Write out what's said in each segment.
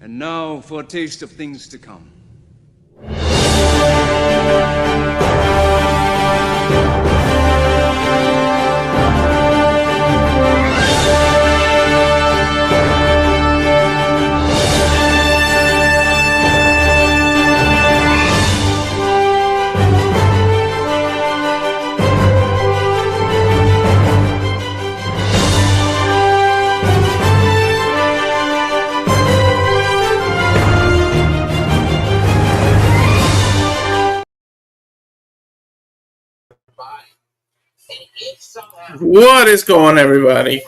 And now for a taste of things to come. What is going on, everybody?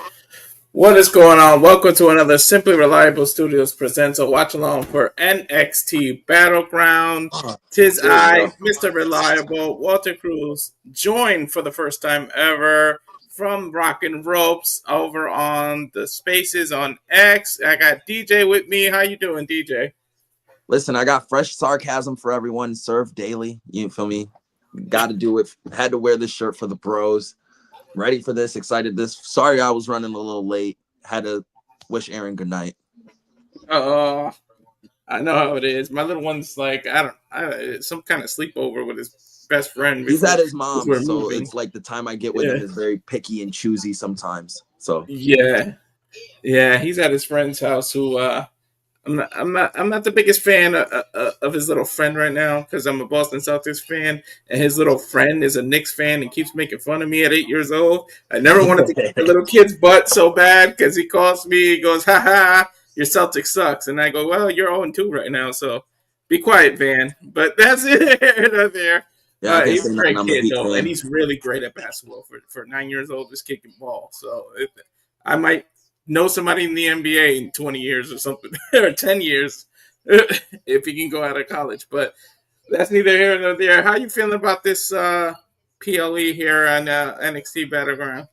What is going on? Welcome to another Simply Reliable Studios presents a watch along for NXT Battleground. Tis I, Mr. Reliable, Walter Cruz, joined for the first time ever from Rockin' Ropes over on the Spaces on X. I got DeeJay with me. How you doing, DeeJay? Listen, I got fresh sarcasm for everyone. Serve daily. You feel me? Got to do it. Had to wear this shirt for the bros. Ready for this, excited this. Sorry I was running a little late. Had to wish Aaron good night. I know how it is. My little one's like, some kind of sleepover with his best friend. He's at his mom, so it's like the time I get with him is very picky and choosy sometimes. So yeah, he's at his friend's house. Who I'm not the biggest fan of his little friend right now because I'm a Boston Celtics fan, and his little friend is a Knicks fan and keeps making fun of me at 8 years old. I never wanted to kick the little kid's butt so bad because he calls me, he goes, "Ha ha, your Celtics sucks," and I go, "Well, you're 0-2 right now, so be quiet, Van." But that's it right there. Yeah, he's a great kid though, and he's really great at basketball for 9 years old, just kicking ball. So I might know somebody in the NBA in 20 years or something, or 10 years, if he can go out of college. But that's neither here nor there. How you feeling about this PLE here on NXT Battleground?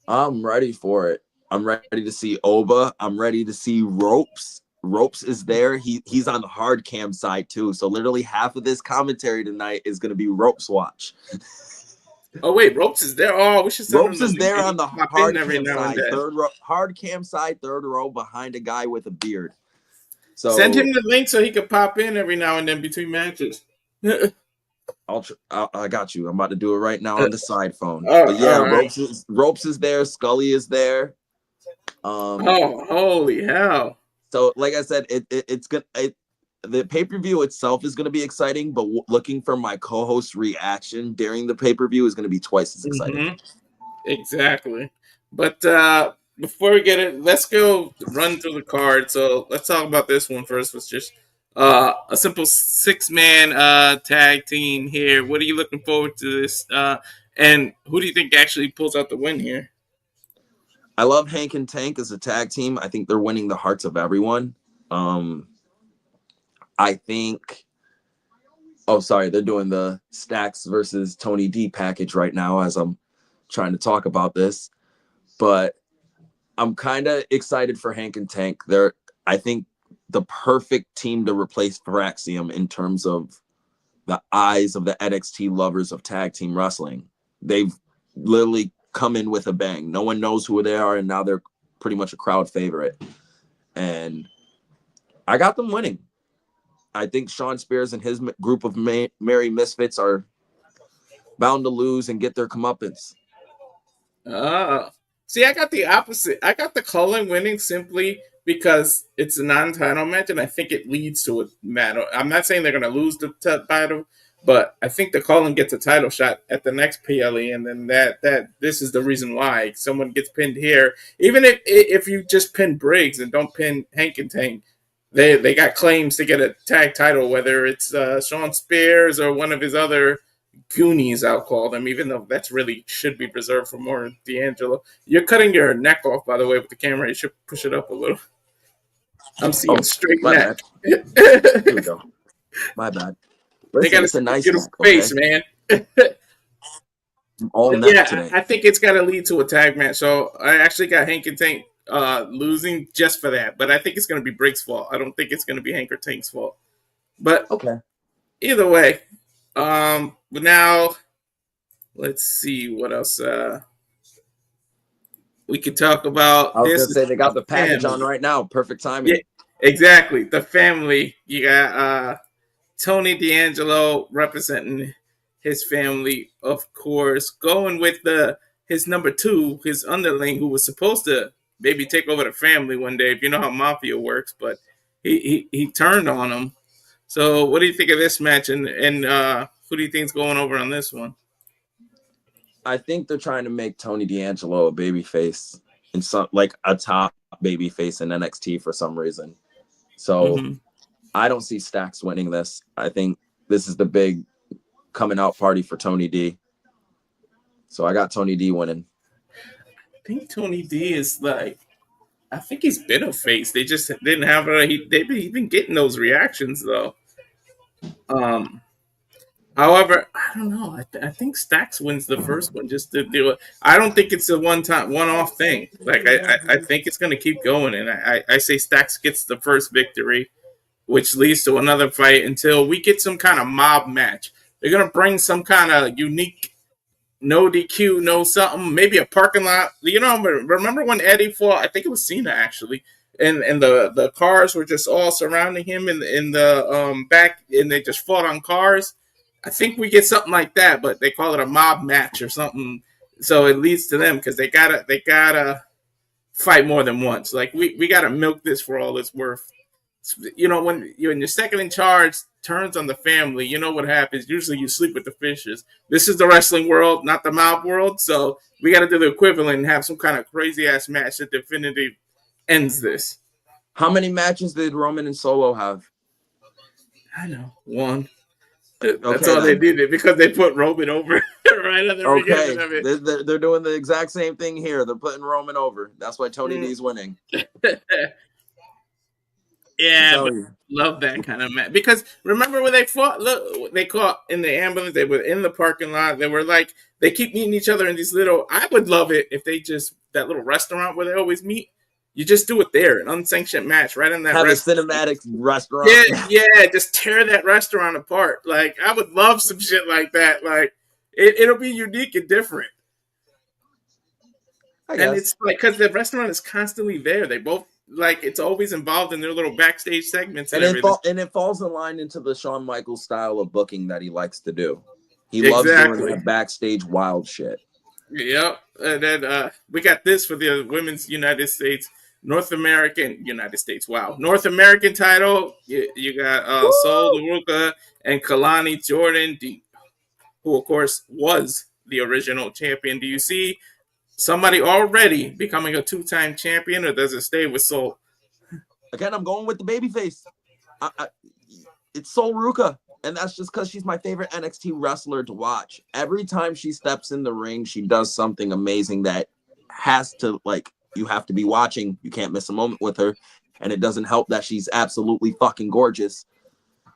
I'm ready for it. I'm ready to see Oba. I'm ready to see Ropes. Ropes is there. He's on the hard cam side too. So literally half of this commentary tonight is going to be Ropes watch. Oh wait, Ropes is there. Oh, we should. Ropes is there on the hard cam side, hard cam side, third row behind a guy with a beard. So send him the link so he could pop in every now and then between matches. I got you. I'm about to do it right now on the side phone. But yeah, Ropes is there. Scully is there. Oh, holy hell! So like I said, it's good. The pay-per-view itself is going to be exciting, but looking for my co-host reaction during the pay-per-view is going to be twice as exciting. Mm-hmm. Exactly. But before we get it, let's go run through the card. So let's talk about this one first. It's just a simple 6-man tag team here. What are you looking forward to this? And who do you think actually pulls out the win here? I love Hank and Tank as a tag team. I think they're winning the hearts of everyone. I think, they're doing the Stacks versus Tony D package right now as I'm trying to talk about this. But I'm kind of excited for Hank and Tank. They're, I think, the perfect team to replace Paraxium in terms of the eyes of the NXT lovers of tag team wrestling. They've literally come in with a bang. No one knows who they are, and now they're pretty much a crowd favorite. And I got them winning. I think Shawn Spears and his group of Merry Misfits are bound to lose and get their comeuppance. See, I got the opposite. I got the Culling winning simply because it's a non-title match, and I think it leads to a match. I'm not saying they're going to lose the title, but I think the Culling gets a title shot at the next PLE, and then that this is the reason why someone gets pinned here. Even if you just pin Briggs and don't pin Hank and Tank, they got claims to get a tag title, whether it's Shawn Spears or one of his other Goonies, I'll call them, even though that's really should be reserved for more D'Angelo. You're cutting your neck off, by the way, with the camera. You should push it up a little. I'm seeing straight neck. Here we go. My bad. They got a nice beautiful face, okay? Man. All today. I think it's got to lead to a tag match. So I actually got Hank and Tank losing just for that, but I think it's going to be Briggs' fault. I don't think it's going to be Hank or Tank's fault. But okay, either way. But now let's see what else we could talk about. I was going to say they got the package on right now. Perfect timing. Exactly. The family. You got Tony D'Angelo representing his family, of course, going with his number two, his underling, who was supposed to maybe take over the family one day, if you know how mafia works, but he turned on him. So, what do you think of this match, and who do you think's going over on this one? I think they're trying to make Tony D'Angelo a babyface in some like a top babyface in NXT for some reason. So I don't see Stacks winning this. I think this is the big coming out party for Tony D. So I got Tony D winning. I think Tony D is like, I think he's been a face. They just didn't have they've been getting those reactions though. However, I don't know. I think Stacks wins the first one just to do it. I don't think it's a one-off thing. Like I think it's going to keep going, and I say Stacks gets the first victory, which leads to another fight until we get some kind of mob match. They're going to bring some kind of unique, no DQ, no something, maybe a parking lot. You know, remember when Eddie fought? I think it was Cena actually, and the cars were just all surrounding him in the back, and they just fought on cars. I think we get something like that, but they call it a mob match or something. So it leads to them because they gotta fight more than once. Like we gotta milk this for all it's worth. You know, when your second in charge turns on the family, you know what happens. Usually you sleep with the fishes. This is the wrestling world, not the mob world. So we got to do the equivalent and have some kind of crazy ass match that definitively ends this. How many matches did Roman and Solo have? I know, one. That's all they did because they put Roman over right at the beginning of it. They're doing the exact same thing here. They're putting Roman over. That's why Tony D's winning. Yeah, but love that kind of match. Because remember when they fought? Look, they caught in the ambulance. They were in the parking lot. They were like, they keep meeting each other in these little. I would love it if they just, that little restaurant where they always meet. You just do it there, an unsanctioned match right in that restaurant. Have a cinematic restaurant. Yeah, just tear that restaurant apart. Like, I would love some shit like that. Like, it'll be unique and different. And it's like, because the restaurant is constantly there. They both, like, it's always involved in their little backstage segments and everything. And it falls in line into the Shawn Michaels style of booking that he likes to do. He loves doing that backstage wild shit. Yep. And then we got this for the women's North American title. You got Sol, Ruca, and Kelani, Jordynne, who of course was the original champion. Do you see somebody already becoming a 2-time champion, or does it stay with Sol? Again, I'm going with the babyface. It's Sol Ruca, and that's just because she's my favorite NXT wrestler to watch. Every time she steps in the ring, she does something amazing that has to, like, you have to be watching. You can't miss a moment with her. And it doesn't help that she's absolutely fucking gorgeous.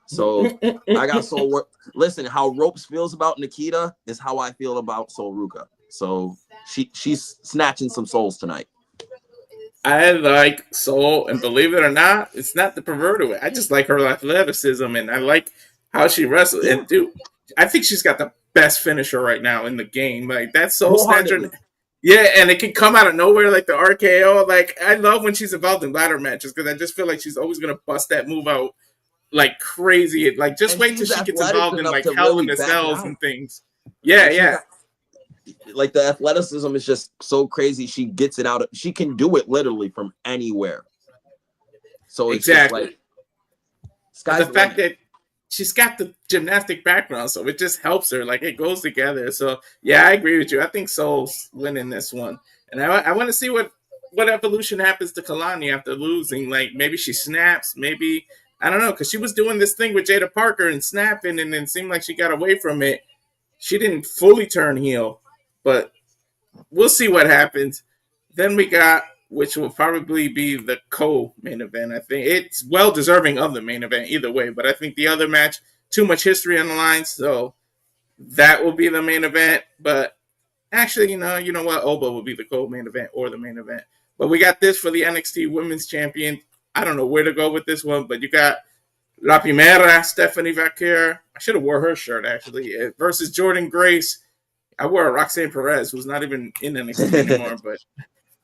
So I got Sol. Listen, how Ropes feels about Nikita is how I feel about Sol Ruca. So she's snatching some souls tonight. I like Sol, and believe it or not, it's not the perverted way. I just like her athleticism, and I like how she wrestles. Yeah. And dude, I think she's got the best finisher right now in the game. Like that Soul Snatcher. Yeah, and it can come out of nowhere like the RKO. Like, I love when she's involved in ladder matches because I just feel like she's always going to bust that move out like crazy. Like, just wait till she gets involved in like Hell in the Cells and things. Yeah. Like, the athleticism is just so crazy. She gets it out. She can do it literally from anywhere. So it's exactly. Just like, the fact that she's got the gymnastic background, so it just helps her. Like, it goes together. So, yeah, I agree with you. I think Sol's winning this one. And I want to see what evolution happens to Kelani after losing. Like, maybe she snaps. Maybe, I don't know, because she was doing this thing with Jada Parker and snapping, and then it seemed like she got away from it. She didn't fully turn heel, but we'll see what happens. Then we got, which will probably be the co-main event. I think it's well-deserving of the main event either way, but I think the other match, too much history on the line, so that will be the main event. But actually, you know what? Oba will be the co-main event or the main event. But we got this for the NXT Women's Champion. I don't know where to go with this one, but you got La Primera, Stephanie Vaquer. I should have wore her shirt, actually, versus Jordynne Grace. I wore a Roxanne Perez, who's not even in NXT anymore, but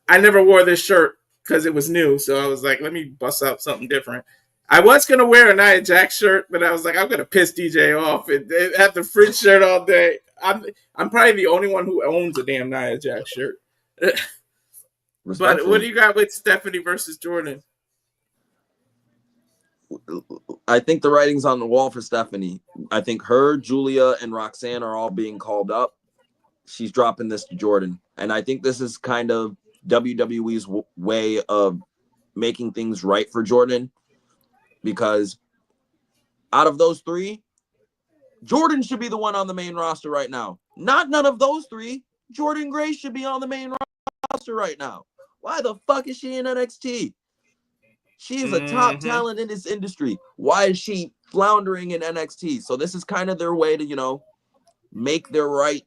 I never wore this shirt because it was new. So I was like, let me bust out something different. I was going to wear a Nia Jax shirt, but I was like, I'm going to piss DJ off and have the fringe shirt all day. I'm probably the only one who owns a damn Nia Jax shirt. But what do you got with Stephanie versus Jordynne? I think the writing's on the wall for Stephanie. I think her, Julia, and Roxanne are all being called up. She's dropping this to Jordynne. And I think this is kind of WWE's way of making things right for Jordynne, because out of those three, Jordynne should be the one on the main roster right now. Not none of those three. Jordynne Grace should be on the main roster right now. Why the fuck is she in NXT? She is a top talent in this industry. Why is she floundering in NXT? So this is kind of their way to, you know, make their right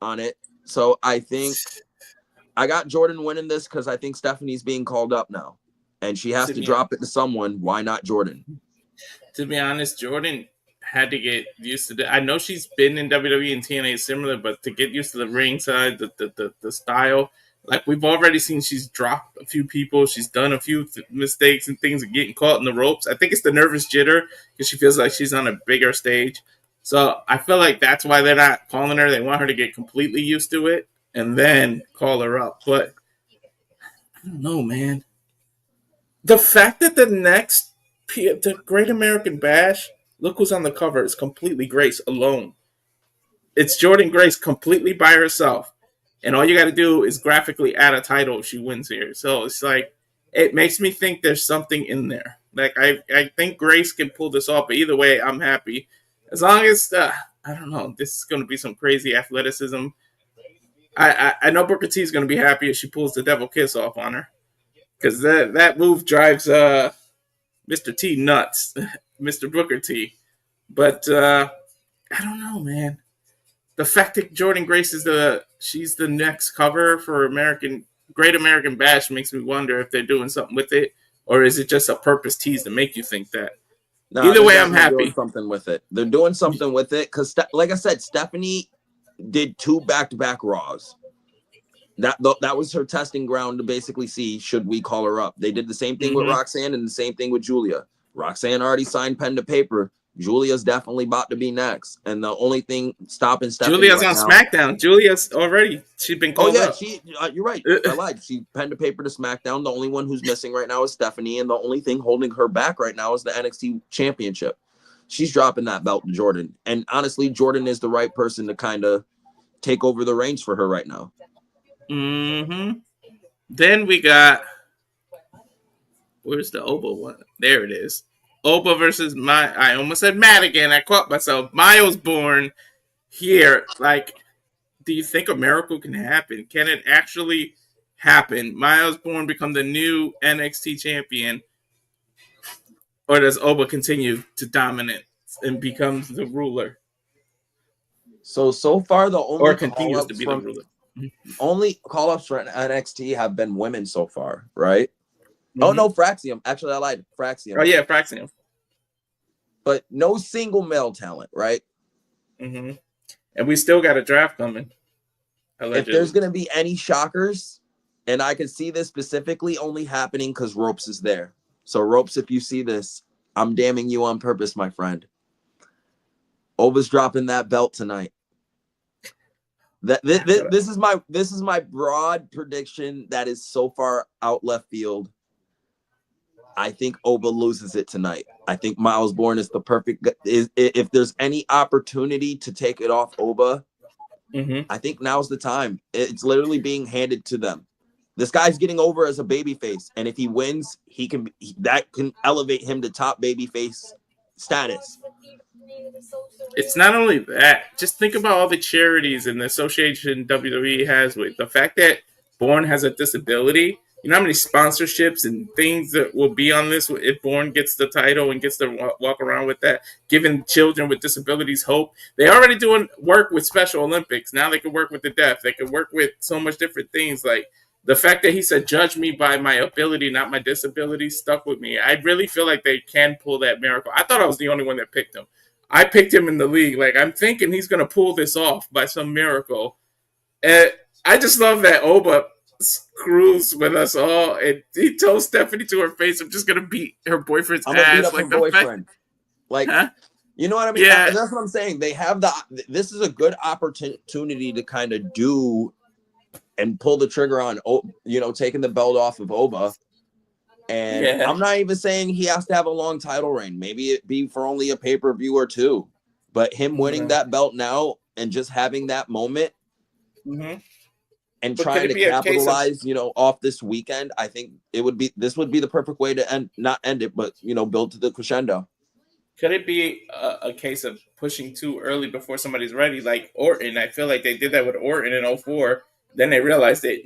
on it. So I think I got Jordynne winning this because I think Stephanie's being called up now. And she has to drop it to someone. Why not Jordynne? To be honest, Jordynne had to get used to that. I know she's been in WWE and TNA similar, but to get used to the ring side, the style, like we've already seen, she's dropped a few people. She's done a few mistakes and things and getting caught in the ropes. I think it's the nervous jitter because she feels like she's on a bigger stage. So I feel like that's why they're not calling her. They want her to get completely used to it and then call her up. But I don't know, man. The fact that the Great American Bash, look who's on the cover, is completely Grace alone. It's Jordynne Grace completely by herself. And all you got to do is graphically add a title if she wins here. So it's like, it makes me think there's something in there. Like, I think Grace can pull this off, but either way, I'm happy. As long as, I don't know, this is going to be some crazy athleticism. I know Booker T is going to be happy if she pulls the devil kiss off on her. Because that move drives Mr. T nuts, Mr. Booker T. But I don't know, man. The fact that Jordynne Grace she's the next cover for Great American Bash makes me wonder if they're doing something with it, or is it just a purpose tease to make you think that? No, either way, I'm happy. Doing something with it. They're doing something with it because, like I said, Stephanie did 2 back-to-back Raws. That was her testing ground to basically see, should we call her up? They did the same thing with Roxanne and the same thing with Julia. Roxanne already signed pen to paper. Julia's definitely about to be next. And the only thing stopping Stephanie Julia's on SmackDown. She's been called up. You're right. I lied. She pen to paper to SmackDown. The only one who's missing right now is Stephanie. And the only thing holding her back right now is the NXT Championship. She's dropping that belt to Jordynne. And honestly, Jordynne is the right person to kind of take over the reins for her right now. Then we got, where's the Oba one? There it is. Oba versus I almost said Matt again. I caught myself. Myles Borne here. Like, do you think a miracle can happen? Can it actually happen? Myles Borne become the new NXT champion, or does Oba continue to dominate and becomes the ruler? So far, the only continues to be the ruler. Only call-ups for NXT have been women so far, right? Oh, no, Fraxium. Actually, I lied. Fraxium. Oh, yeah, Fraxium. But no single male talent, right? And we still got a draft coming. Allegedly. If there's going to be any shockers, and I can see this specifically only happening because Ropes is there. So, Ropes, if you see this, I'm damning you on purpose, my friend. Oba's dropping that belt tonight. This is my broad prediction that is so far out left field. I think Oba loses it tonight. I think Myles Borne is the perfect. If there's any opportunity to take it off Oba, I think now's the time. It's literally being handed to them. This guy's getting over as a babyface, and if he wins, that can elevate him to top babyface status. It's not only that. Just think about all the charities and the association WWE has with the fact that Borne has a disability. You know how many sponsorships and things that will be on this if Borne gets the title and gets to walk around with that, giving children with disabilities hope. They're already doing work with Special Olympics. Now they can work with the deaf. They can work with so much different things. Like the fact that he said, judge me by my ability, not my disability, stuck with me. I really feel like they can pull that miracle. I thought I was the only one that picked him. I picked him in the league. Like, I'm thinking he's going to pull this off by some miracle. And I just love that Oba Cruz with us all, and he told Stephanie to her face, "I'm just gonna beat her boyfriend's I'm gonna beat ass." up her Like the fact, boyfriend. Like, huh? you know what I mean? Yeah. That's what I'm saying. They have this is a good opportunity to kind of do and pull the trigger on, taking the belt off of Oba. And Yeah. I'm not even saying he has to have a long title reign. Maybe it be for only a pay-per-view or two. But him winning that belt now and just having that moment and trying to capitalize, off this weekend, I think this would be the perfect way to not end it, but build to the crescendo. Could it be a case of pushing too early before somebody's ready, like Orton? I feel like they did that with Orton in 2004. Then they realized they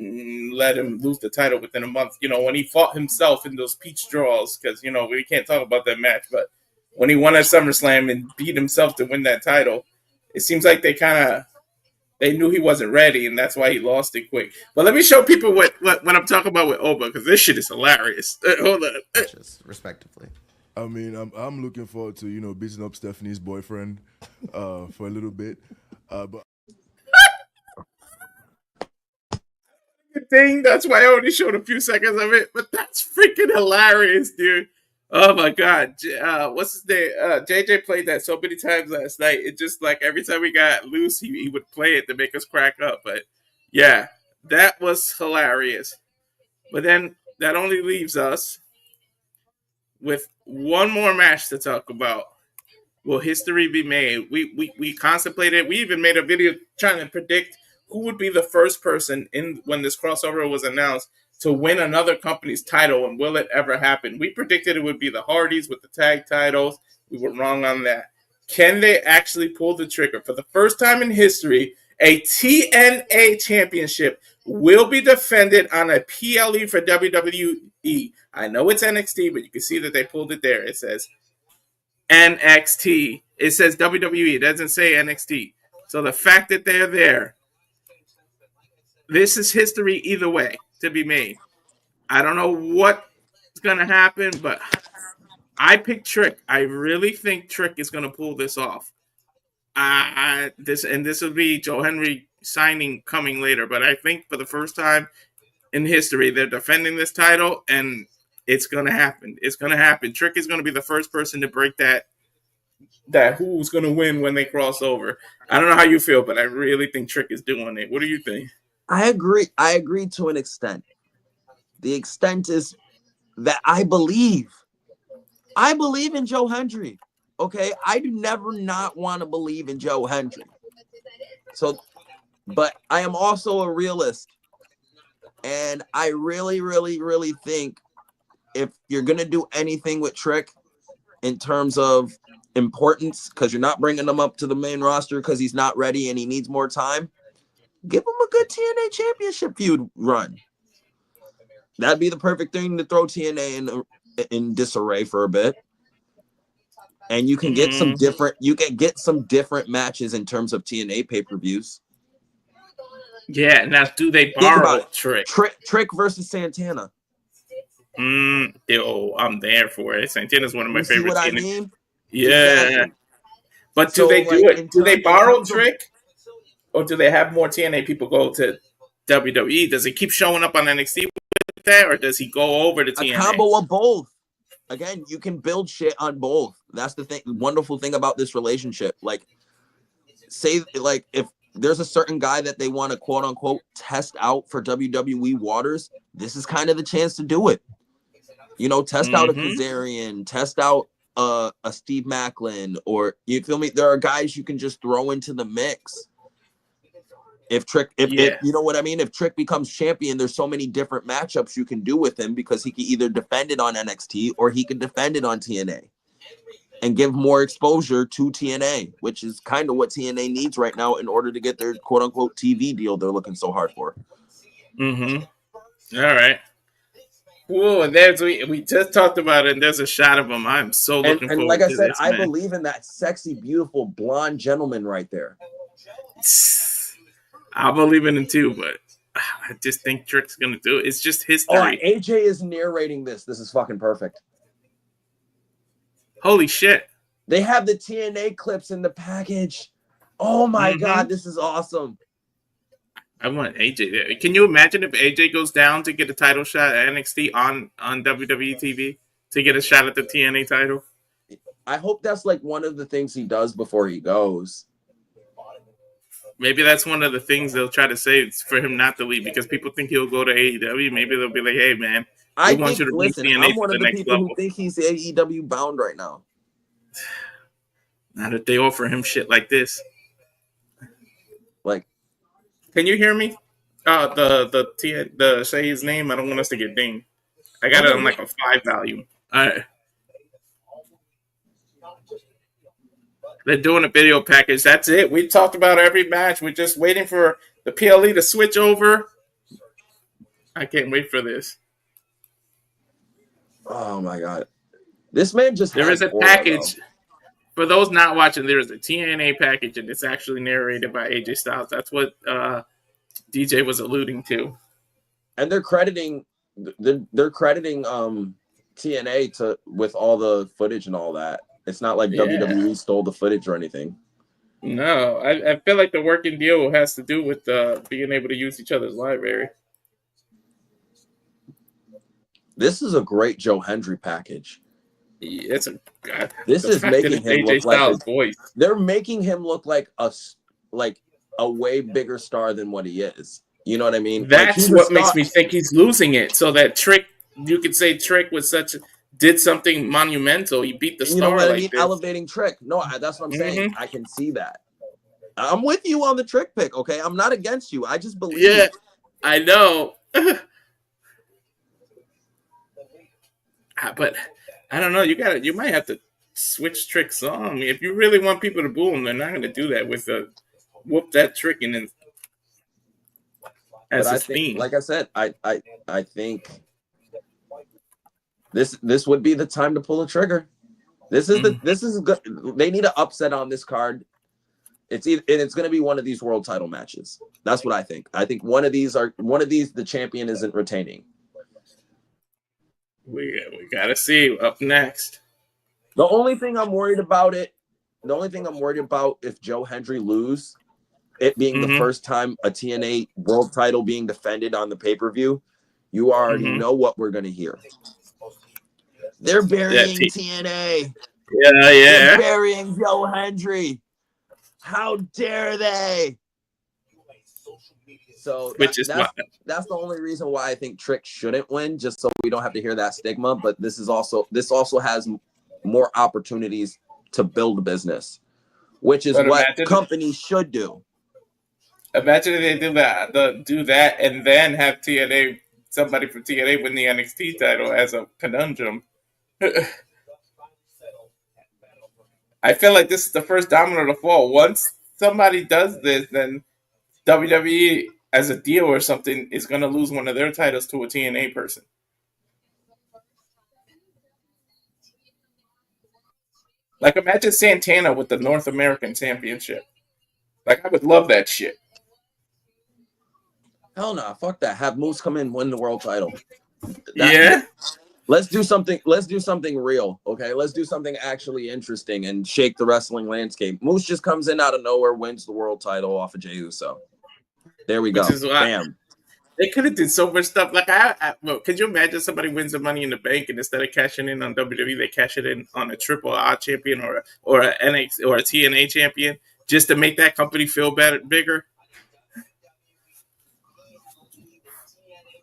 let him lose the title within a month. When he fought himself in those peach draws, because, we can't talk about that match, but when he won at SummerSlam and beat himself to win that title, it seems like they knew he wasn't ready, and that's why he lost it quick. But let me show people what I'm talking about with Oba, because this shit is hilarious. Hold on. Respectively. I mean, I'm looking forward to beating up Stephanie's boyfriend for a little bit, but thing. That's why I only showed a few seconds of it, but that's freaking hilarious, dude. Oh my god, what's his name? JJ played that so many times last night. It just like every time we got loose, he would play it to make us crack up. But yeah, that was hilarious. But then that only leaves us with one more match to talk about. Will history be made? We contemplated. We even made a video trying to predict who would be the first person when this crossover was announced to win another company's title, and will it ever happen? We predicted it would be the Hardys with the tag titles. We were wrong on that. Can they actually pull the trigger? For the first time in history, a TNA championship will be defended on a PLE for WWE. I know it's NXT, but you can see that they pulled it there. It says NXT. It says WWE. It doesn't say NXT. So the fact that they're there, this is history either way to be made. I don't know what's going to happen, but I picked Trick. I really think Trick is going to pull this off. This will be Joe Hendry signing coming later, but I think for the first time in history, they're defending this title, and it's going to happen. It's going to happen. Trick is going to be the first person to break that who's going to win when they cross over. I don't know how you feel, but I really think Trick is doing it. What do you think? I agree to an extent. The extent is that I believe in Joe Hendry. Okay, I do never not want to believe in Joe Hendry. So, but I am also a realist, and I really, really, really think if you're gonna do anything with Trick in terms of importance, because you're not bringing him up to the main roster because he's not ready and he needs more time, give him a good TNA championship feud run. That'd be the perfect thing to throw TNA in disarray for a bit. And you can get some different matches in terms of TNA pay-per-views. Yeah, now do they borrow Trick? Trick versus Santana. I'm there for it. Santana's one of my favorites. See what I mean? Yeah. Exactly. But do they do it? Do they borrow Trick? Or do they have more TNA people go to WWE? Does he keep showing up on NXT with that? Or does he go over to TNA? A combo of both. Again, you can build shit on both. That's the thing. Wonderful thing about this relationship. Like, if there's a certain guy that they want to quote unquote test out for WWE waters, this is kind of the chance to do it. Test out a Kazarian, test out a Steve Macklin, or you feel me? There are guys you can just throw into the mix. If you know what I mean? If Trick becomes champion, there's so many different matchups you can do with him because he can either defend it on NXT or he can defend it on TNA and give more exposure to TNA, which is kind of what TNA needs right now in order to get their quote unquote TV deal they're looking so hard for. All right. Whoa, and we just talked about it, and there's a shot of him. I'm so looking forward to this. And like I said, I believe in that sexy, beautiful blonde gentleman right there. I believe in him too, but I just think Trick's going to do it. It's just history. Oh, AJ is narrating this. This is fucking perfect. Holy shit. They have the TNA clips in the package. Oh my God, this is awesome. I want AJ. Can you imagine if AJ goes down to get a title shot at NXT on WWE TV to get a shot at the TNA title? I hope that's like one of the things he does before he goes. Maybe that's one of the things they'll try to say for him not to leave because people think he'll go to AEW. Maybe they'll be like, "Hey, man, we want you to bring TNA I'm one to of the the next people level." who think he's AEW bound right now. Not if they offer him shit like this. Like, can you hear me? The say his name. I don't want us to get dinged. I got it on like a 5 volume. All right. They're doing a video package. That's it. We talked about every match. We're just waiting for the PLE to switch over. I can't wait for this. Oh my god, this man just there is a package. For those not watching, there is a TNA package, and it's actually narrated by AJ Styles. That's what DeeJay was alluding to. And they're crediting TNA with all the footage and all that. It's not like WWE stole the footage or anything. No, I feel like the working deal has to do with being able to use each other's library. This is a great Joe Hendry package. It's a God. This is making him look like voice. They're making him look like a way bigger star than what he is. You know what I mean? That's what makes me think he's losing it. So that Trick, you could say Trick was did something monumental. He beat the star. You know what I like mean? this. Elevating Trick. No, that's what I'm saying. I can see that. I'm with you on the Trick pick. Okay, I'm not against you. I just believe. Yeah, I know. But I don't know. You might have to switch Trick's on. If you really want people to boo him, they're not going to do that with whoop that Trick and then as his theme. Like I said, I think this would be the time to pull a trigger. This is good. They need an upset on this card. It's going to be one of these world title matches. That's what I think. I think one of these the champion isn't retaining. We gotta see up next. The only thing I'm worried about if Joe Hendry lose, it being the first time a TNA world title being defended on the pay-per-view, you already know what we're gonna hear. They're burying TNA. Yeah. They're burying Joe Hendry. How dare they? So that's the only reason why I think Trick shouldn't win, just so we don't have to hear that stigma. But this also has more opportunities to build a business, which is what companies should do. Imagine if they do that, and then have somebody from TNA win the NXT title as a conundrum. I feel like this is the first domino to fall. Once somebody does this, then WWE, as a deal or something, is going to lose one of their titles to a TNA person. Like, imagine Santana with the North American Championship. Like, I would love that shit. Hell no, fuck that. Have Moose come in and win the world title. Let's do something real, okay? Let's do something actually interesting and shake the wrestling landscape. Moose just comes in out of nowhere, wins the world title off of Jey Uso. There we go. Bam. They could have did so much stuff. Like, could you imagine somebody wins the Money in the Bank and instead of cashing in on WWE, they cash it in on a Triple A champion or a NXT or a TNA champion just to make that company feel bigger?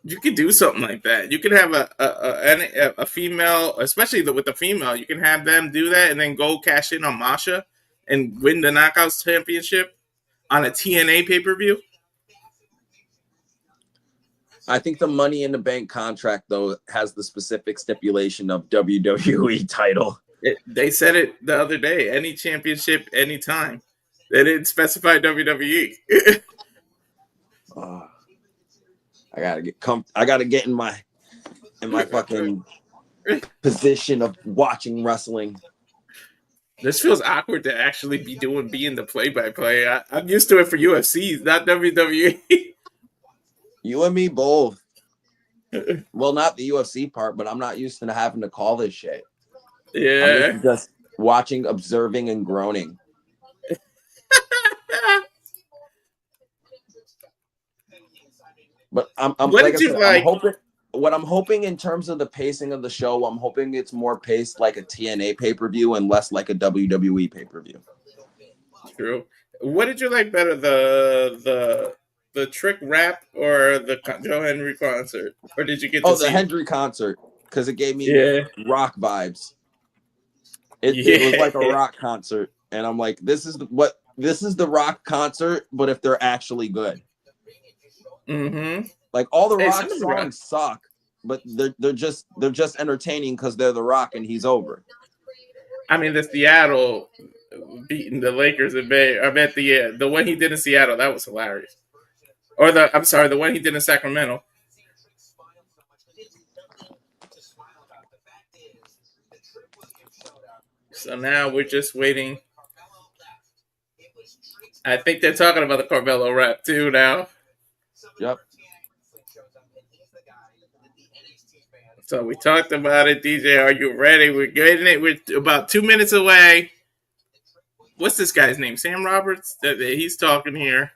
You could do something like that. You could have a female, especially with the female. You can have them do that and then go cash in on Masha and win the Knockouts Championship on a TNA pay-per-view. I think the Money in the Bank contract, though, has the specific stipulation of WWE title. They said it the other day. Any championship, anytime. They didn't specify WWE. I gotta get in my fucking position of watching wrestling. This feels awkward to actually be being the play-by-play. I'm used to it for UFC, not WWE. You and me both. Well, not the UFC part, but I'm not used to having to call this shit. Yeah. I'm just watching, observing, and groaning. But I'm What like did I you said, like? I'm hoping. What I'm hoping in terms of the pacing of the show, I'm hoping it's more paced like a TNA pay-per-view and less like a WWE pay-per-view. True. What did you like better, the trick rap or the Joe Henry concert, or did you get to Oh, the see? Hendry concert, because it gave me Yeah, rock vibes. It was like a yeah. rock concert, and I'm like, this is the rock concert, but if they're actually good. Mm-hmm. Like all the Hey, rock some of the rap. songs suck, but they're just entertaining because they're the Rock and he's over. I mean, the Seattle beating the Lakers in Bay. I bet the one he did in Seattle, that was hilarious. Or the one he did in Sacramento. So now we're just waiting. I think they're talking about the Carmelo rap too now. Yep. So we talked about it. DJ, are you ready? We're getting it. We're about 2 minutes away. What's this guy's name? Sam Roberts? He's talking here.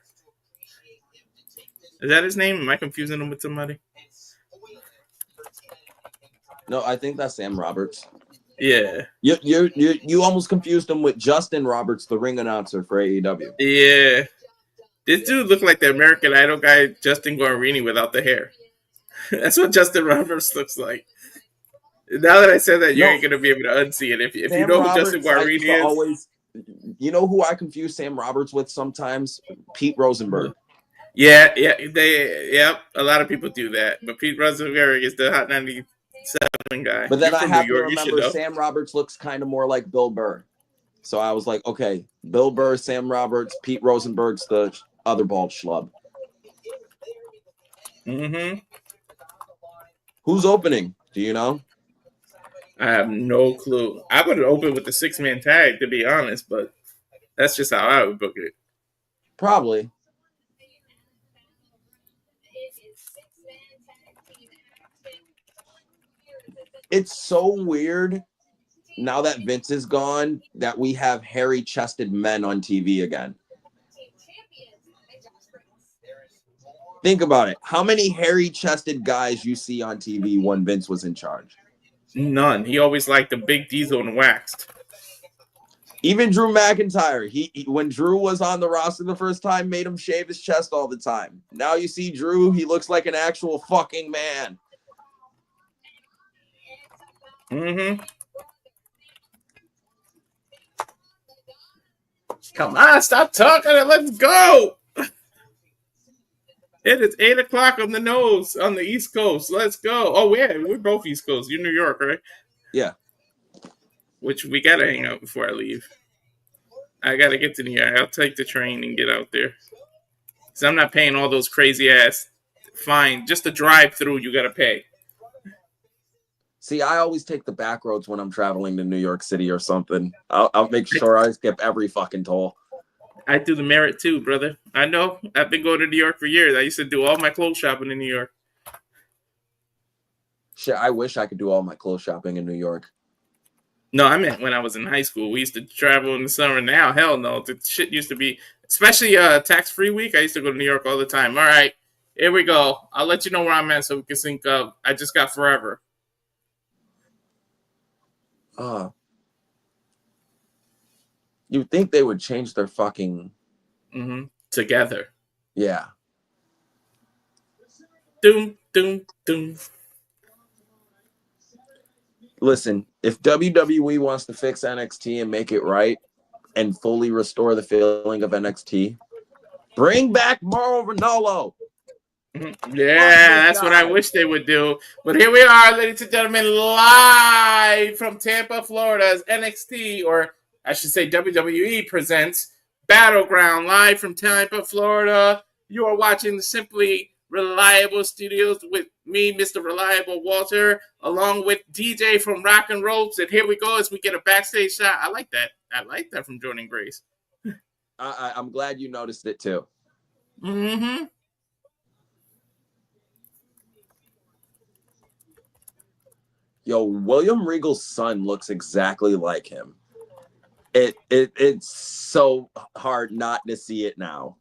Is that his name? Am I confusing him with somebody? No, I think that's Sam Roberts. Yeah. You almost confused him with Justin Roberts, the ring announcer for AEW. Yeah. This dude looked like the American Idol guy, Justin Guarini, without the hair. That's what Justin Roberts looks like. Now that I said that, you ain't going to be able to unsee it. If you Sam know who Roberts, Justin I used Guarini to is. always, you know who I confuse Sam Roberts with sometimes? Pete Rosenberg. Yeah. A lot of people do that. But Pete Rosenberg is the Hot 97 guy. But then You're I from have New to York. You should remember know. Sam Roberts looks kind of more like Bill Burr. So I was like, okay, Bill Burr, Sam Roberts, Pete Rosenberg's the other bald schlub. Mm-hmm. Who's opening? Do you know? I have no clue. I would open with the 6-man tag, to be honest, but that's just how I would book it. Probably. It's so weird now that Vince is gone that we have hairy-chested men on TV again. Think about it. How many hairy-chested guys you see on TV when Vince was in charge? None. He always liked the big diesel and waxed. Even Drew McIntyre, he when Drew was on the roster the first time, made him shave his chest all the time. Now you see Drew, he looks like an actual fucking man. Mm-hmm. Come on, stop talking and let's go. It is 8 o'clock on the nose on the East Coast. Let's go. Oh, yeah, we're both East Coast. You're New York, right? Yeah. Which we got to hang out before I leave. I got to get to New York. I'll take the train and get out there. Because I'm not paying all those crazy ass fine. Just to drive through, you got to pay. See, I always take the back roads when I'm traveling to New York City or something. I'll make sure I skip every fucking toll. I do the merit too, brother. I know. I've been going to New York for years. I used to do all my clothes shopping in New York. Shit, I wish I could do all my clothes shopping in New York. No, I meant when I was in high school. We used to travel in the summer. Now, hell no. The shit used to be, especially tax-free week, I used to go to New York all the time. All right, here we go. I'll let you know where I'm at so we can sync up. I just got forever. You'd think they would change their fucking... Together. Yeah. Doom, doom, doom. Listen, if WWE wants to fix NXT and make it right and fully restore the feeling of NXT, bring back Mauro Ranallo. Yeah, that's what I wish they would do. But here we are, ladies and gentlemen, live from Tampa, Florida, as NXT, or I should say WWE, presents Battleground, live from Tampa, Florida. You are watching the Simply Reliable Studios with me, Mr. Reliable Walter, along with DJ from Rock and Ropes. And here we go as we get a backstage shot. I like that. I like that from Jordynne Grace. I'm glad you noticed it too. Mm-hmm. Yo, William Regal's son looks exactly like him. It's so hard not to see it now.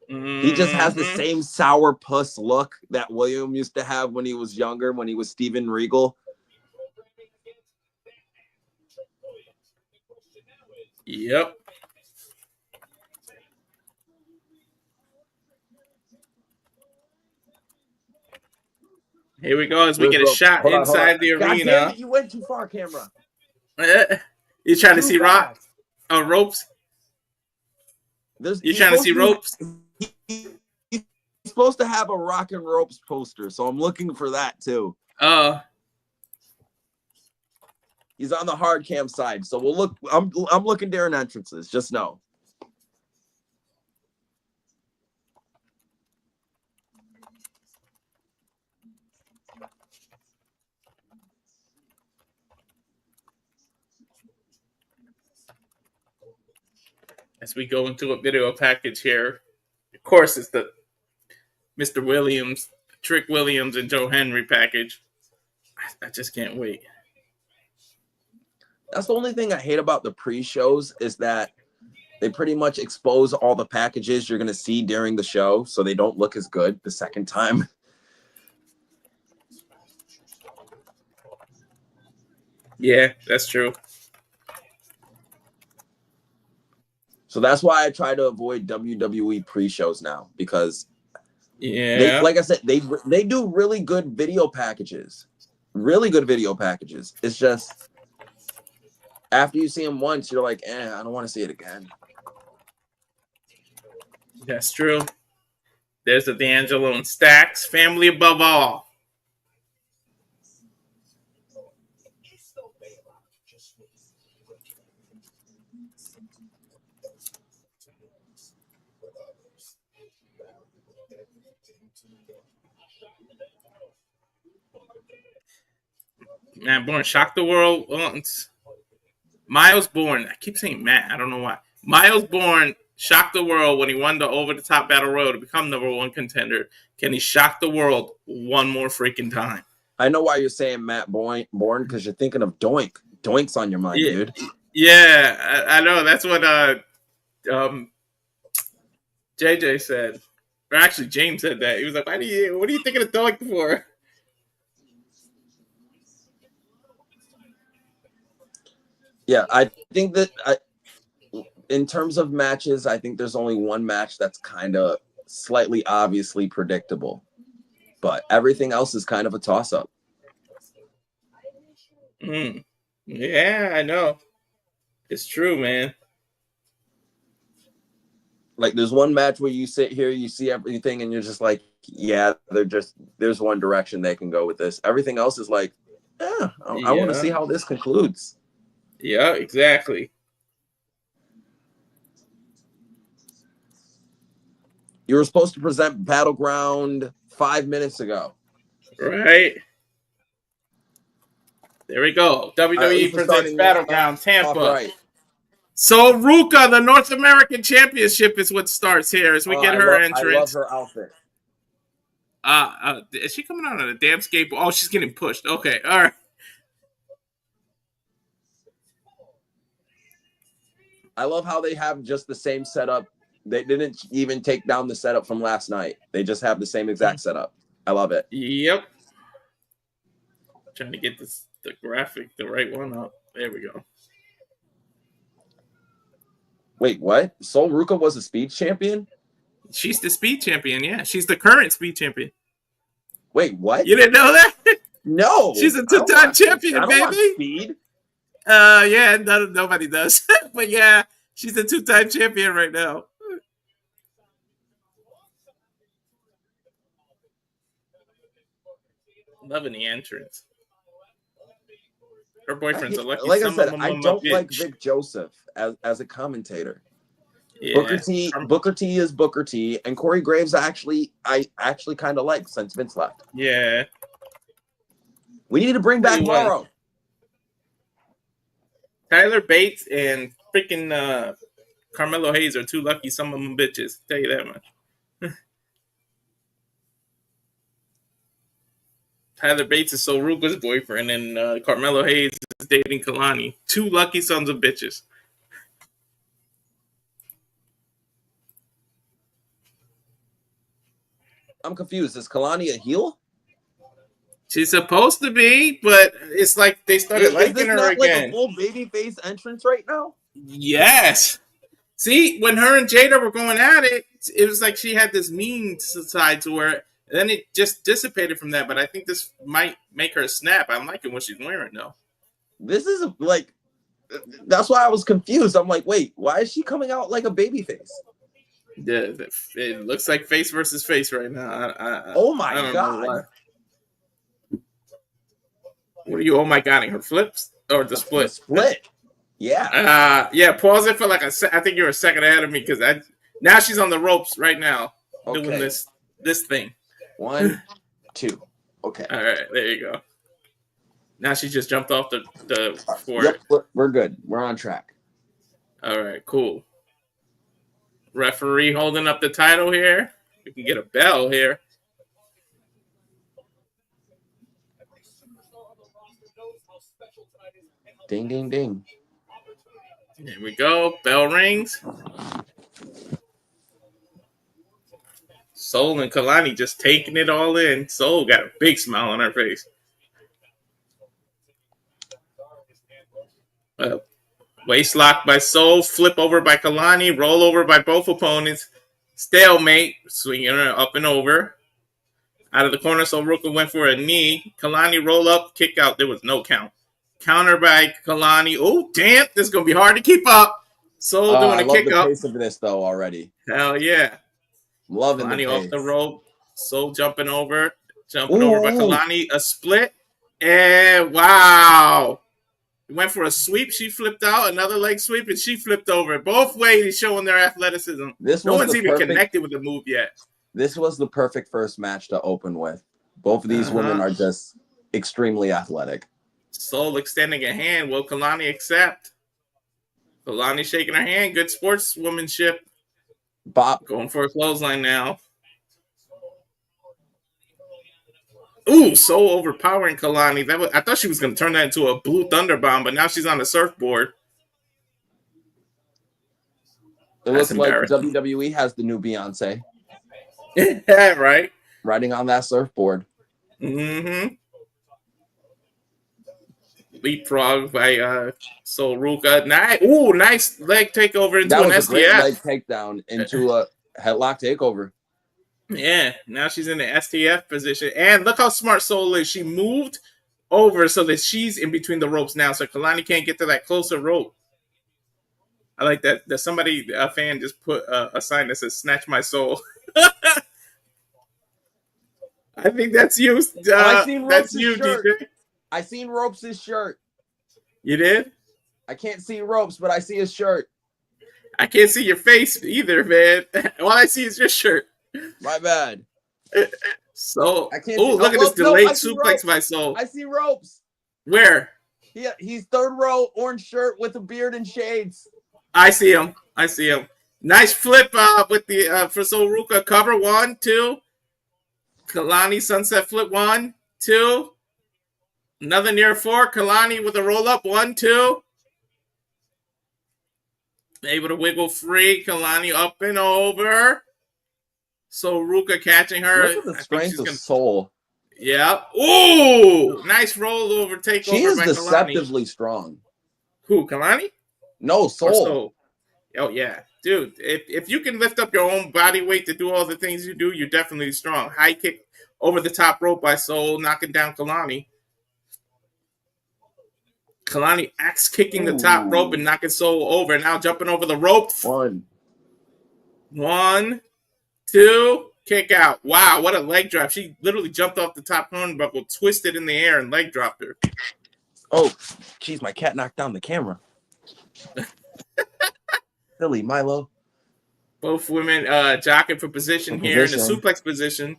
He just has the same sour puss look that William used to have when he was younger, when he was Steven Regal. Yep. Here we go as we get a shot inside the arena. God damn it, you went too far, camera. You trying to see rock? Oh, ropes? You trying to see ropes? He's supposed to have a Rock and Ropes poster, so I'm looking for that too. He's on the hard cam side, so we'll look. I'm looking during entrances. Just know. As we go into a video package here, of course, it's the Mr. Williams, Trick Williams, and Joe Hendry package. I just can't wait. That's the only thing I hate about the pre-shows is that they pretty much expose all the packages you're going to see during the show, so they don't look as good the second time. Yeah, that's true. So that's why I try to avoid WWE pre-shows now, because like I said, they do really good video packages. Really good video packages. It's just after you see them once, you're like, I don't want to see it again. That's true. There's the D'Angelo and Stacks. Family above all. Man, Borne shocked the world once. Myles Borne. I keep saying Matt. I don't know why. Myles Borne shocked the world when he won the over-the-top battle royal to become number one contender. Can he shock the world one more freaking time? I know why you're saying Matt Borne, because you're thinking of Doink. Doink's on your mind, dude. Yeah, I know. That's what JJ said. Or actually, James said that. He was like, what are you thinking of Doink for? Yeah, I think that in terms of matches, I think there's only one match that's kind of slightly obviously predictable. But everything else is kind of a toss-up. Yeah, I know. It's true, man. Like, there's one match where you sit here, you see everything, and you're just like, yeah, there's one direction they can go with this. Everything else is like, I want to see how this concludes. Yeah, exactly. You were supposed to present Battleground 5 minutes ago. Right. There we go. WWE presents Battleground Tampa. Right. So Ruca, the North American Championship, is what starts here as we get her entrance. I love her outfit. Is she coming out on a damn skateboard? Oh, she's getting pushed. Okay, all right. I love how they have just the same setup. They didn't even take down the setup from last night. They just have the same exact setup. I love it. Yep. Trying to get the graphic, the right one up. There we go. Wait, what? Sol Ruca was a speed champion? She's the speed champion, yeah. She's the current speed champion. Wait, what? You didn't know that? No. She's a two-time champion, baby. Want speed? Yeah, nobody does. But yeah, she's a two-time champion right now. Loving the entrance. Her boyfriend's a lucky like I said, I don't like Vic Joseph as a commentator. Yeah. Booker T is Booker T, and Corey Graves I actually kind of like since Vince left. Yeah. We need to bring back Morrow. Tyler Bates and freaking Carmelo Hayes are two lucky some of them bitches. Tell you that much. Tyler Bates is Sol Ruca's boyfriend, and Carmelo Hayes is dating Kelani. Two lucky sons of bitches. I'm confused. Is Kelani a heel? She's supposed to be, but it's like they started liking this her not again. Like a full babyface entrance right now? Yes. See, when her and Jada were going at it, it was like she had this mean side to her, and then it just dissipated from that. But I think this might make her snap. I'm liking what she's wearing, though. This is like, that's why I was confused. I'm like, wait, why is she coming out like a babyface? Yeah, it looks like face versus face right now. Oh my God. What are you? Oh my God! Her flips or the split? The split. Yeah. Yeah. Pause it for like a sec. I think you're a second ahead of me because now she's on the ropes right now doing this thing. 1, 2. Okay. All right. There you go. Now she just jumped off the floor. Yep, we're good. We're on track. All right. Cool. Referee holding up the title here. We can get a bell here. Ding, ding, ding. Here we go. Bell rings. Soul and Kelani just taking it all in. Soul got a big smile on her face. Waist lock by Soul. Flip over by Kelani. Roll over by both opponents. Stalemate. Swinging her up and over. Out of the corner, so Ruca went for a knee. Kelani roll up. Kick out. There was no count. Counter by Kelani. Oh, damn. This is going to be hard to keep up. Soul doing a kick up. I love the pace of this, though, already. Hell yeah. Loving Kelani the pace. off the rope. Soul jumping over. Jumping over by Kelani. A split. And wow. He went for a sweep. She flipped out. Another leg sweep, and she flipped over. Both ways showing their athleticism. No one's even connected with the move yet. This was the perfect first match to open with. Both of these women are just extremely athletic. Soul extending a hand. Will Kelani accept? Kelani shaking her hand. Good sportswomanship. Bop. Going for a clothesline now. Ooh, so overpowering Kelani. I thought she was going to turn that into a blue thunder bomb, but now she's on the surfboard. It looks like WWE has the new Beyonce. Yeah, right. Riding on that surfboard. Mm-hmm. Leapfrog by Soul Ruca. Nice leg takeover into an STF. That was a great leg takedown into a headlock takeover. Yeah, now she's in the STF position. And look how smart Soul is. She moved over so that she's in between the ropes now, so Kelani can't get to that closer rope. I like that. A fan just put a sign that says "Snatch my soul." I think that's you. That's you, DeeJay. I seen Ropes' shirt. You did? I can't see Ropes, but I see his shirt. I can't see your face either, man. All I see is your shirt. My bad. So, look at this delayed suplex by Soul. I see Ropes. Where? He's third row, orange shirt with a beard and shades. I see him. Nice flip with the for Soul Ruca. Cover 1, 2. Kelani sunset flip 1, 2. Another near 4. Kelani with a roll up 1, 2. Able to wiggle free. Kelani up and over. So Ruca catching her. Look at the strength of Soul. Yeah. Ooh! Nice roll over takeover. She is deceptively strong. Who, Kelani? No, Soul. Oh, yeah. Dude, if you can lift up your own body weight to do all the things you do, you're definitely strong. High kick over the top rope by Soul, knocking down Kelani. Kelani axe kicking the top rope and knocking Soul over. Now jumping over the rope. 1, 2, kick out. Wow, what a leg drop. She literally jumped off the top turnbuckle, twisted in the air, and leg dropped her. Oh, geez, my cat knocked down the camera. Silly Milo. Both women jockeying for position here in the suplex position.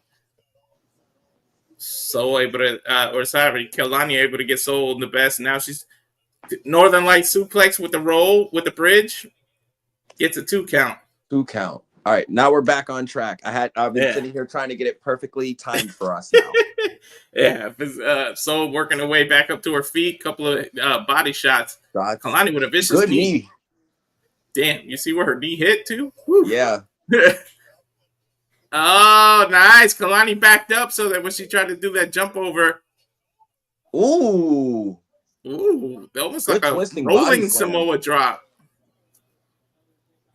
Soul able to, Kelani able to get Soul in the best. Now she's Northern Light suplex with the roll, with the bridge. Gets a 2 count. 2 count. All right, now we're back on track. I've been sitting here trying to get it perfectly timed for us now. Yeah, Soul working her way back up to her feet. Couple of body shots. Kelani with a vicious knee. Damn, you see where her knee hit too? Whew. Yeah. Oh, nice. Kelani backed up so that when she tried to do that jump over. Ooh. Ooh, almost Good like a twisting body rolling slam. Samoa drop.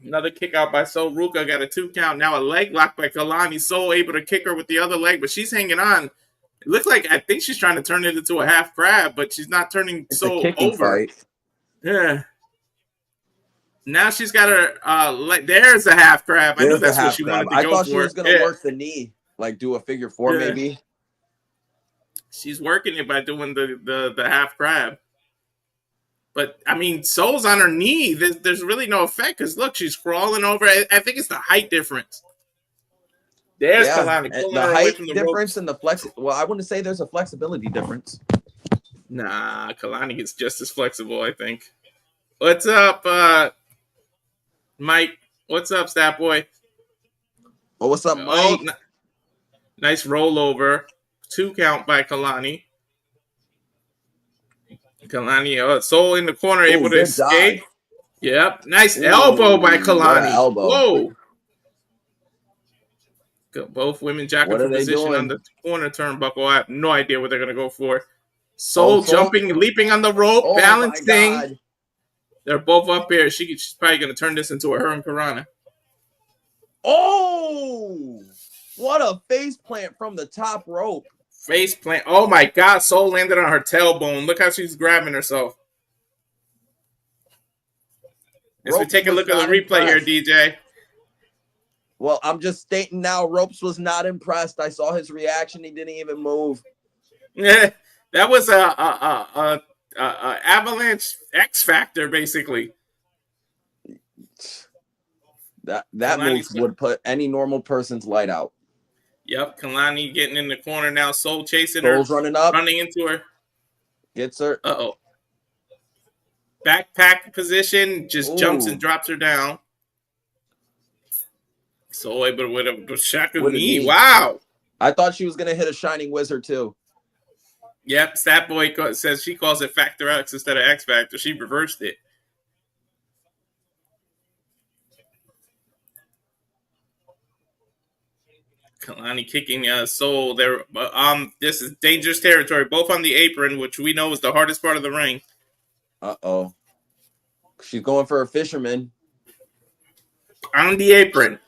Another kick out by Sol. Ruca got a 2 count. Now a leg lock by Kelani. Sol able to kick her with the other leg, but she's hanging on. It looks like I think she's trying to turn it into a half crab, but she's not turning It's a Sol kicking over. fight. Yeah. Now she's got her there's a half crab. I knew There's the that's what half she crab. wanted to I go thought for. she was gonna work the knee, like do a figure 4 maybe. She's working it by doing the half crab. But I mean, Sol's on her knee. There's really no effect because look, she's crawling over. I think it's the height difference. There's Kelani pulling the her away height from the difference ropes. and the flex. Well, I wouldn't say there's a flexibility difference. Nah, Kelani is just as flexible, I think. What's up, Mike? What's up, Stat Boy? Oh, what's up, Mike? Nice rollover. 2 count by Kelani. Kelani, Sol in the corner, able to escape. Dodge. Yep. Nice elbow by Kelani. What an elbow. Whoa. Both women jacking for position doing? on the corner turnbuckle. I have no idea what they're going to go for. Sol jumping, leaping on the rope, balancing. They're both up here. She's probably going to turn this into a hurricanrana. Oh! What a face plant from the top rope. Face plant. Oh, my God. Sol landed on her tailbone. Look how she's grabbing herself. As we take a look at the replay here, DJ. Well, I'm just stating now, Ropes was not impressed. I saw his reaction. He didn't even move. Yeah, that was a Avalanche X Factor, basically. That move would put any normal person's light out. Yep, Kelani getting in the corner now. Sol chasing her. Sol's running up. Running into her. Gets her. Uh-oh. Backpack position. Just jumps and drops her down. Sol able with a shaku knee. Wow. I thought she was going to hit a Shining Wizard, too. Yep, Stat Boy says she calls it Factor X instead of X Factor. She reversed it. Kelani kicking Sol there. This is dangerous territory. Both on the apron, which we know is the hardest part of the ring. Uh-oh. She's going for a fisherman. On the apron.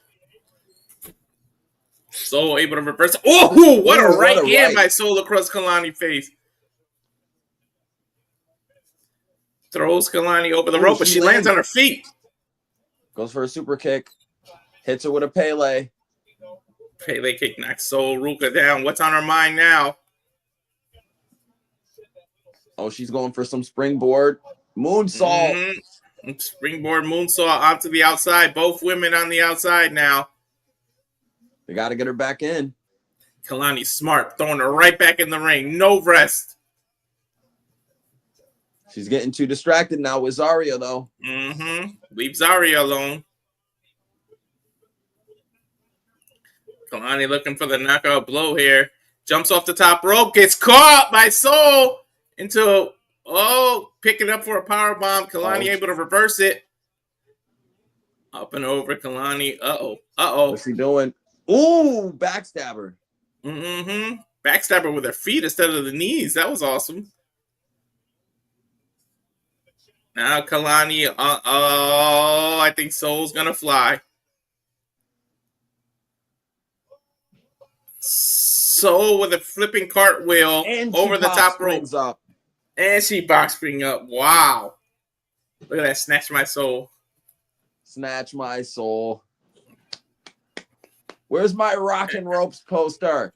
Sol able to reverse. Oh, what a right hand by Sol across Kelani's face. Throws Kelani over the rope, but she lands on her feet. Goes for a super kick. Hits her with a Pele. Pele kick knocks Sol Ruca down. What's on her mind now? Oh, she's going for some springboard. Moonsault. Mm-hmm. Springboard moonsault onto the outside. Both women on the outside now. They got to get her back in. Kelani smart, throwing her right back in the ring. No rest. She's getting too distracted now with Zarya, though. Mm-hmm. Leave Zarya alone. Kelani looking for the knockout blow here. Jumps off the top rope. Gets caught by Sol into, picking up for a power bomb. Kelani able to reverse it. Up and over Kelani. Uh-oh. What's he doing? Ooh, backstabber. Mm-hmm. Backstabber with her feet instead of the knees. That was awesome. Now Kelani, I think Sol's going to fly. Sol with a flipping cartwheel over the top rope. Up. And she box spring up. Wow. Look at that. Snatch my soul. Snatch my soul. Where's my Rockin' Ropes poster?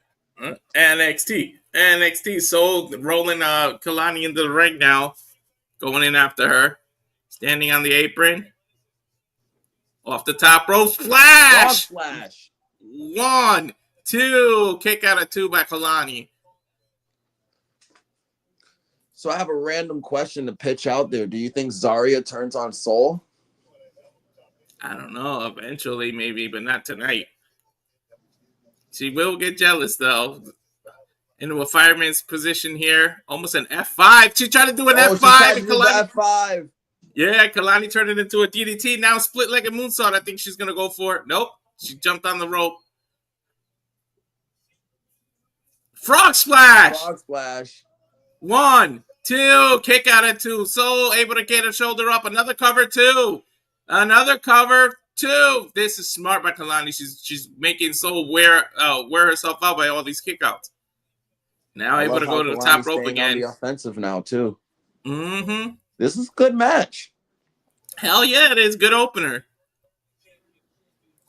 NXT. Sol rolling Kelani into the ring now. Going in after her. Standing on the apron. Off the top rope. Splash! Splash. 1, 2. Kick out of 2 by Kelani. So I have a random question to pitch out there. Do you think Zarya turns on Sol? I don't know. Eventually, maybe, but not tonight. She will get jealous, though. Into a fireman's position here. Almost an F5. She tried to do an F5. She Kelani, F5. Yeah, Kelani turned it into a DDT. Now split-legged moonsault. I think she's going to go for it. Nope. She jumped on the rope. Frog splash. Frog splash. 1, 2, kick out at 2. Soul able to get her shoulder up. Another cover 2. Another cover 2. This is smart by Kelani. She's making Soul wear herself out by all these kickouts. Now able to go to the top rope again. On the offensive now too. Mm-hmm. This is a good match. Hell yeah, it is. Good opener.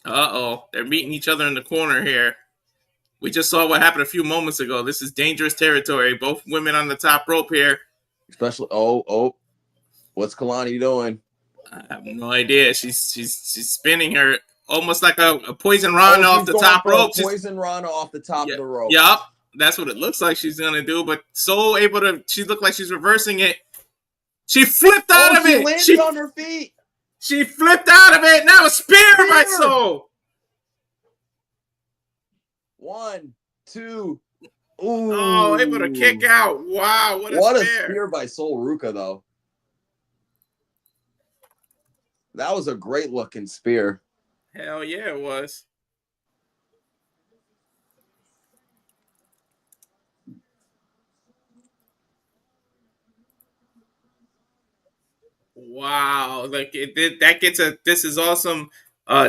Uh-oh. They're meeting each other in the corner here. We just saw what happened a few moments ago. This is dangerous territory. Both women on the top rope here. Especially, what's Kelani doing? I have no idea. She's spinning her almost like a poison Rana off the top rope. Poison Rana off the top of the rope. Yep. That's what it looks like she's going to do. But so able to, she looked like she's reversing it. She flipped out of it. She landed on her feet. She flipped out of it. Now a spear by Soul. 1, 2. Ooh. Oh, able to kick out. Wow, what a spear by Soul Ruca, though. That was a great looking spear. Hell yeah, it was. Wow, like that gets a "this is awesome"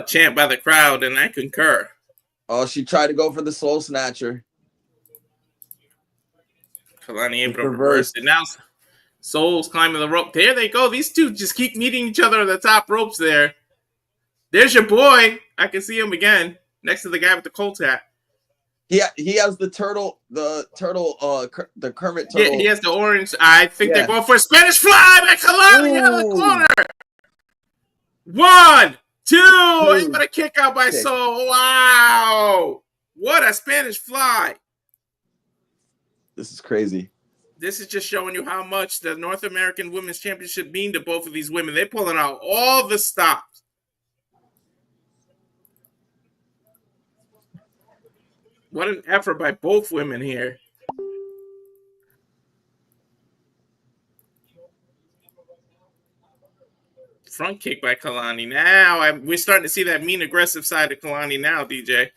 chant by the crowd, and I concur. Oh, she tried to go for the soul snatcher. Kelani able to reverse it. Now Soul's climbing the rope. There they go. These two just keep meeting each other on the top ropes there. There's your boy. I can see him again next to the guy with the Colt hat. He has the Kermit turtle. Yeah, he has the orange. I think they're going for a Spanish fly by Kelani out of the corner. 1, 2. Able to kick out by Soul. Wow. What a Spanish fly. This is crazy. This is just showing you how much the North American Women's Championship mean to both of these women. They're pulling out all the stops. What an effort by both women here. Front kick by Kelani. Now we're starting to see that mean, aggressive side of Kelani now, DeeJay.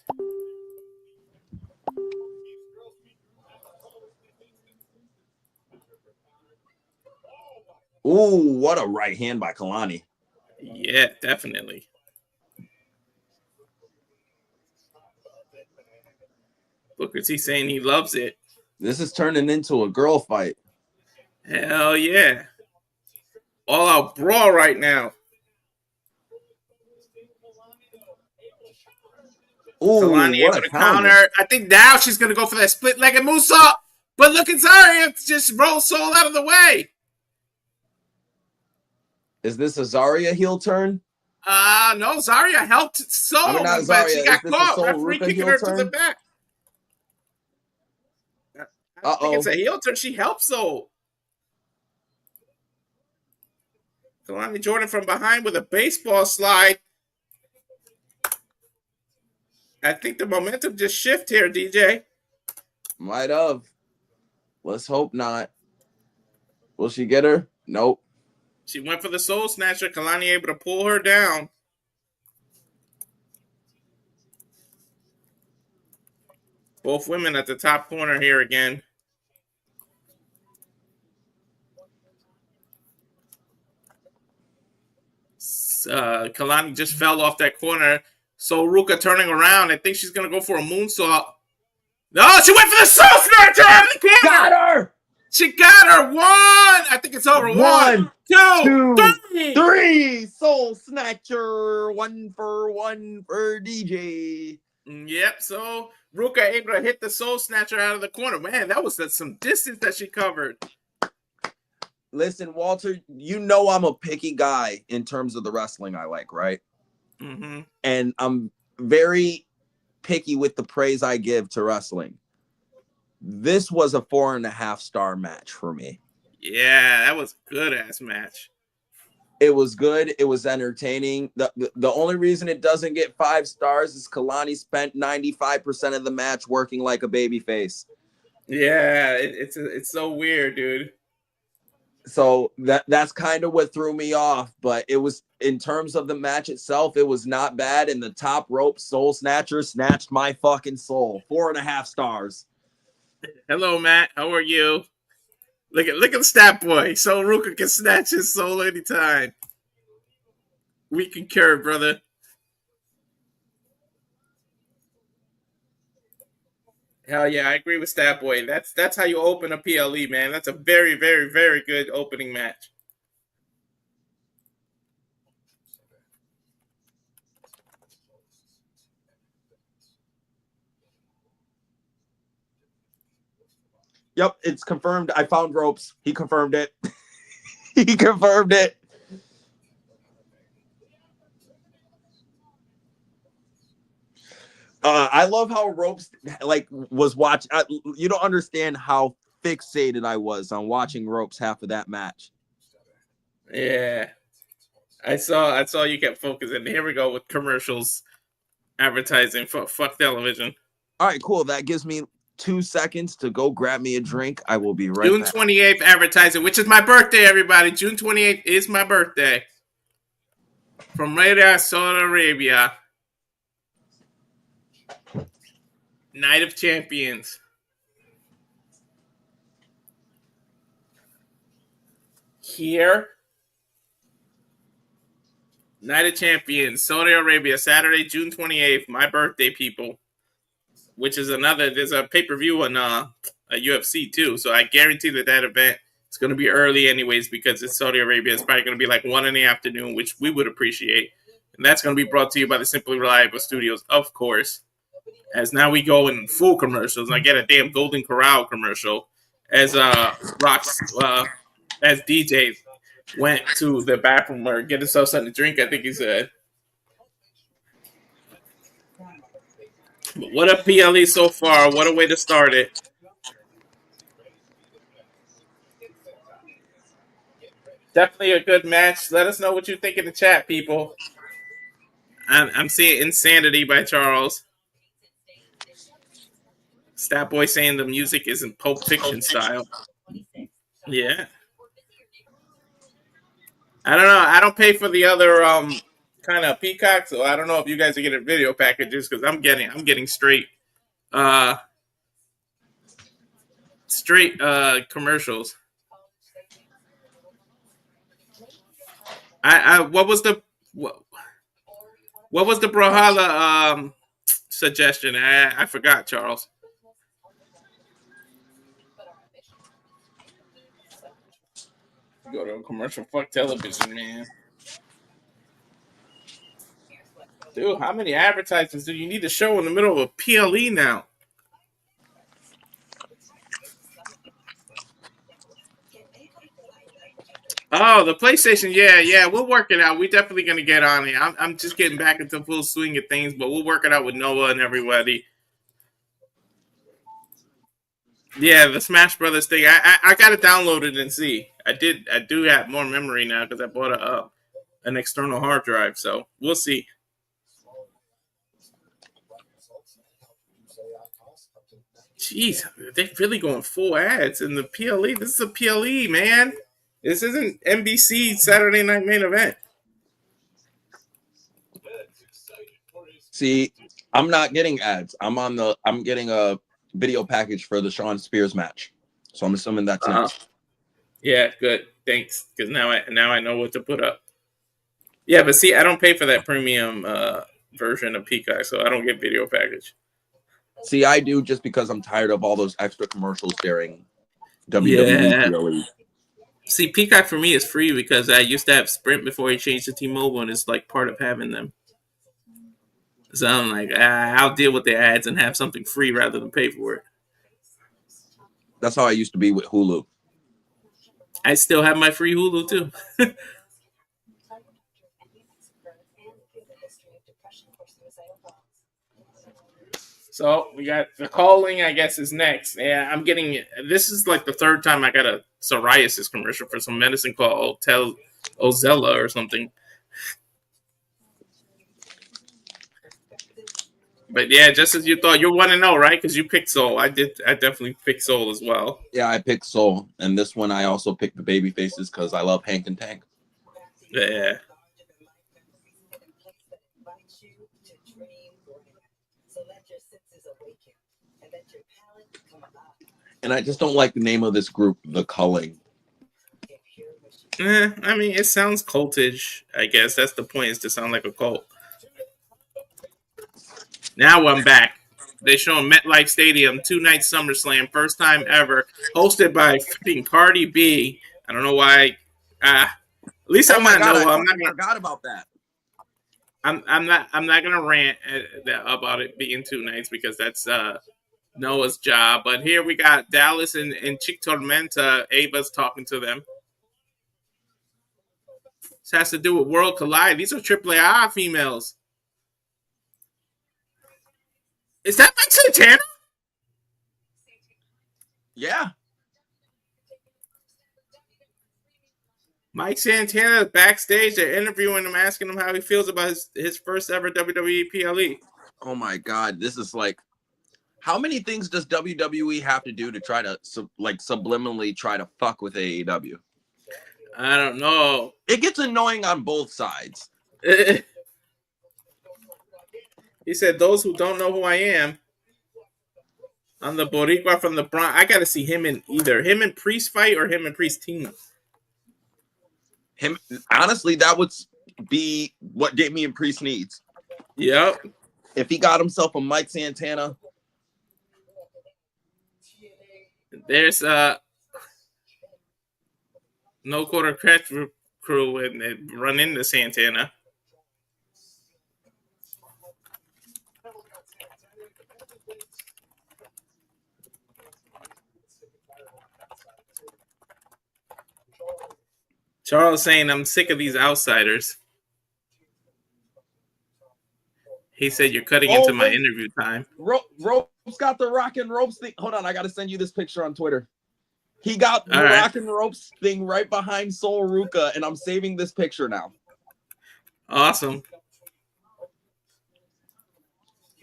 Ooh, what a right hand by Kelani. Yeah, definitely. Booker T saying he loves it. This is turning into a girl fight. Hell yeah. All out brawl right now. Ooh, Kelani able to counter. I think now she's going to go for that split-legged moonsault. But look at Zarya just roll Soul out of the way. Is this a Zarya heel turn? No, Zarya helped Soul, but she got caught. Referee kicking her to the back. I think it's a heel turn. She helped Soul. Kelani Jordynne from behind with a baseball slide. I think the momentum just shift here, DeeJay. Might have. Let's hope not. Will she get her? Nope. She went for the Soul Snatcher. Kelani able to pull her down. Both women at the top corner here again. Kelani just fell off that corner. So Ruca turning around. I think she's going to go for a moonsault. No, she went for the Soul Snatcher out of the corner. Got her. She got her. 1. I think it's over. 1, 2, 3. 3. Soul Snatcher. 1 for DeeJay. Yep. So Ruca able to hit the Soul Snatcher out of the corner. Man, that was some distance that she covered. Listen, Walter, you know I'm a picky guy in terms of the wrestling I like, right? Mm-hmm. And I'm very picky with the praise I give to wrestling. This was a 4.5-star match for me. Yeah, that was a good-ass match. It was good. It was entertaining. The only reason it doesn't get 5 stars is Kelani spent 95% of the match working like a babyface. Yeah, it's so weird, dude. So that's kind of what threw me off, but it was, in terms of the match itself, it was not bad. And the top rope Soul Snatcher snatched my fucking soul. 4.5 stars. Hello, Matt. How are you? Look at the stat boy. So Ruca can snatch his soul anytime. We concur, brother. Hell yeah, I agree with Stat Boy. That's how you open a PLE, man. That's a very, very, very good opening match. Yep, it's confirmed. I found ropes. He confirmed it. He confirmed it. I love how ropes was watch. You don't understand how fixated I was on watching ropes half of that match. Yeah, I saw you kept focusing. Here we go with commercials, advertising. Fuck television. All right, cool. That gives me 2 seconds to go grab me a drink. I will be right June back. 28th advertising, which is my birthday, everybody. June 28th is my birthday. From Riyadh, Saudi Arabia. Night of Champions. Here. Night of Champions, Saudi Arabia, Saturday, June 28th. My birthday, people. Which is there's a pay-per-view on a UFC too. So I guarantee that event is going to be early anyways because it's Saudi Arabia. It's probably going to be like 1 in the afternoon, which we would appreciate. And that's going to be brought to you by the Simply Reliable Studios, of course. As now we go in full commercials. I get a damn Golden Corral commercial as as DeeJay went to the bathroom or get himself something to drink, I think he said. But what a PLE so far. What a way to start it. Definitely a good match. Let us know what you think in the chat, people. I'm seeing Insanity by Charles. Stat Boy saying the music isn't Pulp Fiction style. Yeah. I don't know. I don't pay for the other kind of Peacock, so I don't know if you guys are getting video packages because I'm getting uh straight commercials. I what was the Brawlhalla suggestion? I forgot, Charles. Go to a commercial. Fuck television, man. Dude, how many advertisements do you need to show in the middle of a PLE now? Oh, the PlayStation. Yeah. We'll work it out. We're definitely going to get on it. I'm just getting back into full swing of things, but we'll work it out with Noah and everybody. Yeah, the Smash Brothers thing. I got to download it and see. I do have more memory now because I bought an external hard drive. So we'll see. Jeez, they're really going full ads in the PLE. This is a PLE, man. This isn't NBC Saturday Night Main Event. See, I'm not getting ads. I'm getting a video package for the Shawn Spears match. So I'm assuming that's next. Yeah, good. Thanks. Because now I know what to put up. Yeah, but see, I don't pay for that premium version of Peacock, so I don't get video package. See, I do just because I'm tired of all those extra commercials during WWE PLE. See, Peacock for me is free because I used to have Sprint before he changed to T-Mobile, and it's like part of having them. So I'm like, I'll deal with the ads and have something free rather than pay for it. That's how I used to be with Hulu. I still have my free Hulu too. So we got the Culling, I guess, is next. Yeah, I'm getting this is like the third time I got a psoriasis commercial for some medicine called Ozella or something. But yeah, just as you thought, you're 1-0, right? Because you picked Soul. I definitely picked Soul as well. Yeah, I picked Soul, and this one I also picked the baby faces because I love Hank and Tank. Yeah. And I just don't like the name of this group, the Culling. I mean, it sounds cultish. I guess that's the point, is to sound like a cult. Now I'm back. They show MetLife Stadium, 2-night SummerSlam, first time ever, hosted by freaking Cardi B. I don't know why. At least Oh I'm my not God, Noah. I I'm not gonna. forgot about that. I'm not gonna rant about it being 2 nights, because that's Noah's job. But here we got Dallas and Chick Tormenta. Ava's talking to them. This has to do with World Collide. These are AAA females. Is that Mike Santana? Yeah. Mike Santana backstage. They're interviewing him, asking him how he feels about his first ever WWE PLE. Oh my God, this is like, how many things does WWE have to do to try to subliminally try to fuck with AEW? I don't know. It gets annoying on both sides. He said, "Those who don't know who I am, I'm the Boricua from the Bronx." I got to see him and Priest fight, or him and Priest team. Him, honestly, that would be what Damian Priest needs. Yep. If he got himself a Mike Santana. There's no quarter catch crew, and they run into Santana. Charles saying, "I'm sick of these outsiders." He said, "You're cutting into my interview time." Ropes got the Rock and Ropes thing. Hold on, I got to send you this picture on Twitter. He got the Rock and Ropes thing right behind Sol Ruca, and I'm saving this picture now. Awesome.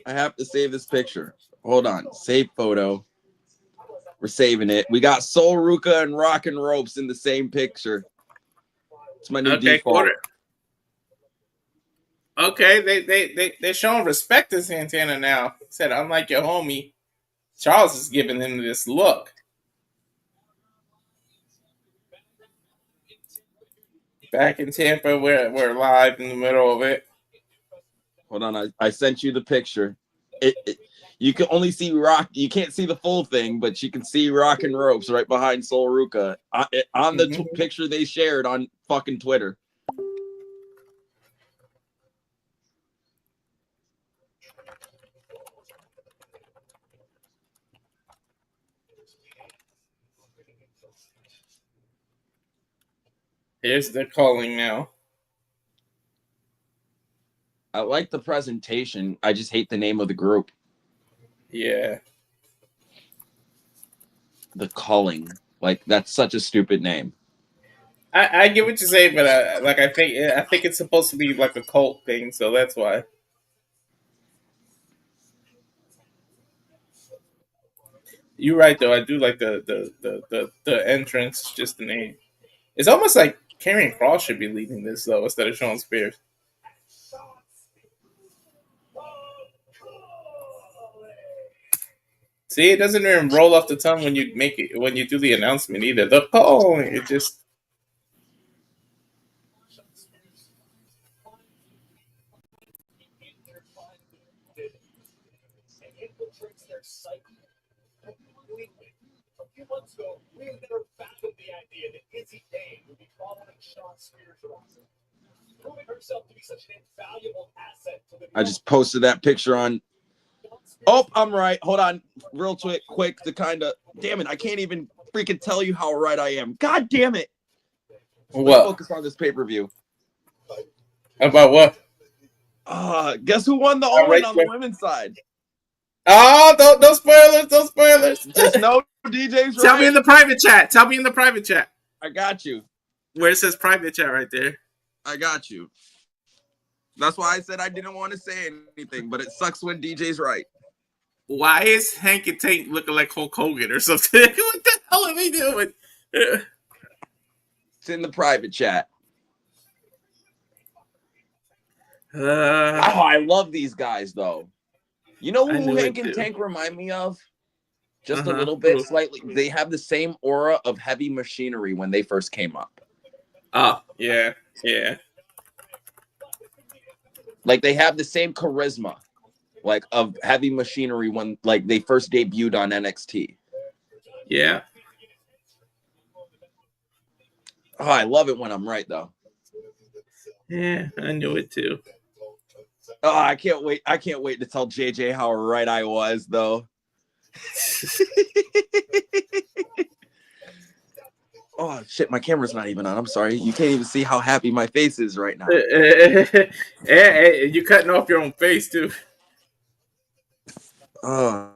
I have to save this picture. Hold on. Save photo. We're saving it. We got Sol Ruca and Rock and Ropes in the same picture. It's my new default. Okay, they're showing respect to Santana now. Said, "Unlike your homie, Charles is giving him this look." Back in Tampa, we're live in the middle of it. Hold on, I sent you the picture. You can only see Rock. You can't see the full thing, but you can see Rock and Ropes right behind Sol Ruca on the picture they shared on fucking Twitter. Here's the calling now. I like the presentation. I just hate the name of the group. Yeah. The Culling. Like, that's such a stupid name. I get what you're saying, but I think it's supposed to be like a cult thing, so that's why. You're right, though. I do like the entrance, just the name. It's almost like Karrion Kross should be leading this, though, instead of Shawn Spears. See, it doesn't even roll off the tongue when you do the announcement either. It just. A few months ago, we had never fathomed the idea that Izzy would be following Shawn Spears around, proving herself to be such an invaluable asset to the. I just posted that picture on. Oh, I'm right. Hold on, real quick to kind of. Damn it! I can't even freaking tell you how right I am. God damn it! Let's focus on this pay-per-view. About what? Guess who won the Owen on the women's side? Oh, no spoilers! No spoilers! Just know DJ's right. Tell me in the private chat. I got you. Where it says private chat right there. I got you. That's why I said I didn't want to say anything, but it sucks when DJ's right. Why is Hank and Tank looking like Hulk Hogan or something? What the hell are they doing? It's in the private chat. I love these guys, though. You know who Hank and Tank remind me of? Just a little bit, slightly. They have the same aura of heavy machinery when they first came up. Oh, yeah. Like they have the same charisma, like of heavy machinery when like they first debuted on NXT. Yeah. Oh, I love it when I'm right though. Yeah, I knew it too. Oh, I can't wait. I can't wait to tell JJ how right I was though. Oh shit, my camera's not even on. I'm sorry. You can't even see how happy my face is right now. Hey, you cutting off your own face too. Bell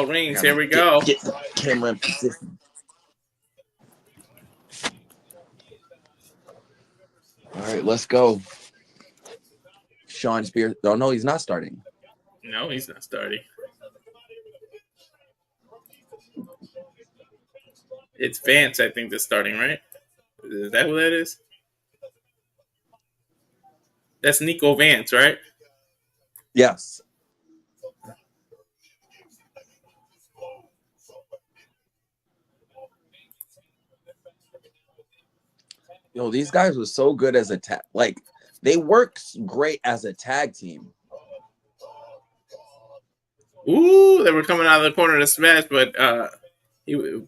rings. Here we go. Get the camera in position. All right, let's go. Shawn Spears. Oh no, he's not starting. No, he's not starting. It's Vance, I think, that's starting, right? Is that who that is? That's Niko Vance, right? Yes. Yo, these guys were so good as a tag. Like, they work great as a tag team. Ooh, they were coming out of the corner to smash, but he was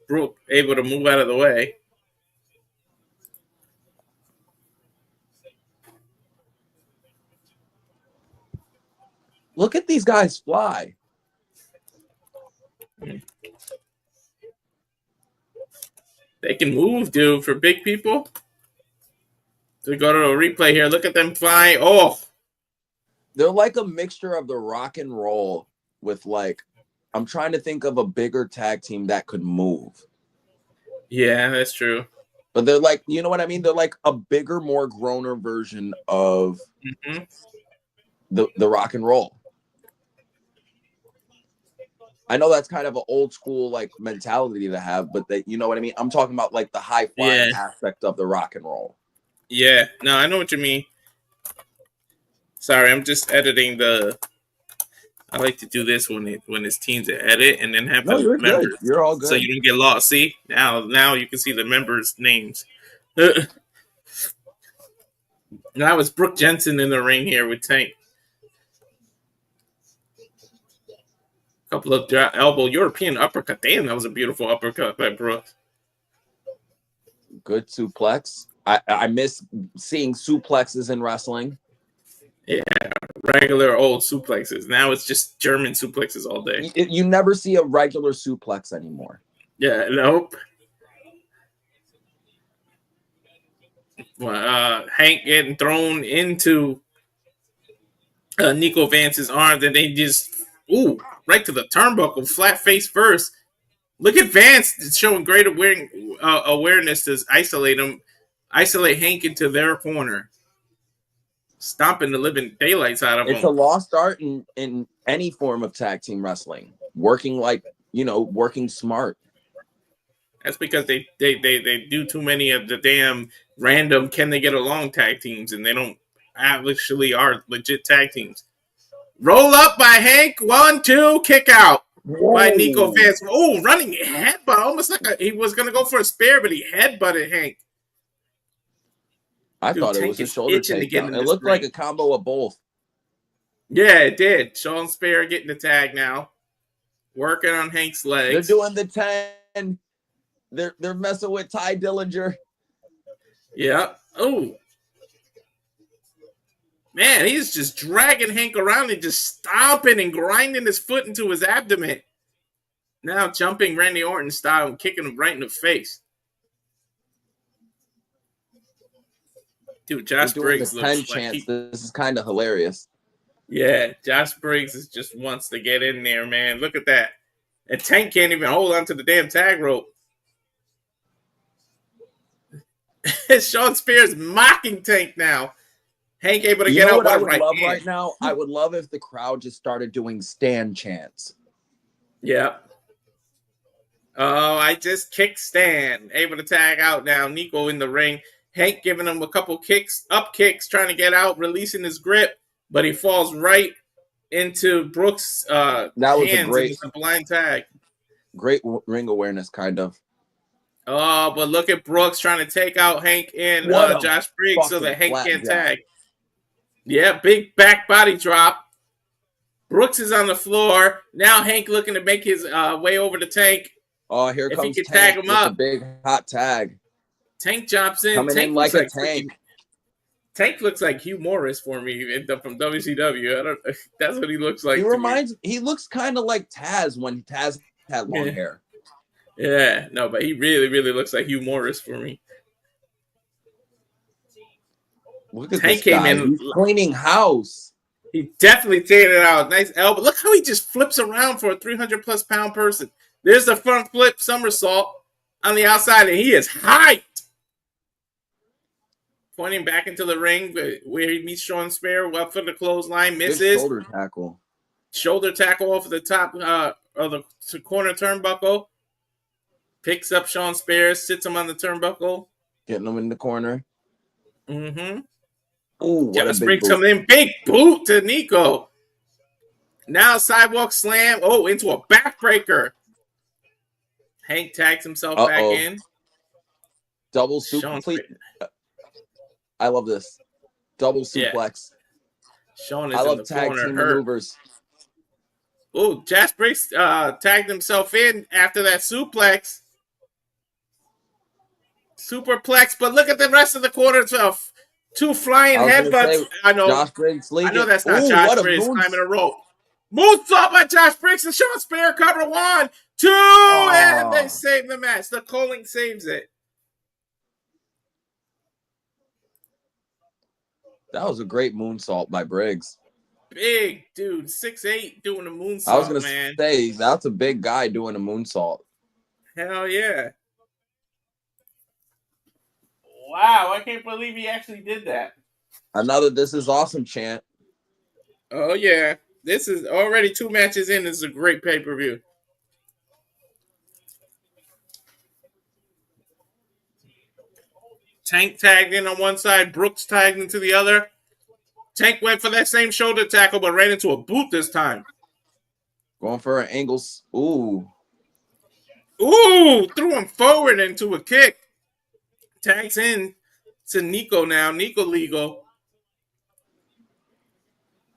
able to move out of the way. Look at these guys fly. They can move, dude, for big people. So we go to a replay here. Look at them flying. Oh. They're like a mixture of the rock and roll with like, I'm trying to think of a bigger tag team that could move. Yeah, that's true. But they're like, you know what I mean? They're like a bigger, more growner version of the rock and roll. I know that's kind of an old school like mentality to have, but they, you know what I mean? I'm talking about like the high flying aspect of the rock and roll. Yeah, no, I know what you mean. Sorry, I'm just editing the. I like to do this when it's teams to edit and then have the you're members. Good. You're all good. So you don't get lost. See, now you can see the members' names. Now it's Brooke Jensen in the ring here with Tank. Couple of elbow European uppercut. Damn, that was a beautiful uppercut by Brooke. Good suplex. I miss seeing suplexes in wrestling. Yeah, regular old suplexes. Now it's just German suplexes all day. You never see a regular suplex anymore. Yeah, nope. Hank getting thrown into Niko Vance's arms, and they just right to the turnbuckle, flat face first. Look at Vance showing great awareness to isolate Hank into their corner, stomping the living daylights out of him. It's a lost art in any form of tag team wrestling. Working working smart. That's because they do too many of the damn random can they get along tag teams, and they don't actually are legit tag teams. Roll up by Hank, 1, 2, kick out. Whoa. By Niko Vance. Oh, running headbutt, almost like he was gonna go for a spear, but he headbutted Hank. I thought it was a shoulder takedown. It looked like a combo of both. Yeah, it did. Shawn Spear getting the tag now, working on Hank's legs. They're doing the 10. They're messing with Ty Dillinger. Yeah. Oh. Man, he's just dragging Hank around and just stomping and grinding his foot into his abdomen. Now jumping Randy Orton style and kicking him right in the face. Dude, Josh Briggs looks like this is kind of hilarious. Yeah, Josh Briggs just wants to get in there, man. Look at that. And Tank can't even hold on to the damn tag rope. Shawn Spears mocking Tank now. Hank able to get out what I would love right now? I would love if the crowd just started doing stand chants. Yeah. Oh, I just kicked Stan. Able to tag out now. Niko in the ring. Hank giving him a couple kicks, up kicks, trying to get out, releasing his grip, but he falls right into Brooks' That was hands, and it's a blind tag. great ring awareness, kind of. Oh, but look at Brooks trying to take out Hank and What a Josh Briggs so that fucking Hank can't flapjack. tag. Yeah, big back body drop. Brooks is on the floor. Now Hank looking to make his way over the Tank. Oh, here If comes he can Tank tag him with up. the big hot tag. Tank jumps in. Coming Tank in looks like a like tank. Tank looks like Hugh Morris for me from WCW. That's what he looks like. He looks kind of like Taz when Taz had long hair. Yeah, no, but he really, really looks like Hugh Morris for me. Look at Tank this guy. came in. He's cleaning house. He definitely taken it out. Nice elbow. Look how he just flips around for a 300-plus pound person. There's the front flip somersault on the outside, and he is hyped. Pointing back into the ring where he meets Shawn Spear. Up for the clothesline. Misses. Good shoulder tackle. Shoulder tackle off the top of the corner turnbuckle. Picks up Shawn Spear. Sits him on the turnbuckle. Getting him in the corner. Mm-hmm. Oh, what Just a big Briggs boot. coming in. Big boot to Niko. Now sidewalk slam. Oh, into a backbreaker. Hank tags himself back in. Double suplex. I love this. Double suplex. Shawn is I in love the tag corner. team maneuvers. Oh, Josh Briggs tagged himself in after that suplex. Superplex, but look at the rest of the corner. Two flying headbutts. I know. Josh Briggs leaking. I know that's not Josh Briggs climbing a rope. Moonsault by Josh Briggs and Shawn Spear. Cover 1, 2, and they save the match. The Culling saves it. That was a great moonsault by Briggs. Big dude, 6'8", doing a moonsault, I was going to say, that's a big guy doing a moonsault. Hell yeah. Wow, I can't believe he actually did that. Another "This is awesome" chant. Oh, yeah. This is already 2 matches in. This is a great pay-per-view. Tank tagged in on one side. Brooks tagged into the other. Tank went for that same shoulder tackle, but ran into a boot this time. Going for an angles. Ooh. Ooh, threw him forward into a kick. Tags in to Niko now. Niko legal.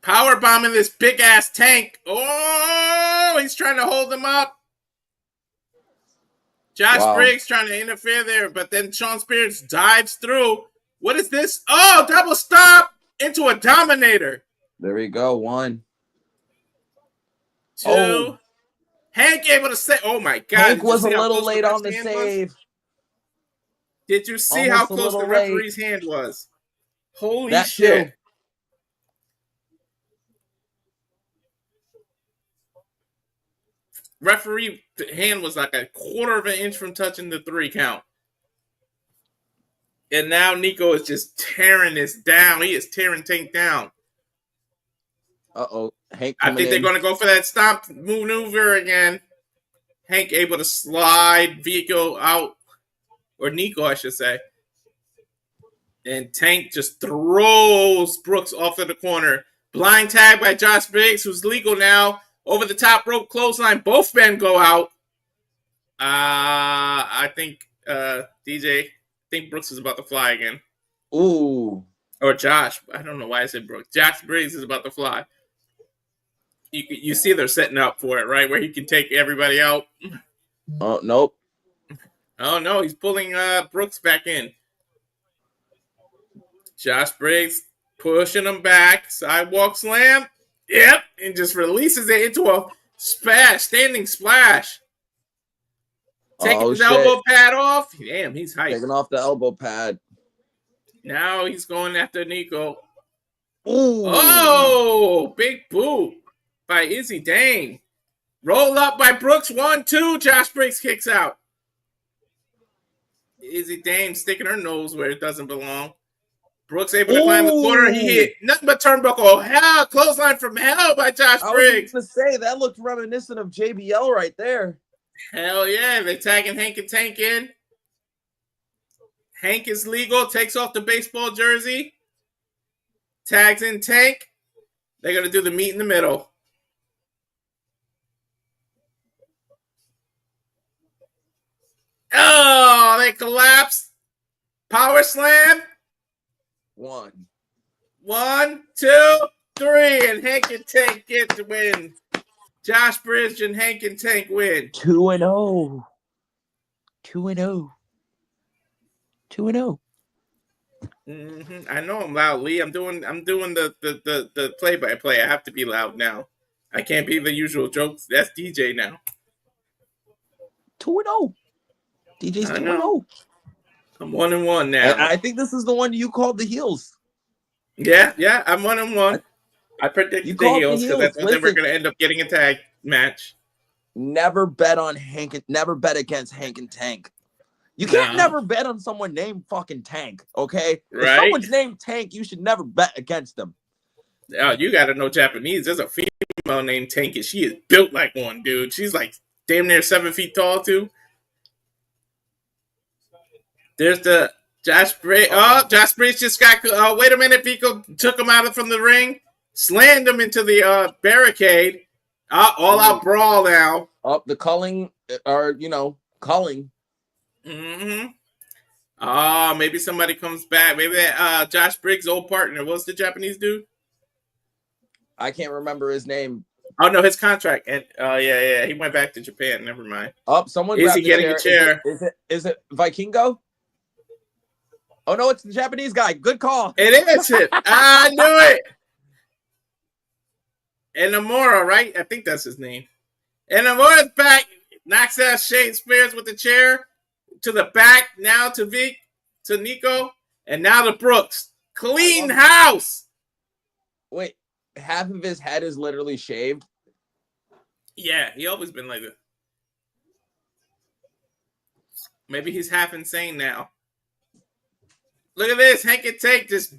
Power bombing this big ass Tank. Oh, he's trying to hold him up. Josh Briggs trying to interfere there, but then Shawn Spears dives through. What is this? Oh, double stop into a Dominator. There we go. 1. 2. Oh. Hank able to say, oh my God. Hank was a little late on the save. Did you see how close the referee's hand was? Holy shit. Too. Referee hand was like a 1/4 of an inch from touching the 3 count. And now Niko is just tearing this down. He is tearing Tank down. Uh-oh. Hank I think they're going to go for that stomp maneuver again. Hank able to slide vehicle out. Or Niko, I should say. And Tank just throws Brooks off of the corner. Blind tag by Josh Briggs, who's legal now. Over the top rope clothesline. Both men go out. I think DeeJay, I think Brooks is about to fly again. Ooh. Or Josh. I don't know why I said Brooks. Josh Briggs is about to fly. You see they're setting up for it, right? Where he can take everybody out. Oh, nope. Oh, no. He's pulling Brooks back in. Josh Briggs pushing him back. Sidewalk slam. Yep. And just releases it into a standing splash. Taking his elbow pad off. Damn, he's hyped. Taking off the elbow pad. Now he's going after Niko. Ooh. Oh, big boot by Izzy. Dang. Roll up by Brooks. 1, 2. Josh Briggs kicks out. Izzy Dame sticking her nose where it doesn't belong. Brooks able to climb the corner. He hit nothing but turnbuckle. Hell, clothesline from hell by Josh Briggs. I was going to say, that looked reminiscent of JBL right there. Hell yeah. They're tagging Hank and Tank in. Hank is legal. Takes off the baseball jersey. Tags in Tank. They're going to do the meet in the middle. Oh, they collapsed. Power slam. 1. 1, 2, 3, and Hank and Tank get the win. Josh Briggs and Hank and Tank win. 2-0. 2-0. 2-0. I know I'm loud, Lee. I'm doing the play-by-play. I have to be loud now. I can't be the usual jokes. That's DeeJay now. 2-0. DeeJay's 2-0. I'm 1-1 now. I think this is the one you called the heels. Yeah, I'm 1-1. I predicted the heels because that's what they were going to end up getting a tag match. Never bet on Hank. Never bet against Hank and Tank. You can't never bet on someone named fucking Tank, okay? Right? If someone's named Tank, you should never bet against them. Oh, you got to know Japanese. There's a female named Tank, and she is built like one, dude. She's like damn near 7 feet tall, too. There's the Josh Briggs. Oh, Josh Briggs just got. Wait a minute, Pico took him out from the ring, slammed him into the barricade. All out brawl now. The Culling, Culling. Maybe somebody comes back. Maybe that Josh Briggs' old partner. What's the Japanese dude? I can't remember his name. Oh no, his contract. And yeah, he went back to Japan. Never mind. Someone is he getting a chair? Is it Vikingo? Oh no, it's the Japanese guy. Good call. It is it. I knew it. And Namora, right? I think that's his name. And Namora's back. Knocks out Shane Spears with the chair to the back. Now to Vic, to Niko, and now to Brooks. Clean house. Wait, half of his head is literally shaved. Yeah, he always been like that. Maybe he's half insane now. Look at this. Hank and Tank just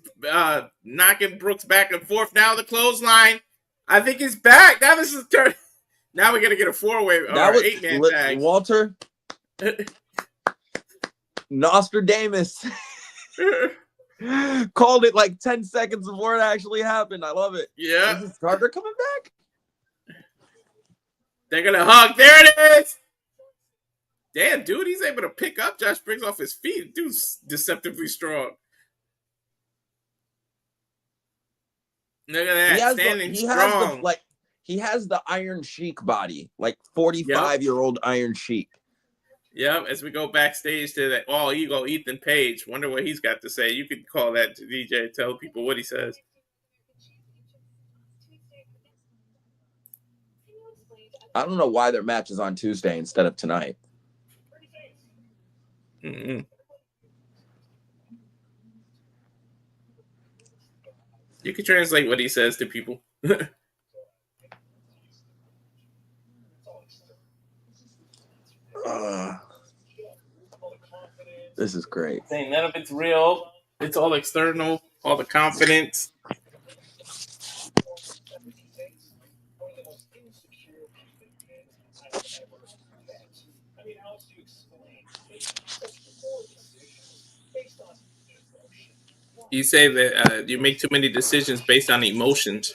knocking Brooks back and forth. Now the clothesline. I think he's back. Now this is turn. Now we're going to get a 4-way or 8-man tag. Walter. Nostradamus. Called it like 10 seconds before it actually happened. I love it. Yeah. Is Carter coming back? They're going to hug. There it is. Damn, dude, he's able to pick up Josh Briggs off his feet. Dude's deceptively strong. Look at that, standing strong. He has the Iron Sheik body, like 45-year-old Iron Sheik. Yep, as we go backstage to that all-ego Ethan Page. Wonder what he's got to say. You could call that to DeeJay, tell people what he says. I don't know why their match is on Tuesday instead of tonight. You can translate what he says to people. This is great. Saying none of it's real. It's all external. All the confidence. You say that you make too many decisions based on emotions.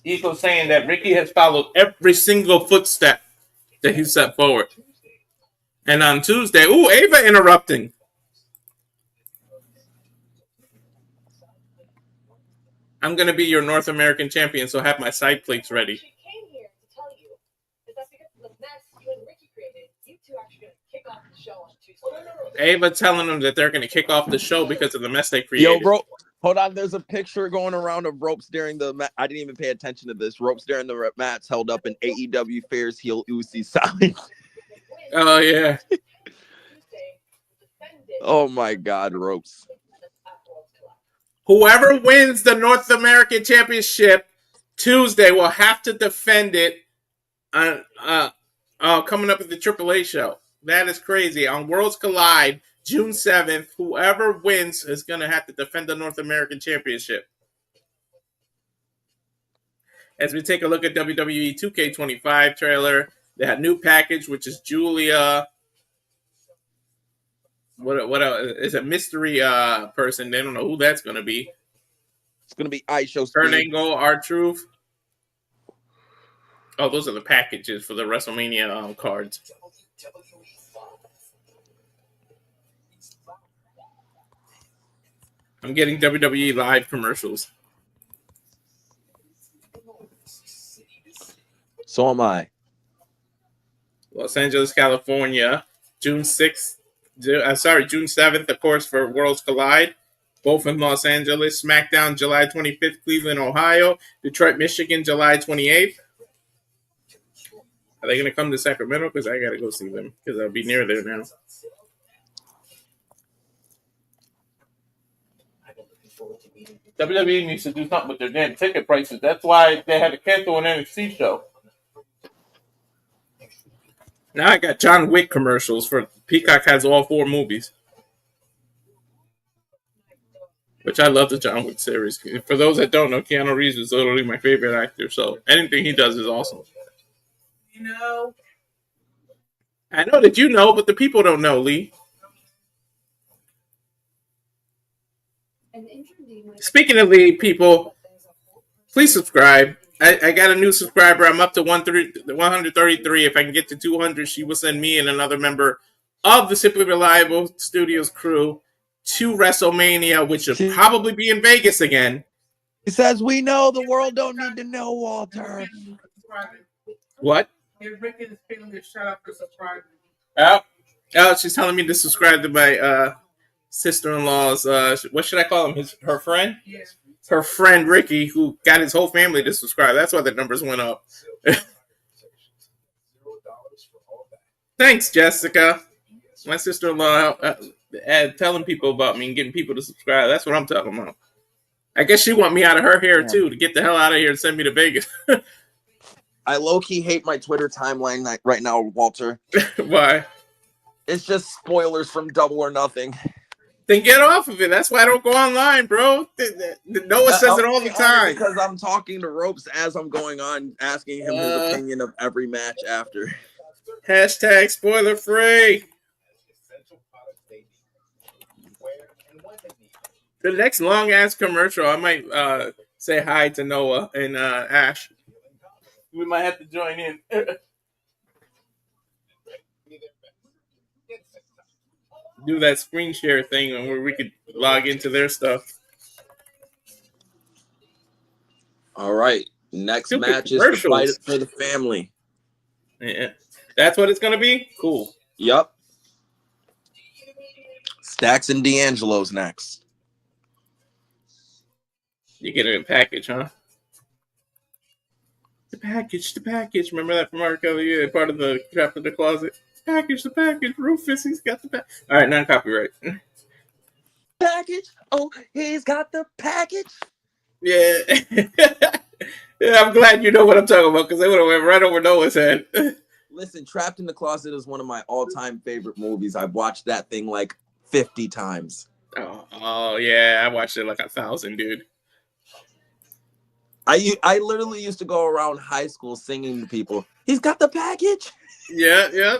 Niko saying that Ricky has followed every single footstep that he set forward. And on Tuesday, Ava interrupting. I'm going to be your North American champion, so have my side plates ready. She came here to tell you that that's because of the mess you and Ricky created. You two are actually going to kick off the show on Tuesday. Ava telling them that they're going to kick off the show because of the mess they created. Yo, bro, hold on. There's a picture going around of ropes during the I didn't even pay attention to this. Ropes during the mats held up an AEW Fierce heel Uzi sign. Oh, yeah. Oh, my God, ropes. Whoever wins the North American Championship Tuesday will have to defend it on coming up at the AAA show. That is crazy. On Worlds Collide, June 7th, whoever wins is going to have to defend the North American Championship. As we take a look at WWE 2K25 trailer, they had new package, which is Julia. What is a mystery person? They don't know who that's going to be. It's gonna be iShow Kurt Speed. Angle, R-Truth. Oh, those are the packages for the WrestleMania cards. I'm getting WWE live commercials. So am I. Los Angeles, California, June 6th. June 7th, of course, for Worlds Collide. Both in Los Angeles. SmackDown, July 25th, Cleveland, Ohio. Detroit, Michigan, July 28th. Are they going to come to Sacramento? Because I got to go see them. Because I'll be near there now. WWE needs to do something with their damn ticket prices. That's why they had to cancel an NXT show. Now I got John Wick commercials for Peacock has all 4 movies. Which I love the John Wick series. For those that don't know, Keanu Reeves is literally my favorite actor. So anything he does is awesome. I know that you know, but the people don't know, Lee. Speaking of Lee, people, please subscribe. I got a new subscriber. I'm up to 133. If I can get to 200, she will send me and another member of the Simply Reliable Studios crew to WrestleMania, which will probably be in Vegas again. He says, we know the world don't need to know, Walter. What? Oh, she's telling me to subscribe to my sister-in-law's, what should I call him? Her friend? Yes. Her friend, Ricky, who got his whole family to subscribe. That's why the numbers went up. Thanks, Jessica. My sister-in-law telling people about me and getting people to subscribe. That's what I'm talking about. I guess she want me out of her hair, too, to get the hell out of here and send me to Vegas. I low-key hate my Twitter timeline right now, Walter. Why? It's just spoilers from Double or Nothing. Then get off of it. That's why I don't go online, bro. Noah says it all the time. Because I'm talking to Ropes as I'm going on, asking him his opinion of every match after. Hashtag spoiler free. The next long ass commercial, I might say hi to Noah and Ash. We might have to join in. Do that screen share thing where we could log into their stuff. All right. Next Stupid match is the Fight for the Family. Yeah. That's what it's going to be? Cool. Yep. Stacks and D'Angelo's next. You get a package, huh? The package. Remember that from R. Kelly? Yeah, part of the Trap in the Closet. The package. Rufus, he's got the package. All right, non-copyright. Package? Oh, he's got the package? Yeah. Yeah, I'm glad you know what I'm talking about because they would have went right over Noah's head. Listen, Trapped in the Closet is one of my all-time favorite movies. I've watched that thing like 50 times. Oh yeah, I watched it like 1,000, dude. I literally used to go around high school singing to people, he's got the package. Yeah.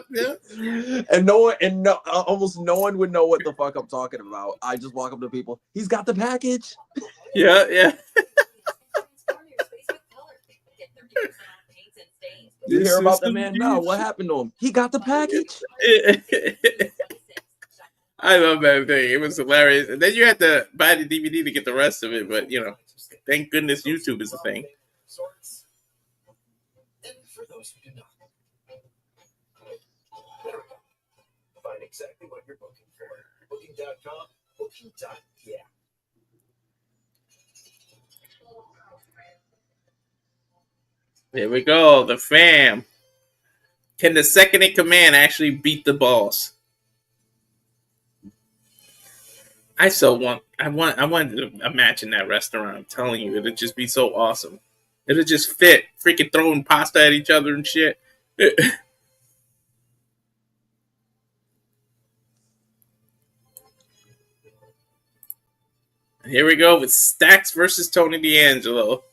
And almost no one would know what the fuck I'm talking about. I just walk up to people, he's got the package. Yeah. You hear about the man? No, what happened to him? He got the package. I love that thing. It was hilarious. And then you had to buy the DVD to get the rest of it, but thank goodness YouTube is a thing. For those who do not, find exactly what you're looking for. Booking.com, booking.yeah. There we go, the fam. Can the second in command actually beat the boss? I wanted a match in that restaurant. I'm telling you, it'd just be so awesome. It'd just fit. Freaking throwing pasta at each other and shit. Here we go with Stacks versus Tony D'Angelo.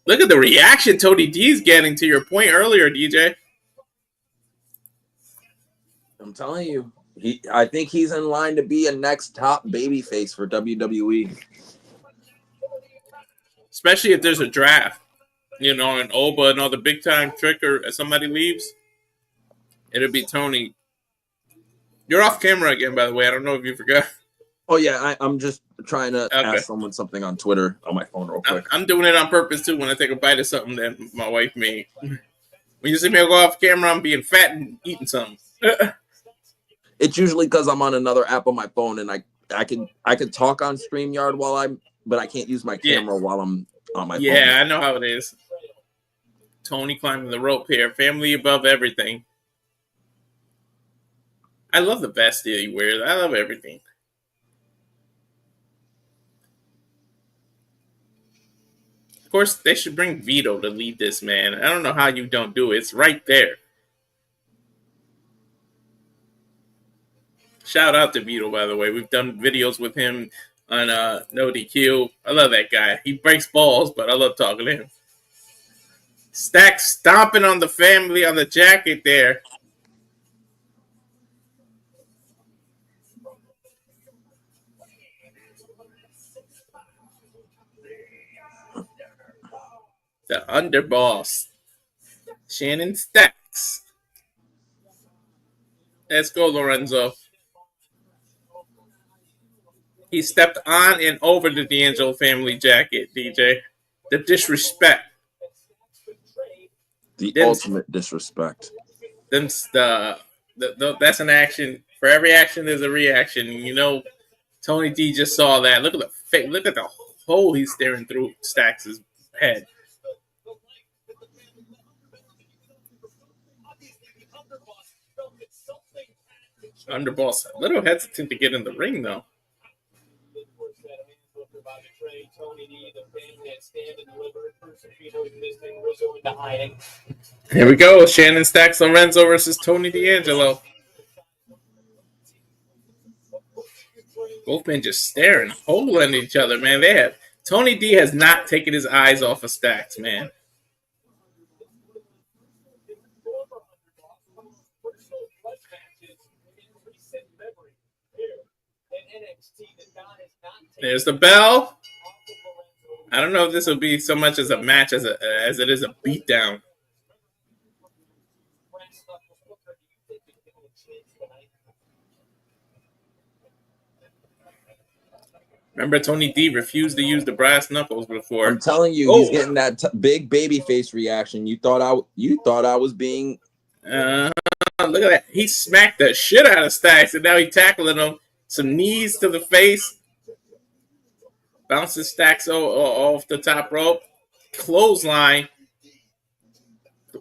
Look at the reaction Tony D's getting to your point earlier, DJ. I'm telling you, I think he's in line to be a next top babyface for WWE. Especially if there's a draft, and Oba, another big time trick, or somebody leaves, it'll be Tony. You're off camera again, by the way. I don't know if you forgot. Oh yeah, I'm just trying to ask someone something on Twitter on my phone real quick. I'm doing it on purpose too. When I take a bite of something that my wife made. When you see me go off camera, I'm being fat and eating something. It's usually because I'm on another app on my phone, and I could talk on StreamYard but I can't use my camera while I'm on my phone. Yeah, I know how it is. Tony climbing the rope here. Family above everything. I love the vest that he wears. I love everything. Of course, they should bring Vito to lead this, man. I don't know how you don't do it. It's right there. Shout out to Vito, by the way. We've done videos with him on No DQ. I love that guy. He breaks balls, but I love talking to him. Stack stomping on the family on the jacket there. The underboss. Shannon Stacks. Let's go, Lorenzo. He stepped on and over the D'Angelo family jacket, DJ. The disrespect. The ultimate disrespect. That's an action. For every action, there's a reaction. Tony D just saw that. Look at the face. Look at the hole he's staring through Stacks' head. Underboss a little hesitant to get in the ring, though. Here we go. Shannon Stacks Lorenzo versus Tony D'Angelo. Both men just staring, holding at each other, man. Tony D has not taken his eyes off of Stacks, man. There's the bell. I don't know if this will be so much as a match as it is a beatdown. Remember, Tony D refused to use the brass knuckles before. I'm telling you, he's getting that big baby face reaction. You thought I was being. Look at that. He smacked the shit out of Stacks, and now he's tackling him. Some knees to the face. Bounces Stacks off the top rope. Clothesline.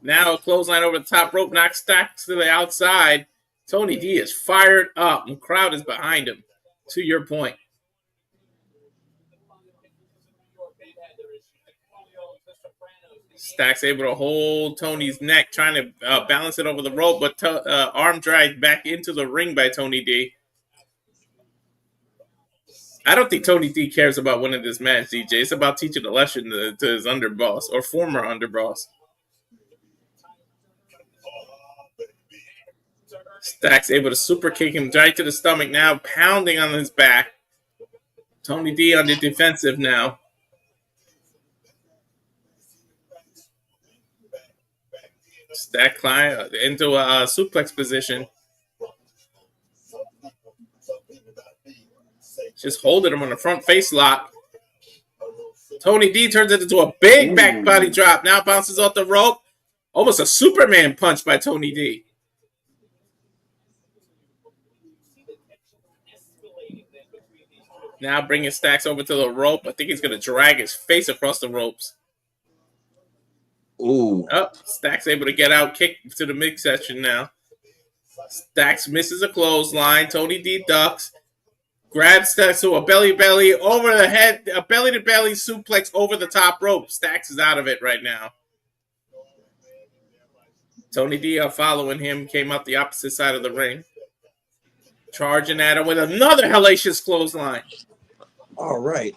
Now a clothesline over the top rope. Knocks Stacks to the outside. Tony D is fired up. The crowd is behind him. To your point. Stacks able to hold Tony's neck, trying to balance it over the rope, but arm dragged back into the ring by Tony D. I don't think Tony D cares about winning this match, DJ. It's about teaching a lesson to his underboss or former underboss. Stacks able to super kick him right to the stomach now, pounding on his back. Tony D on the defensive now. Stack climb into a suplex position. Just holding him on the front face lock. Tony D turns it into a big back body drop. Now bounces off the rope. Almost a Superman punch by Tony D. Now bringing Stacks over to the rope. I think he's going to drag his face across the ropes. Ooh. Oh, Stacks able to get out, kick to the midsection now. Stacks misses a clothesline. Tony D ducks. Grabs Stacks to a belly over the head. A belly-to-belly suplex over the top rope. Stacks is out of it right now. Tony D following him. Came up the opposite side of the ring. Charging at him with another hellacious clothesline. All right.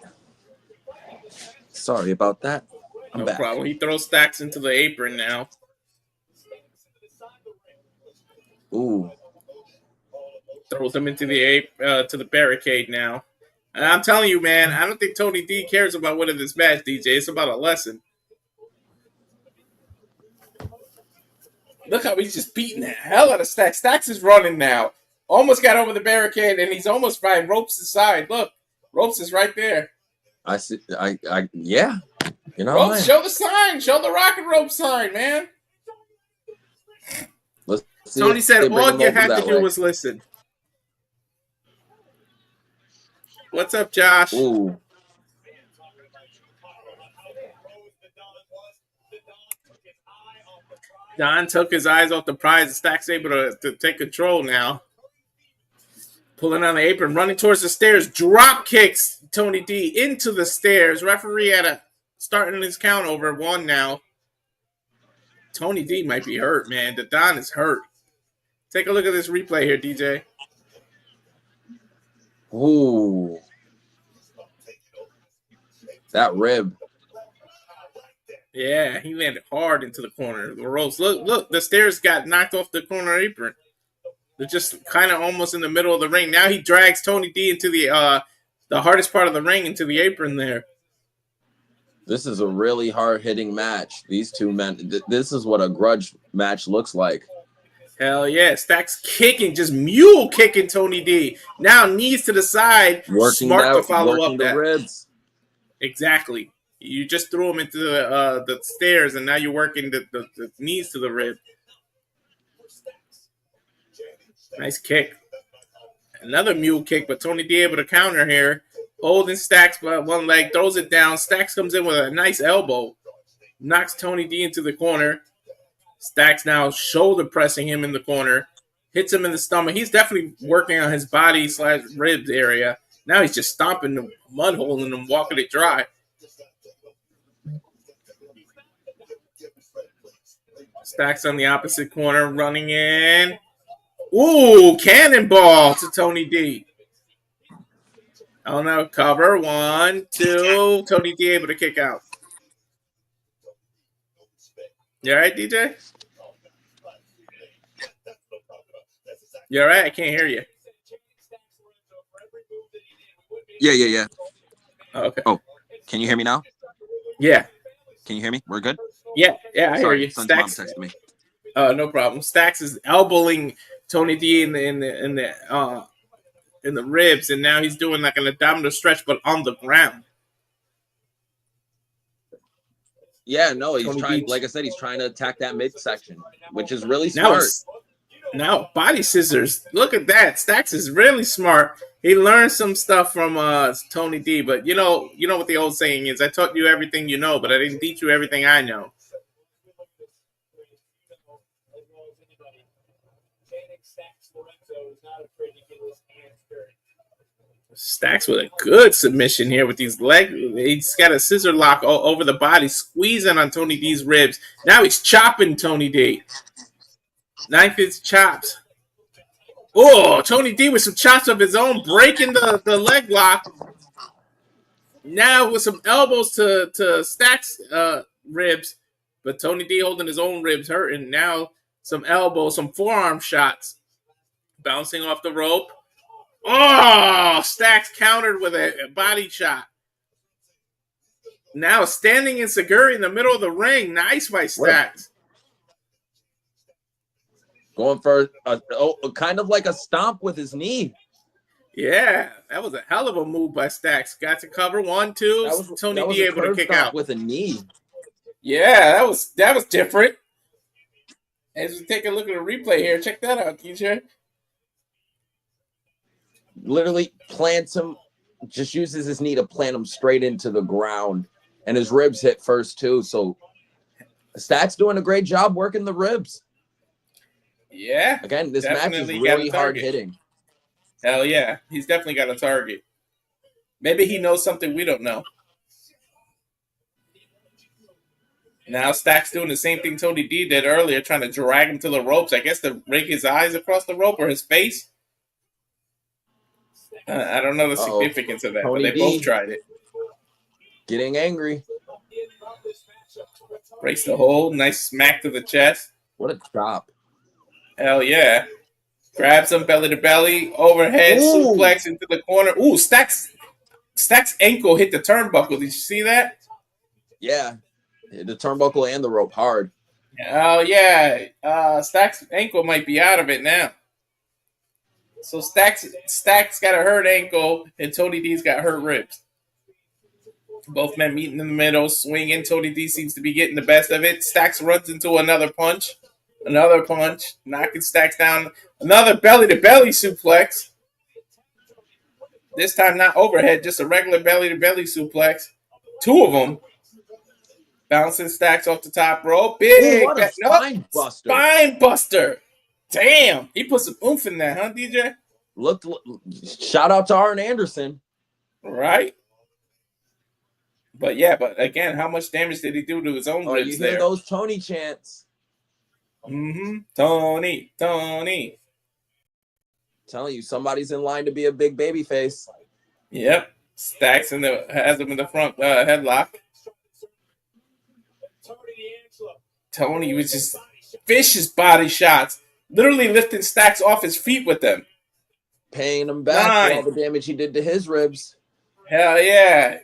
Sorry about that. I'm No back. problem. He throws Stacks into the apron now. Ooh. Throws him into the to the barricade now. And I'm telling you, man, I don't think Tony D cares about winning this match, DJ. It's about a lesson. Look how he's just beating the hell out of Stacks. Stacks is running now. Almost got over the barricade, and he's almost by Ropes' side. Look, Ropes is right there. I see. Yeah. You know, Ropes, show the sign. Show the Rock and Rope sign, man. Let's see. Tony said all you had to do was listen. What's up, Josh? Ooh. Don took his eyes off the prize, and Stacks able to take control now. Pulling on the apron, running towards the stairs, drop kicks Tony D into the stairs. Referee starting his count over 1 now. Tony D might be hurt, man. The Don is hurt. Take a look at this replay here, DJ. Ooh. That rib. Yeah, he landed hard into the corner. The ropes. Look, the stairs got knocked off the corner apron. They're just kind of almost in the middle of the ring. Now he drags Tony D into the hardest part of the ring, into the apron there. This is a really hard-hitting match. These two men, this is what a grudge match looks like. Hell yeah. Stacks kicking, just mule kicking Tony D. Now knees to the side. Working Smart that, to follow working up the that. ribs. Exactly. You just threw him into the stairs, and now you're working the knees to the rib. Nice kick. Another mule kick, but Tony D able to counter here. Holding Stacks by one leg, throws it down. Stacks comes in with a nice elbow. Knocks Tony D into the corner. Stacks now shoulder pressing him in the corner. Hits him in the stomach. He's definitely working on his body / ribs area. Now he's just stomping the mud hole in him, walking it dry. Stacks on the opposite corner, running in. Ooh, cannonball to Tony D. Oh no, cover. 1, 2. Tony D able to kick out. You all right, DJ? You all right? I can't hear you. Yeah. Oh, okay. Oh, can you hear me now? Yeah. Can you hear me? We're good? Yeah, I hear you. Son's Stacks. mom texted me. No problem. Stacks is elbowing Tony D in the ribs, and now he's doing like an abdominal stretch, but on the ground. Yeah, no, he's Tony trying. D. Like I said, he's trying to attack that midsection, which is really smart. Now body scissors. Look at that. Stacks is really smart. He learned some stuff from Tony D. But you know what the old saying is: I taught you everything you know, but I didn't teach you everything I know. Stacks with a good submission here with these legs. He's got a scissor lock over the body, squeezing on Tony D's ribs. Now he's chopping Tony D. Knife is chops. Oh, Tony D with some chops of his own, breaking the leg lock. Now with some elbows to Stacks' ribs, but Tony D holding his own ribs hurting. Now some elbows, some forearm shots. Bouncing off the rope. Oh, Stacks countered with a body shot. Now standing in Seguri in the middle of the ring. Nice by Stacks. Going for kind of like a stomp with his knee. Yeah, that was a hell of a move by Stacks. Got to cover 1, 2. Tony D able to kick out with a knee. Yeah, that was different. As we take a look at the replay here, check that out, DJ. Literally plants him, just uses his knee to plant him straight into the ground, and his ribs hit first too. So Stacks doing a great job working the ribs. Yeah. Again, this match is really hard hitting. Hell yeah. He's definitely got a target. Maybe he knows something we don't know. Now Stacks doing the same thing Tony D did earlier, trying to drag him to the ropes. I guess to rake his eyes across the rope or his face. I don't know the significance of that, Tony but they D both tried it. Getting angry. Breaks the hold. Nice smack to the chest. What a chop. Hell yeah. Grabs him belly to belly. Overhead suplex into the corner. Ooh, Stack's ankle hit the turnbuckle. Did you see that? Yeah. The turnbuckle and the rope hard. Oh, yeah. Stack's ankle might be out of it now. So Stack's got a hurt ankle, and Tony D's got hurt ribs. Both men meeting in the middle, swinging. Tony D seems to be getting the best of it. Stacks runs into another punch, knocking Stacks down. Another belly-to-belly suplex. This time not overhead, just a regular belly-to-belly suplex. Two of them. Bouncing Stacks off the top rope. Big. Ooh, what a spine buster. Spine buster. Damn. He put some oomph in that, huh, DJ? Shout out to Arn Anderson. Right. But again, how much damage did he do to his own ribs you there? hear those Tony chants. Tony. Telling you, somebody's in line to be a big baby face. Yep. Stacks has him in the front headlock. Tony was just vicious body shots. Literally lifting Stacks off his feet with them. Paying him back for all the damage he did to his ribs. Hell yeah.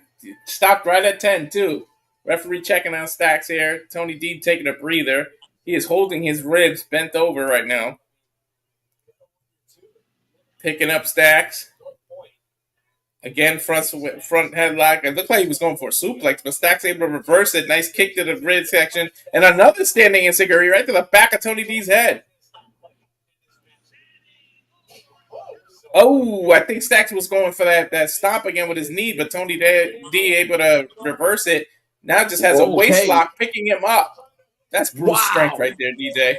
Stopped right at 10, too. Referee checking out Stacks here. Tony D taking a breather. He is holding his ribs bent over right now. Picking up Stacks. Again, front headlock. It looked like he was going for a suplex, but Stacks able to reverse it. Nice kick to the rib section. And another standing enziguri right to the back of Tony D's head. Oh, I think Stacks was going for that stomp again with his knee, but Tony D able to reverse it. Now just has a waist lock picking him up. That's brute strength right there, DJ.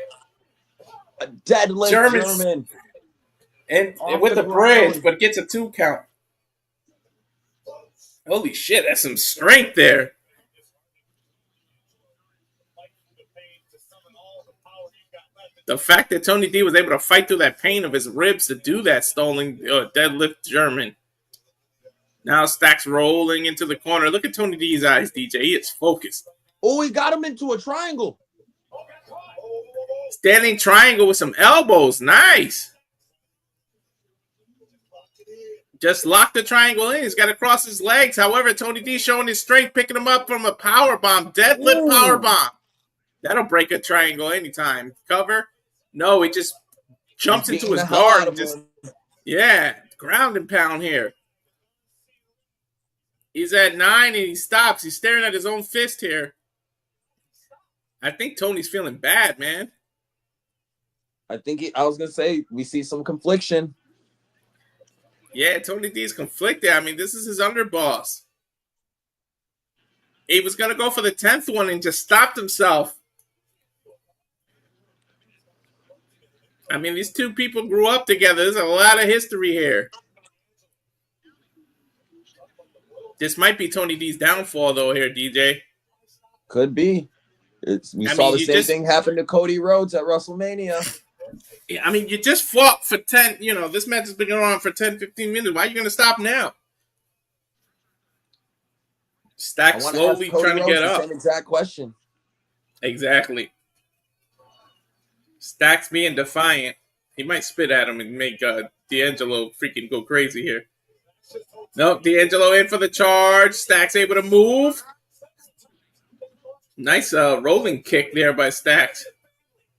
A deadlift German. And with the bridge, but gets a 2 count. Holy shit, that's some strength there. The fact that Tony D was able to fight through that pain of his ribs to do that stolen deadlift German. Now Stacks rolling into the corner. Look at Tony D's eyes, DJ. He is focused. Oh, he got him into a triangle. Standing triangle with some elbows. Nice. Just locked the triangle in. He's got to cross his legs. However, Tony D showing his strength, picking him up from a power bomb. Deadlift power bomb. That'll break a triangle anytime. Cover. No, he just jumps into his guard. Ground and pound here. He's at 9 and he stops. He's staring at his own fist here. I think Tony's feeling bad, man. I was going to say, we see some confliction. Yeah, Tony D's conflicted. I mean, this is his underboss. He was going to go for the 10th one and just stopped himself. I mean, these two people grew up together. There's a lot of history here. This might be Tony D's downfall, though, here, DJ. Could be. We saw the same thing happen to Cody Rhodes at WrestleMania. I mean, you just fought for 10, this match has been going on for 10, 15 minutes. Why are you going to stop now? Stack slowly trying to get up. Same exact question. Exactly. Stack's being defiant. He might spit at him and make D'Angelo freaking go crazy here. Nope, D'Angelo in for the charge. Stack's able to move. Nice rolling kick there by Stack's.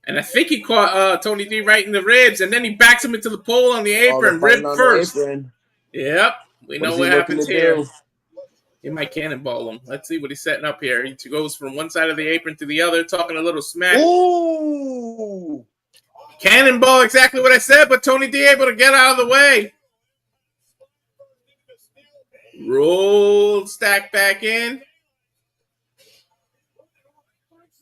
And I think he caught Tony D right in the ribs, and then he backs him into the pole on the apron, rib first. Yep, we know what happens here. He might cannonball him. Let's see what he's setting up here. He goes from one side of the apron to the other, talking a little smack. Ooh! Cannonball, exactly what I said, but Tony D able to get out of the way. Roll Stack back in.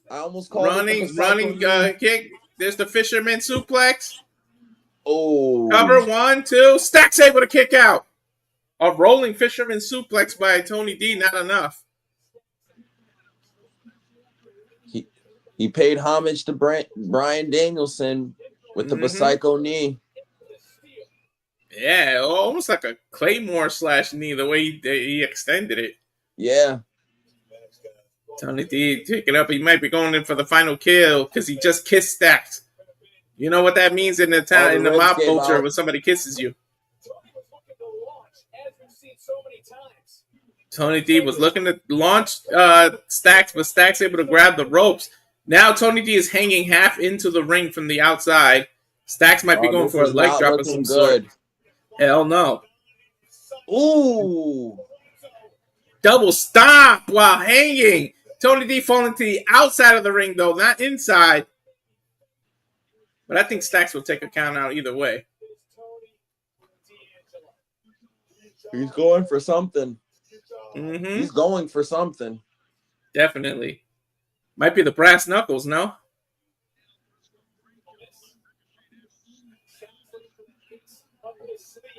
I almost called running kick. There's the fisherman suplex. Oh. Cover 1, 2. Stack's able to kick out. A rolling fisherman suplex by Tony D. Not enough. He paid homage to Bryan Danielson with the Psycho knee. Yeah, almost like a Claymore / knee, the way he extended it. Yeah. Tony D, take it up. He might be going in for the final kill because he just kissed Stacks. You know what that means in the town, in the ribs mob came culture out. when somebody kisses you. Tony was looking to launch, as we've seen so many times. Tony D was looking to launch Stacks, but Stacks able to grab the ropes. Now Tony D is hanging half into the ring from the outside. Stacks might be going This for a is leg not drop of looking some sort. good. Hell no. Ooh. Double stomp while hanging. Tony D falling to the outside of the ring, though, not inside. But I think Stacks will take a count out either way. He's going for something. Mm-hmm. He's going for something. Definitely. Might be the brass knuckles, no?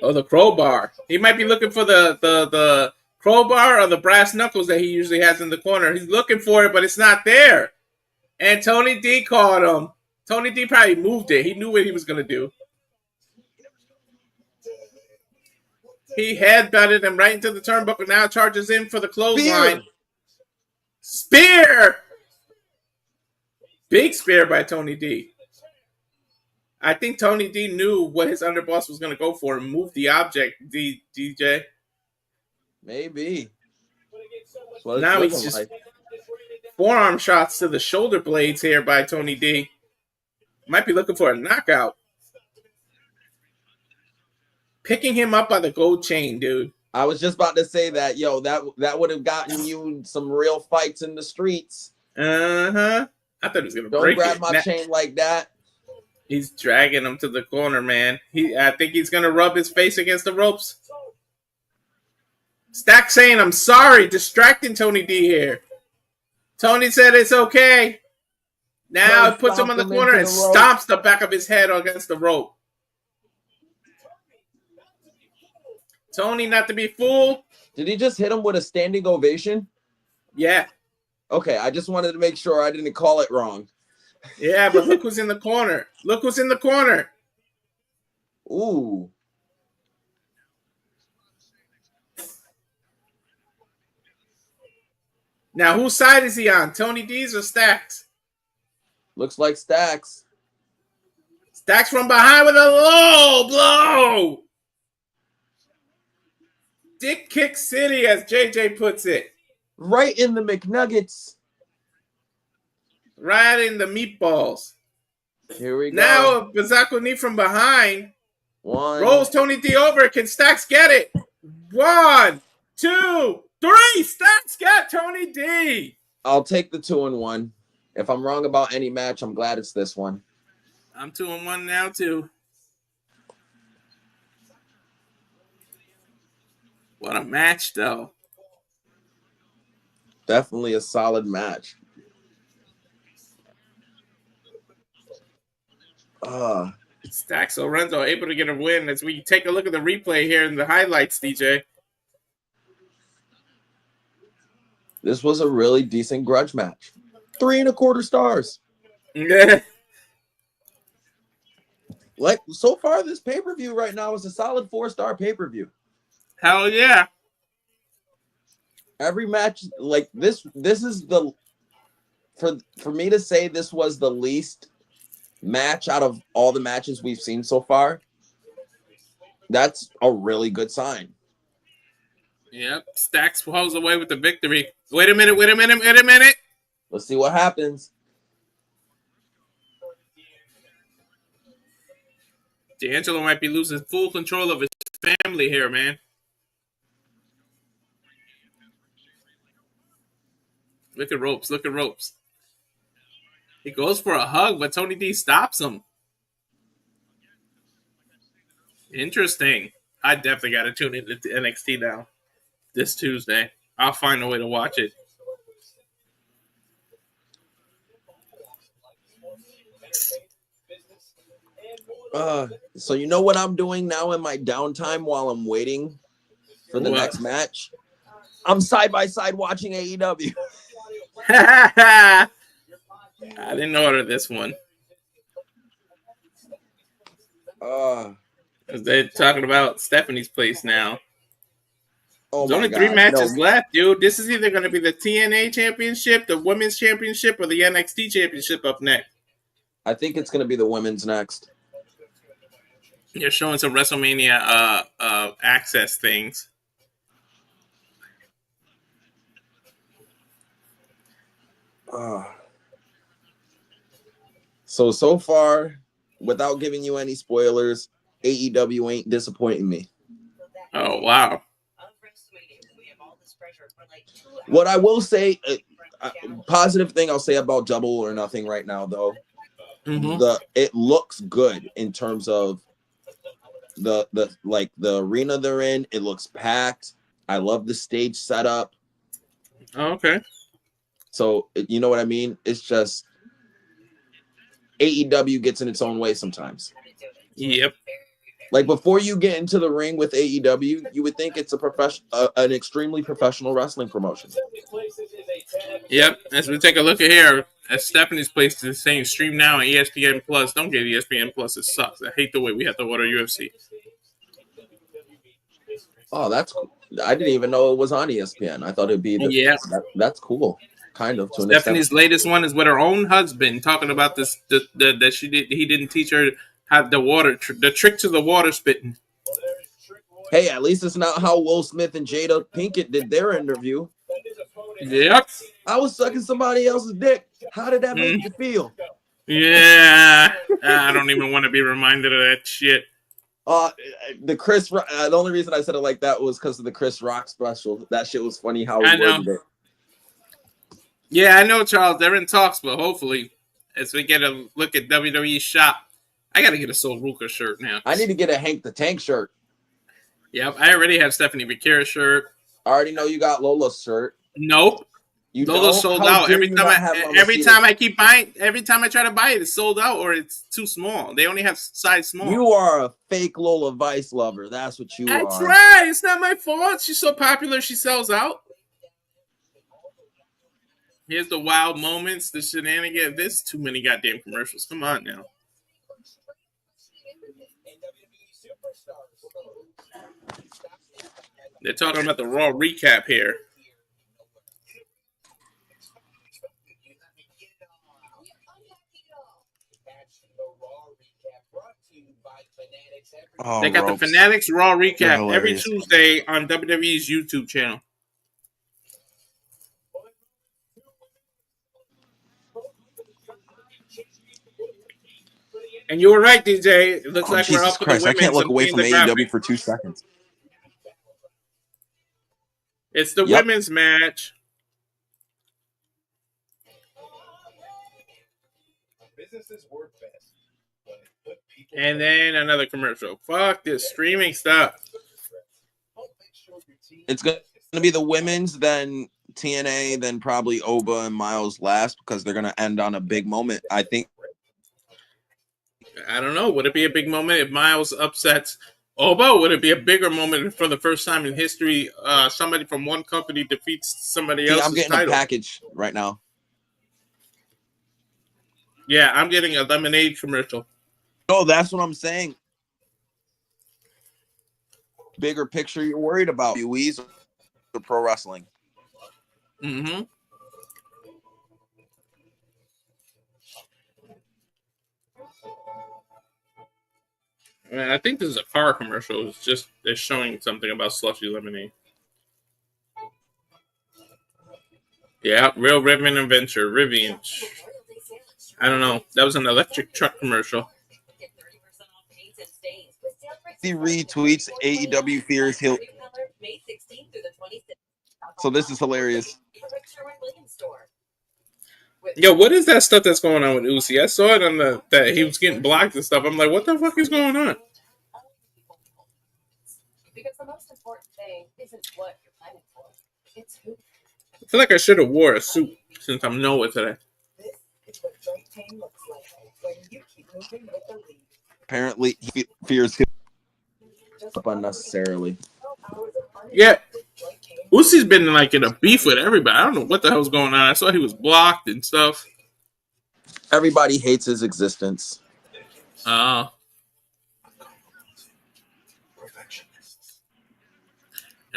Oh, the crowbar. He might be looking for the crowbar or the brass knuckles that he usually has in the corner. He's looking for it, but it's not there. And Tony D caught him. Tony D probably moved it. He knew what he was going to do. He headbutted him right into the turnbuckle. Now charges in for the clothesline. Spear! Big spear by Tony D. I think Tony D knew what his underboss was going to go for and moved the object, DeeJay. Maybe. Now he's just forearm shots to the shoulder blades here by Tony D. Might be looking for a knockout. Picking him up by the gold chain, dude. I was just about to say that, yo, that would have gotten you some real fights in the streets. Uh-huh. I thought he was going to break it. Don't grab my chain like that. He's dragging him to the corner, man. I think he's going to rub his face against the ropes. Stack saying, I'm sorry, distracting Tony D here. Tony said it's okay. Now he puts him on the corner and stomps the back of his head against the rope. Tony, not to be fooled. Did he just hit him with a standing ovation? Yeah. Okay, I just wanted to make sure I didn't call it wrong. Yeah, but look who's in the corner. Look who's in the corner. Ooh. Now, whose side is he on? Tony D's or Stacks? Looks like Stacks. Stacks from behind with a low blow. Dick kick city, as JJ puts it. Right in the McNuggets. Right in the meatballs. Here we go. Now, Bazako knee from behind. One. Rolls Tony D over. Can Stacks get it? 1, 2, 3. Stacks got Tony D. I'll take the 2-1. If I'm wrong about any match, I'm glad it's this one. I'm 2-1 now, too. What a match, though. Definitely a solid match. Stacks Lorenzo able to get a win as we take a look at the replay here in the highlights, DeeJay. This was a really decent grudge match. 3.25 stars. Yeah. Like, so far, this pay-per-view right now is a solid 4-star pay-per-view. Hell yeah. Every match, like, this is the... For me to say this was the least match out of all the matches we've seen so far, that's a really good sign. Yep. Stacks pulls away with the victory. Wait a minute. Let's see what happens. D'Angelo might be losing full control of his family here, man. Look at ropes. He goes for a hug, but Tony D stops him. Interesting. I definitely got to tune into NXT now this Tuesday. I'll find a way to watch it. So you know what I'm doing now in my downtime while I'm waiting for the next match? I'm side by side watching AEW. I didn't order this one. They're talking about Stephanie's place now. Oh There's my only 3 God. matches No, left, dude. This is either going to be the TNA Championship, the Women's Championship, or the NXT Championship up next. I think it's going to be the women's next. You're showing some WrestleMania access things. So far, without giving you any spoilers, AEW ain't disappointing me. Oh, wow. What I will say, positive thing I'll say about Double or Nothing right now, though, it looks good in terms of the arena they're in. It looks packed. I love the stage setup. Oh, okay. So you know what I mean? It's just AEW gets in its own way sometimes. Yep. Like before you get into the ring with AEW, you would think it's an extremely professional wrestling promotion. Yep. As we take a look at here, as Stephanie's place is saying stream now on ESPN Plus. Don't get ESPN Plus. It sucks. I hate the way we have to order UFC. Oh, that's cool. I didn't even know it was on ESPN. I thought it'd be that's cool. Kind of to an Stephanie's extent. latest one is with her own husband, talking about this that he didn't teach her how the trick to the water spitting. Hey, at least it's not how Will Smith and Jada Pinkett did their interview. Yep. I was sucking somebody else's dick. How did that make you feel? Yeah. I don't even want to be reminded of that shit. The only reason I said it like that was because of the Chris Rock special. That shit was funny how he worded it. Yeah, I know, Charles. They're in talks, but hopefully, as we get a look at WWE shop, I got to get a Soul Ruca shirt now. I need to get a Hank the Tank shirt. Yep, I already have Stephanie Vaquer shirt. I already know you got Lola's shirt. Nope. Lola's sold out. Every time I try to buy it, it's sold out or it's too small. They only have size small. You are a fake Lola Vice lover. That's what you are. I try. It's not my fault. She's so popular, she sells out. Here's the wild moments, the shenanigans. There's too many goddamn commercials. Come on now. They're talking about the Raw recap here. Oh, they got the Fanatics Raw recap every Tuesday on WWE's YouTube channel. And you were right, DeeJay. It looks like we're up for the women's. I can't look away from AEW for 2 seconds. It's the women's match. And then another commercial. Fuck this streaming stuff. It's going to be the women's, then TNA, then probably Oba and Myles last because they're going to end on a big moment, I think. I don't know. Would it be a big moment if Myles upsets Oba? Would it be a bigger moment for the first time in history? Somebody from one company defeats somebody else's I'm getting title? a package right now. Yeah, I'm getting a lemonade commercial. Oh, that's what I'm saying. Bigger picture you're worried about. UEs or pro wrestling. Mm-hmm. I think this is a car commercial. It's just they're showing something about slushy lemonade. Yeah, Real Rivian Adventure. Rivian. I don't know. That was an electric truck commercial. He retweets AEW fears he'll. So this is hilarious. Yo, what is that stuff that's going on with Uzi? I saw it on that he was getting blocked and stuff. I'm like, what the fuck is going on? Because the most important thing isn't what you're planning for. It's who. I feel like I should have wore a suit since I'm Noah today. This is what joint pain looks like when you keep moving with the lead. Apparently, he fears he'll up unnecessarily. Yeah. Uzi's been like in a beef with everybody. I don't know what the hell's going on. I saw he was blocked and stuff. Everybody hates his existence.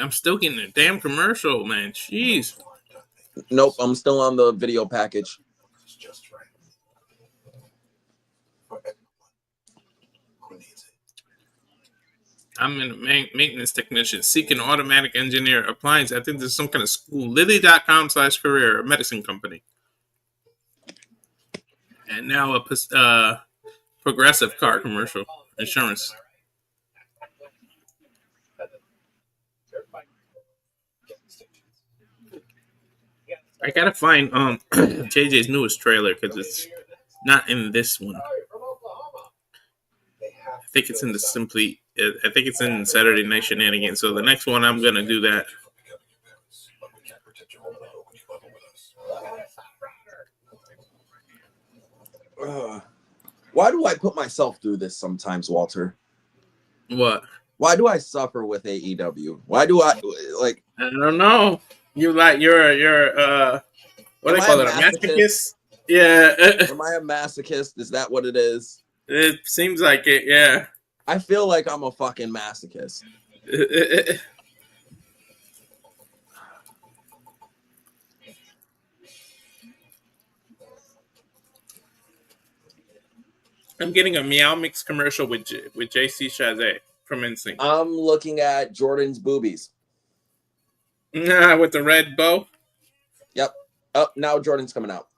I'm still getting a damn commercial, man. Jeez. Nope, I'm still on the video package. It's just right. For everyone who needs it. I'm a maintenance technician seeking automatic engineer appliance. I think there's some kind of school. Lilly.com/career, a medicine company. And now a progressive car commercial. Insurance. I gotta find JJ's newest trailer because it's not in this one. I think it's in I think it's in Saturday Night Shenanigans. So the next one, I'm gonna do that. Why do I put myself through this sometimes, Walter? What? Why do I suffer with AEW? Why do I like? I don't know. You're what do they call it? A masochist? Yeah. Am I a masochist? Is that what it is? It seems like it. Yeah. I feel like I'm a fucking masochist. I'm getting a Meow Mix commercial with JC Chazé from NSYNC. I'm looking at Jordynne's boobies. With the red bow. Yep. Oh, now Jordynne's coming out.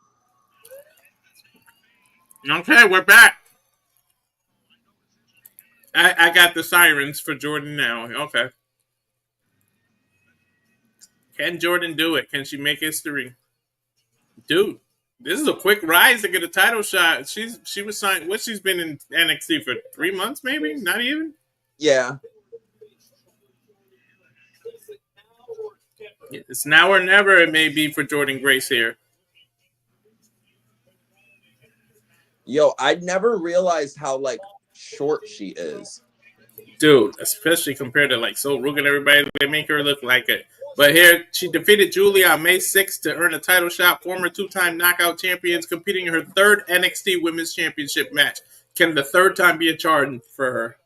Okay, we're back. I got the sirens for Jordynne now. Okay. Can Jordynne do it? Can she make history? Dude, this is a quick rise to get a title shot. She was signed. She's been in NXT for 3 months, maybe? Not even? Yeah. It's now or never it may be for Jordynne Grace here. Yo, I never realized how short she is. Dude, especially compared to Ruca and everybody, they make her look like it. But here, she defeated Julia on May 6th to earn a title shot. Former two-time knockout champions competing in her third NXT Women's Championship match. Can the third time be a charm for her?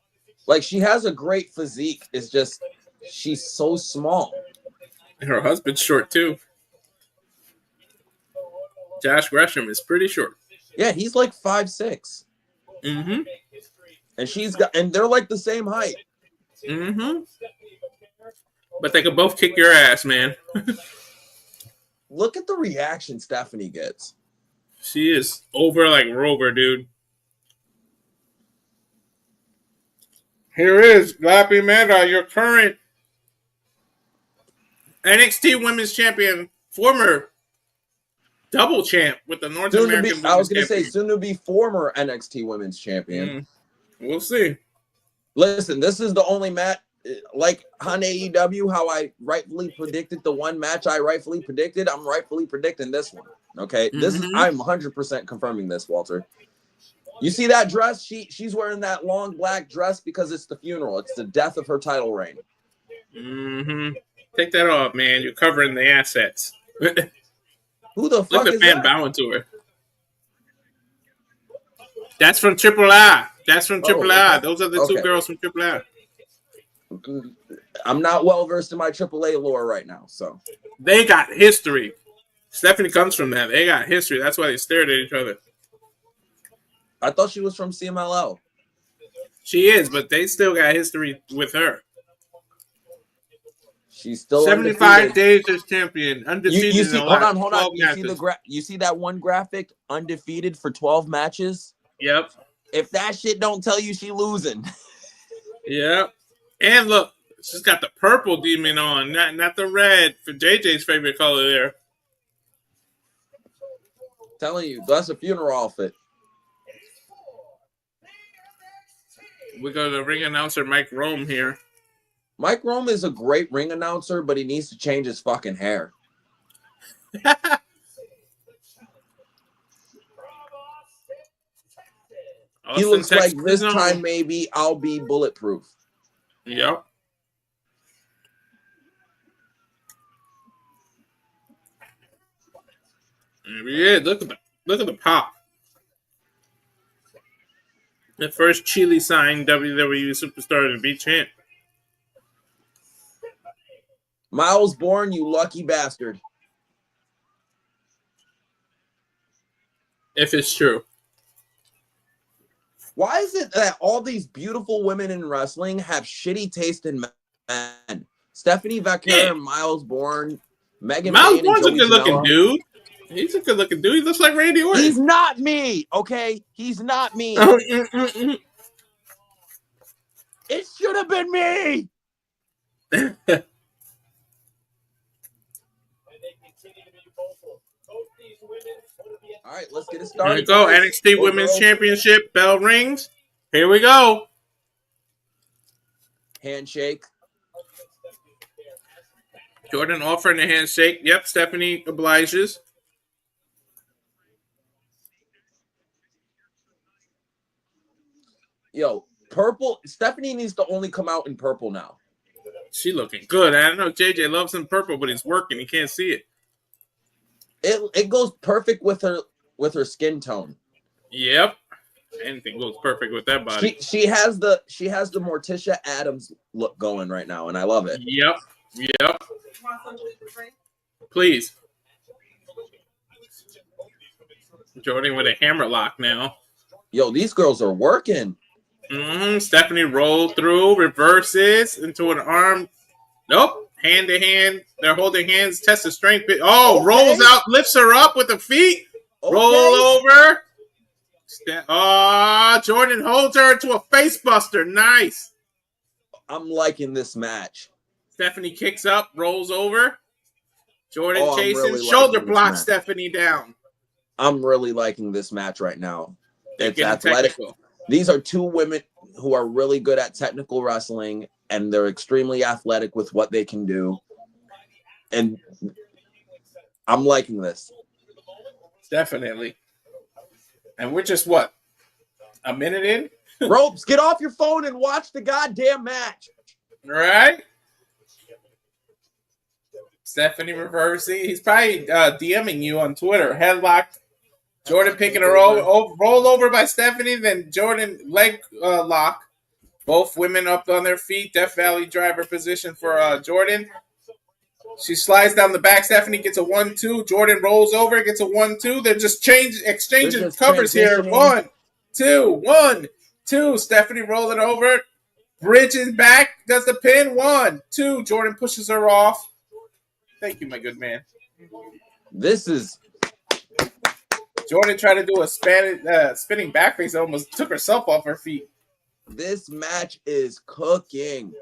She has a great physique. It's just she's so small. And her husband's short too. Josh Gresham is pretty short. Yeah, he's 5'6". Mm-hmm. And they're the same height. Mm-hmm. But they could both kick your ass, man. Look at the reaction Stephanie gets. She is over like Rover, dude. Here is Glappy Mega, your current NXT Women's Champion, former double champ with the North American. I was going to say soon to be former NXT Women's Champion. We'll see. Listen, this is the only match. On AEW, how I rightfully predicted the one match I rightfully predicted, I'm rightfully predicting this one. Okay, I'm 100% confirming this, Walter. You see that dress? She's wearing that long black dress because it's the funeral. It's the death of her title reign. Mm-hmm. Take that off, man. You're covering the assets. Who the fuck Look is at fan that? bowing to her. That's from Triple I. Okay. Those are the two girls from Triple I. I'm not well versed in my AAA lore right now, so they got history. Stephanie comes from that. They got history. That's why they stared at each other. I thought she was from CMLL. She is, but they still got history with her. She's still 75 days as champion, undefeated. You see, hold on. You You see that one graphic, undefeated for 12 matches? Yep. If that shit don't tell you she losing. Yep. And look, she's got the purple demon on, not the red for JJ's favorite color there. Telling you, that's a funeral outfit. We got the ring announcer Mike Rome here. Mike Rome is a great ring announcer, but he needs to change his fucking hair. He looks like this time maybe I'll be bulletproof. Yep. Yeah, look at the pop. The first Chile signed WWE superstar to be champ. Myles Borne, you lucky bastard. If it's true. Why is it that all these beautiful women in wrestling have shitty taste in men? Stephanie Vaquer, Myles Borne, Megan Myles Payne, and Borne's a Joey good-looking Janela. dude. He's a good-looking dude. He looks like Randy Orton. He's not me, okay? He's not me. It should have been me. All right, let's get it started. Here we go. Guys. NXT Women's Championship. Bell rings. Here we go. Handshake. Jordynne offering a handshake. Yep, Stephanie obliges. Yo, purple. Stephanie needs to only come out in purple now. She looking good. I don't know. JJ loves him purple, but he's working. He can't see it. It goes perfect with her skin tone. Yep. Anything goes perfect with that body. She has the Morticia Addams look going right now, and I love it. Yep. Please. Jordynne with a hammer lock now. Yo, these girls are working. Stephanie rolled through, reverses into an arm. Nope. Hand to hand. They're holding hands. Test of strength. Oh, okay. Rolls out, lifts her up with the feet. Okay. Roll over. Jordynne holds her into a face buster. Nice. I'm liking this match. Stephanie kicks up, rolls over. Jordynne chasing, really shoulder blocks Stephanie down. I'm really liking this match right now. It's athletic. Technical. These are two women who are really good at technical wrestling, and they're extremely athletic with what they can do. And I'm liking this. Definitely. And we're just, what, a minute in? Ropes, get off your phone and watch the goddamn match. Right? Stephanie reversing. He's probably DMing you on Twitter. Headlocked. Jordynne picking her roll over by Stephanie. Then Jordynne leg lock. Both women up on their feet. Death Valley driver position for Jordynne. She slides down the back. Stephanie gets a 1-2. Jordynne rolls over, gets a 1-2. They're just exchanging covers here. 1, 2, 1, 2. Stephanie rolling over. Bridges back. Does the pin. 1, 2. Jordynne pushes her off. Thank you, my good man. This is... Jordynne tried to do a spinning backface. Almost took herself off her feet. This match is cooking.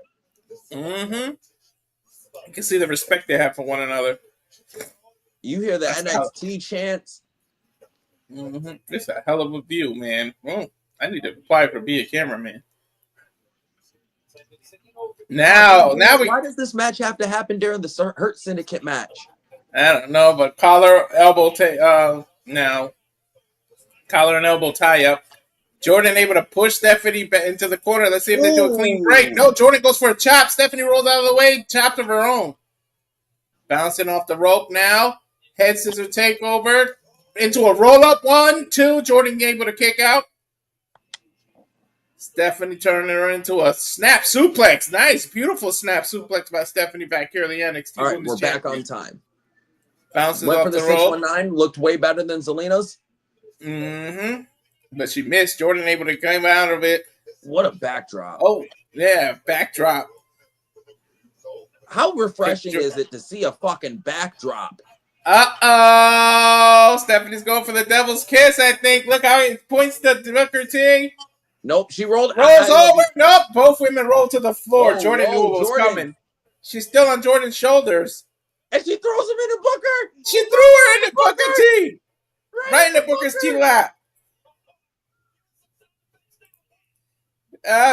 You can see the respect they have for one another. You hear the NXT chants? It's a hell of a view, man. I need to apply for be a cameraman. Why does this match have to happen during the Hurt Syndicate match? I don't know, but collar, elbow, collar and elbow tie up. Jordynne able to push Stephanie into the corner. Let's see if they do a clean break. No, Jordynne goes for a chop. Stephanie rolls out of the way. Chopped of her own. Bouncing off the rope now. Head scissor takeover. Into a roll-up. 1, 2. Jordynne able to kick out. Stephanie turning her into a snap suplex. Nice. Beautiful snap suplex by Stephanie Vaquer, the NXT. All right, we're back on time. Bounces off the rope. 619. Looked way better than Zelina's. But she missed. Jordynne able to come out of it. What a backdrop. Oh, yeah, backdrop. How refreshing is it to see a fucking backdrop? Uh-oh. Stephanie's going for the devil's kiss, I think. Look how he points to Booker T. Nope, she rolls over. Nope, both women roll to the floor. Jordynne knew what was coming. She's still on Jordynne's shoulders. And she throws him into Booker. She threw her into Booker T. Right into Booker's T lap.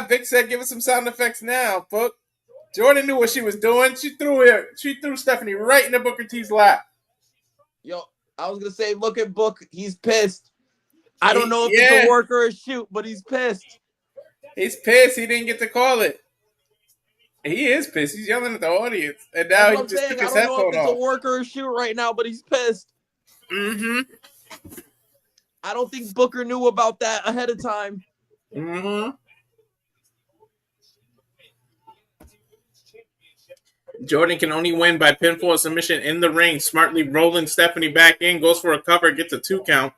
Vic said, give us some sound effects now, Book. Jordynne knew what she was doing. She threw Stephanie right into Booker T's lap. Yo, I was going to say, look at Book. He's pissed. I don't know if it's a work or a shoot, but he's pissed. He's pissed. He didn't get to call it. He is pissed. He's yelling at the audience. And now he just took his headphone off. I don't know if it's a work or a shoot right now, but he's pissed. I don't think Booker knew about that ahead of time. Jordynne can only win by pinfall or submission in the ring. Smartly rolling Stephanie back in, goes for a cover, gets a 2 count.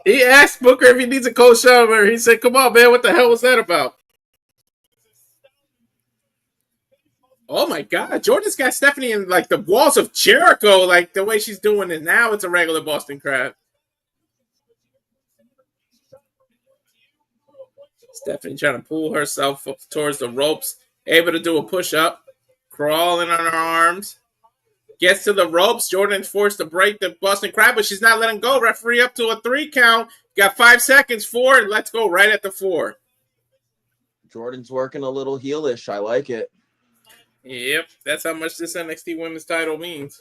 He asked Booker if he needs a cold shower. He said, come on, man, what the hell was that about? Oh, my God. Jordynne's got Stephanie in, like, the walls of Jericho. Like, the way she's doing it now, it's a regular Boston crab. Stephanie trying to pull herself up towards the ropes. Able to do a push-up. Crawling on her arms. Gets to the ropes. Jordynne's forced to break the Boston Crab, but she's not letting go. Referee up to a 3 count. Got 5 seconds. 4. Let's go right at the 4. Jordynne's working a little heelish. I like it. Yep, that's how much this NXT Women's title means.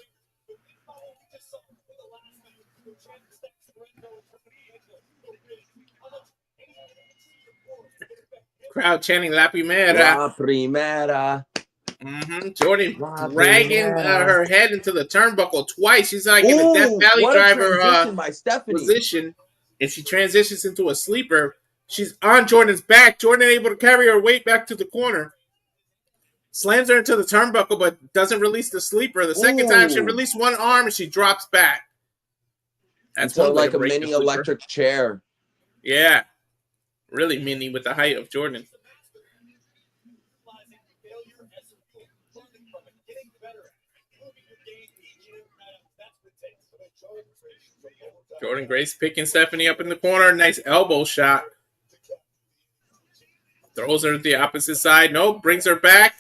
Crowd chanting La Primera. La Primera. Jordynne dragging her head into the turnbuckle twice. She's like in a Death Valley driver position. If she transitions into a sleeper, she's on Jordynne's back. Jordynne able to carry her weight back to the corner. Slams her into the turnbuckle, but doesn't release the sleeper. The second time, she released one arm and she drops back. That's like a mini electric chair. Yeah. Really mini with the height of Jordynne. Jordynne Grace picking Stephanie up in the corner. Nice elbow shot. Throws her to the opposite side. Nope. Brings her back.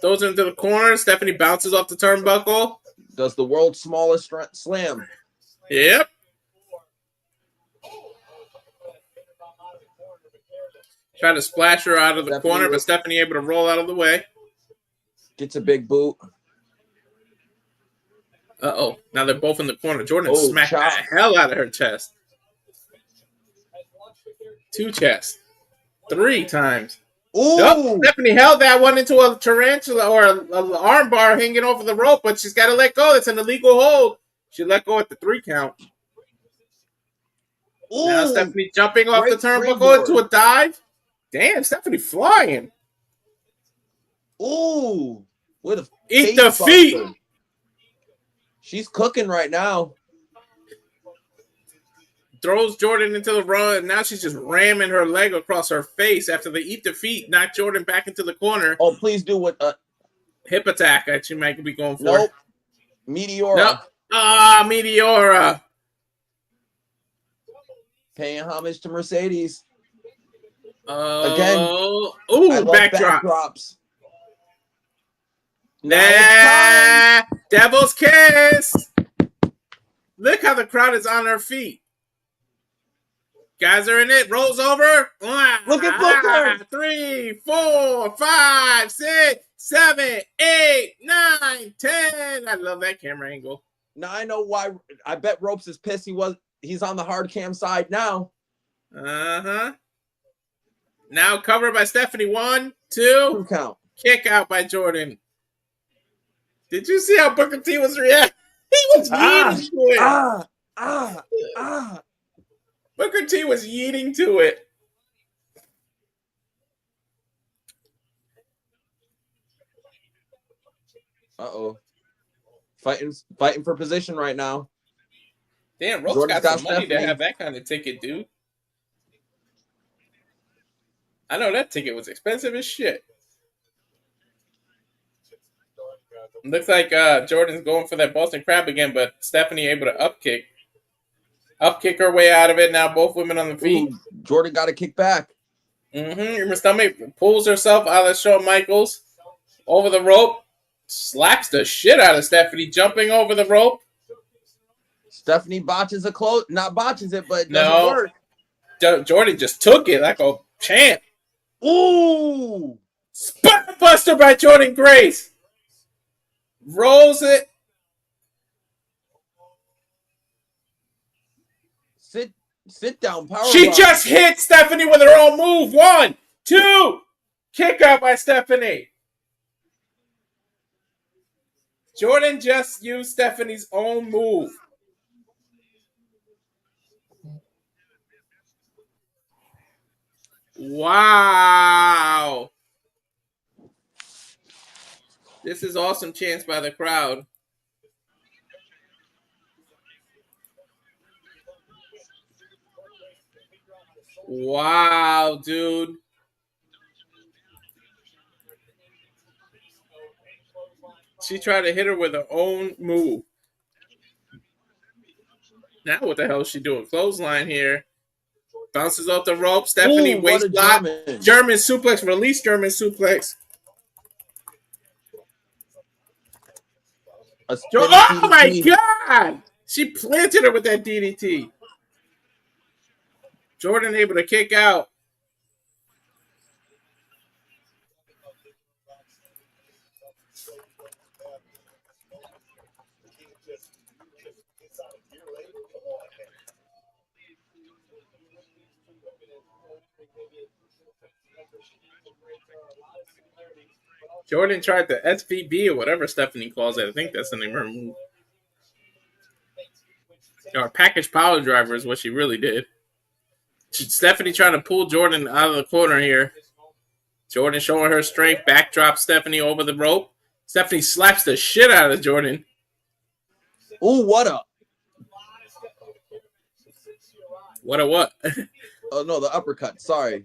Throws her into the corner. Stephanie bounces off the turnbuckle. Does the world's smallest slam. Yep. Try to splash her out of the corner, but Stephanie able to roll out of the way. Gets a big boot. Uh-oh. Now they're both in the corner. Jordynne smacked the hell out of her chest. 2 chests. 3 times. Ooh. Nope. Stephanie held that one into a tarantula or an arm bar hanging over the rope, but she's got to let go. It's an illegal hold. She let go at the 3 count. Ooh. Now Stephanie jumping off the turnbuckle into a dive. Damn, Stephanie flying. Ooh. With a eat the feet. Buster. She's cooking right now. Throws Jordynne into the run, and now she's just ramming her leg across her face after they eat the feet, knock Jordynne back into the corner. Oh, please do what hip attack that she might be going for. Nope. Meteora. Nope. Meteora. Paying homage to Mercedes. Again. Ooh, backdrops. Nah. Devil's kiss. Look how the crowd is on their feet. Guys are in it. Rolls over. Look at Booker. 3, 4, 5, 6, 7, 8, 9, 10. I love that camera angle. Now I know why. I bet Ropes is pissed. He's on the hard cam side now. Now covered by Stephanie. 1, 2. Count. Kick out by Jordynne. Did you see how Booker T was reacting? He was yeeting to it. Booker T was yeeting to it. Uh-oh. Fighting for position right now. Damn, Rope's got some money to have that kind of ticket, dude. I know that ticket was expensive as shit. Looks like Jordynne's going for that Boston Crab again, but Stephanie able to upkick. Upkick her way out of it. Now both women on the feet. Ooh, Jordynne got to kick back. Her stomach pulls herself out of Shawn Michaels. Over the rope. Slaps the shit out of Stephanie. Jumping over the rope. Stephanie botches a close. Not botches it, but it doesn't work. Jordynne just took it like a champ. Ooh. Spot buster by Jordynne Grace. Rolls it. Sit down, power. She just hit Stephanie with her own move. 1, 2. Kick out by Stephanie. Jordynne just used Stephanie's own move. Wow. This is awesome chants by the crowd. Wow, dude. She tried to hit her with her own move. Now what the hell is she doing? Clothesline here. Bounces off the rope. Stephanie Ooh, what waist a block. German. German suplex. Release German suplex. A spinning Oh my DDT. God! She planted her with that DDT. Jordynne able to kick out. Jordynne tried the SVB or whatever Stephanie calls it. I think that's the name of her move. Or package power driver is what she really did. Stephanie trying to pull Jordynne out of the corner here. Jordynne showing her strength. Backdrop Stephanie over the rope. Stephanie slaps the shit out of Jordynne. Ooh, what a. What a what? Oh, no, the uppercut. Sorry.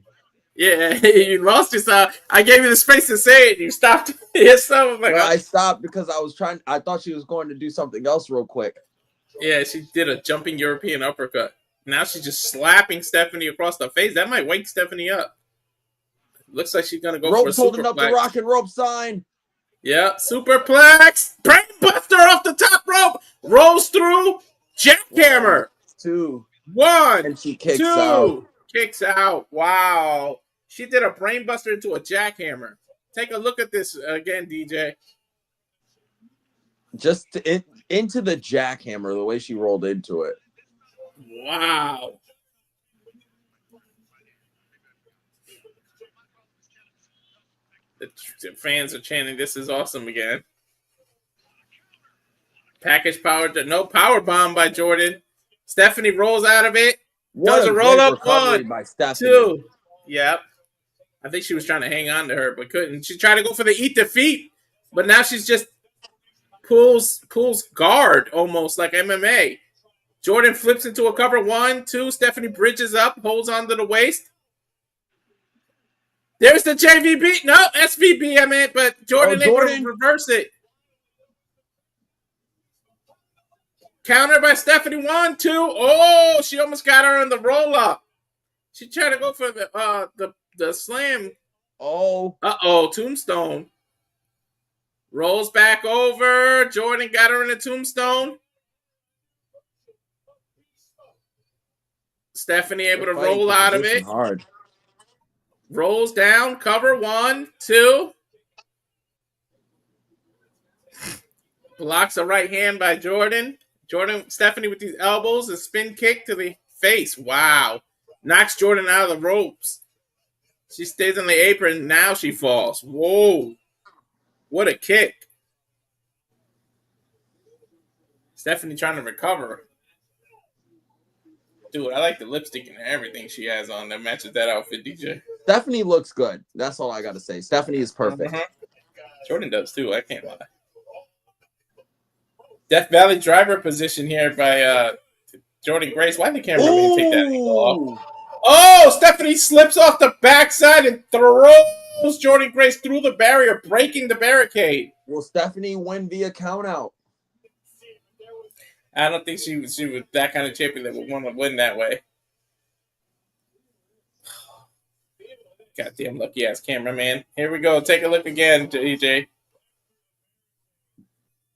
Yeah, you lost yourself. I gave you the space to say it. You stopped yourself. Like, I stopped because I thought she was going to do something else real quick. yeah, she did a jumping European uppercut. Now she's just slapping Stephanie across the face. That might wake Stephanie up. Looks like she's going to go Ropes for a holding up the superplex. rock and rope sign. Yeah, superplex. Brainbuster off the top rope. Rolls through. Jackhammer. 2. 1, And she kicks 2. out. Kicks out. Wow. She did a brainbuster into a jackhammer. Take a look at this again, DJ. Just into the jackhammer, the way she rolled into it. Wow. The fans are chanting, "This is awesome" again. Package power, no power bomb by Jordynne. Stephanie rolls out of it. Does a roll up. 1, by Stephanie. 2. Yep. I think she was trying to hang on to her, but couldn't. She tried to go for the eat defeat, but now she's just pulls guard almost like MMA. Jordynne flips into a cover. 1, 2. Stephanie bridges up, holds onto the waist. There's the JVB. No, SVB, I meant, but Jordynne able to reverse it. Counter by Stephanie. 1, 2. Oh, she almost got her on the roll up. She tried to go for the slam. Oh. Tombstone. Rolls back over. Jordynne got her in a tombstone. Stephanie able to roll out of it. Hard. Rolls down. Cover. 1, 2. Blocks a right hand by Jordynne. Stephanie with these elbows. A spin kick to the face. Wow. Knocks Jordynne out of the ropes. She stays on the apron. Now she falls. Whoa. What a kick. Stephanie trying to recover. Dude, I like the lipstick and everything she has on that matches that outfit, DJ. Stephanie looks good. That's all I got to say. Stephanie is perfect. Jordynne does too. I can't lie. Death Valley driver position here by Jordynne Grace. Why did the camera really take that angle off? Oh, Stephanie slips off the backside and throws Jordynne Grace through the barrier, breaking the barricade. Will Stephanie win via countout? I don't think she was that kind of champion that would want to win that way. Goddamn lucky ass cameraman. Here we go. Take a look again, DJ.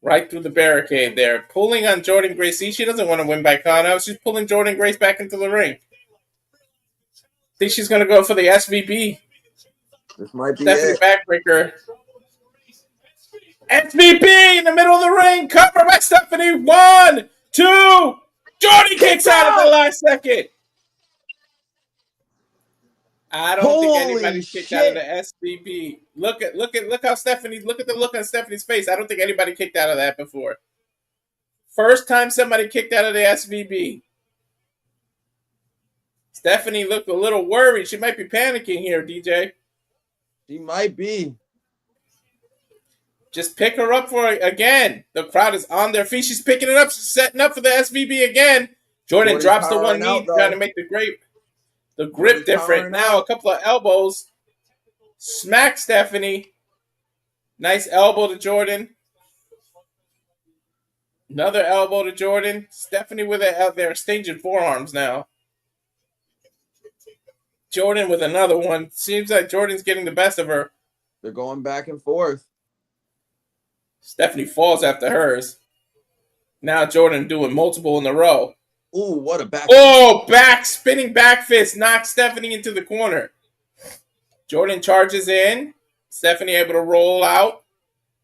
Right through the barricade there. Pulling on Jordynne Grace. See, she doesn't want to win by countout. She's pulling Jordynne Grace back into the ring. Think she's going to go for the SVB. This might be Stephanie it. backbreaker. SVB in the middle of the ring. Cover by Stephanie. 1, 2. Jordynne kicks out at the last second. I don't think anybody kicked out of the SVB. Look how Stephanie. Look at the look on Stephanie's face. I don't think anybody kicked out of that before. First time somebody kicked out of the SVB. Stephanie looked a little worried. She might be panicking here, DJ. She might be. Just pick her up for it again. The crowd is on their feet. She's picking it up. She's setting up for the SVB again. Jordynne drops the one knee, trying to make the grip different. Now a couple of elbows. Smack Stephanie. Nice elbow to Jordynne. Another elbow to Jordynne. Stephanie with it out there, exchanging forearms now. Jordynne with another one. Seems like Jordynne's getting the best of her. They're going back and forth. Stephanie falls after hers. Now Jordynne doing multiple in a row. Ooh, what a back. Oh, spinning back fist knocks Stephanie into the corner. Jordynne charges in. Stephanie able to roll out.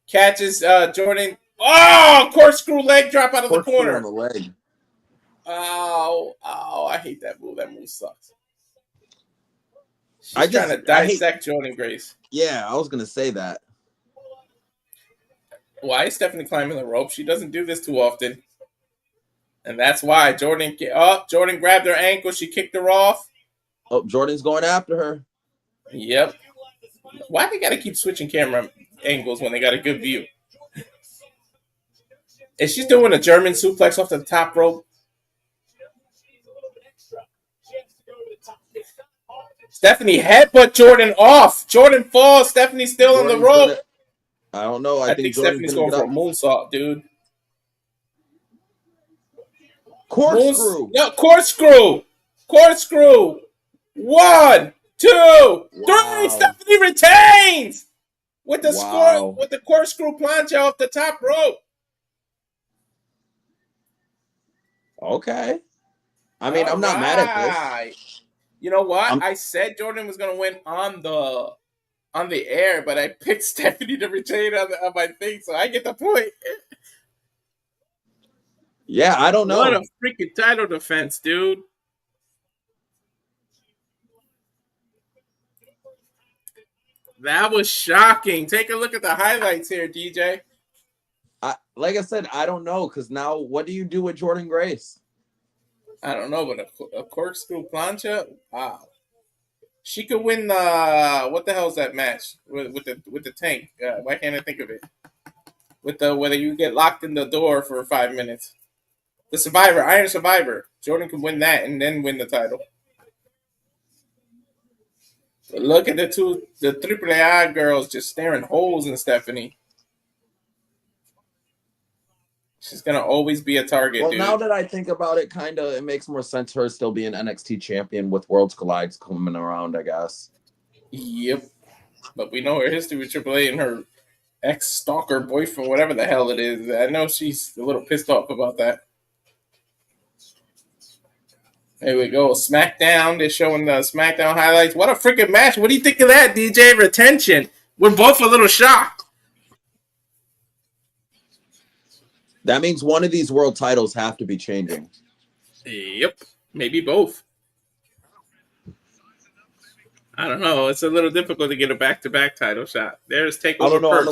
Catches Jordynne. Oh, corkscrew leg drop out of the corner. On the leg. Oh, I hate that move. That move sucks. She's trying to dissect Jordynne Grace. Yeah, I was going to say that. Why is Stephanie climbing the rope? She doesn't do this too often. And that's why Jordynne grabbed her ankle. She kicked her off. Oh, Jordynne's going after her. Yep. Why they got to keep switching camera angles when they got a good view? Is she doing a German suplex off the top rope? Stephanie headbutt Jordynne off. Jordynne falls. Stephanie's still on the rope. I don't know. I think Stephanie's going for a moonsault, dude. Corkscrew. No, corkscrew. 1, 2, 3. Stephanie retains with the score with the corkscrew plancha off the top rope. Okay. I mean, I'm not mad at this. You know what? I said Jordynne was going to win on the air, but I picked Stephanie to retain on my thing, so I get the point. Yeah, I don't know. What a freaking title defense, dude. That was shocking. Take a look at the highlights here, DJ. Like I said, I don't know, because now what do you do with Jordynne Grace? I don't know, but a corkscrew plancha? Wow. She could win the what the hell is that match with the tank? Why can't I think of it? With the whether you get locked in the door for 5 minutes. The Survivor, Iron Survivor. Jordynne could win that and then win the title. But look at the AAA girls just staring holes in Stephanie. She's gonna always be a target. Well, now that I think about it, it makes more sense her still being NXT champion with Worlds Collide coming around, I guess. Yep. But we know her history with AAA and her ex-stalker boyfriend, whatever the hell it is. I know she's a little pissed off about that. There we go. SmackDown. They're showing the SmackDown highlights. What a freaking match. What do you think of that, DJ? Retention. We're both a little shocked. That means one of these world titles have to be changing. Yep. Maybe both. I don't know. It's a little difficult to get a back-to-back title shot. There's Takeover. I don't know. Perks.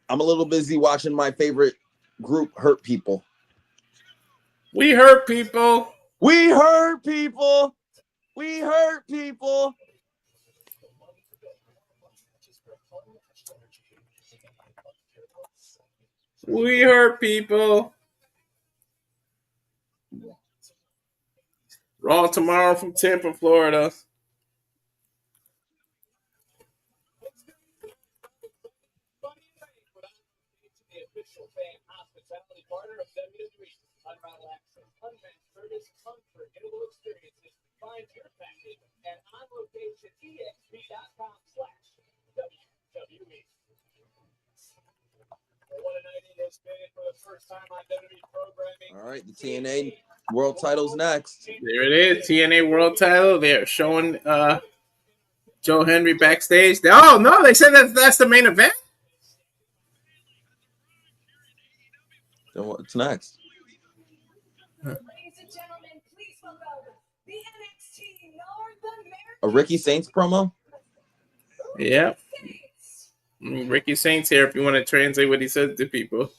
I'm a little busy watching my favorite group, Hurt People. We hurt people. We hurt people. We hurt people. We hurt people. Raw tomorrow from Tampa, Florida. Find your package at onlocationexp.com/WWE. What a night it has been for the first time on WWE programming. All right, the TNA World Title's next. There it is, TNA World Title. They're showing Joe Hendry backstage. Oh no, they said that's the main event. Then what's next? Ladies and gentlemen, please welcome the NXT North American. A Ricky Saints promo? Yep. Ricky Saints here if you want to translate what he says to people.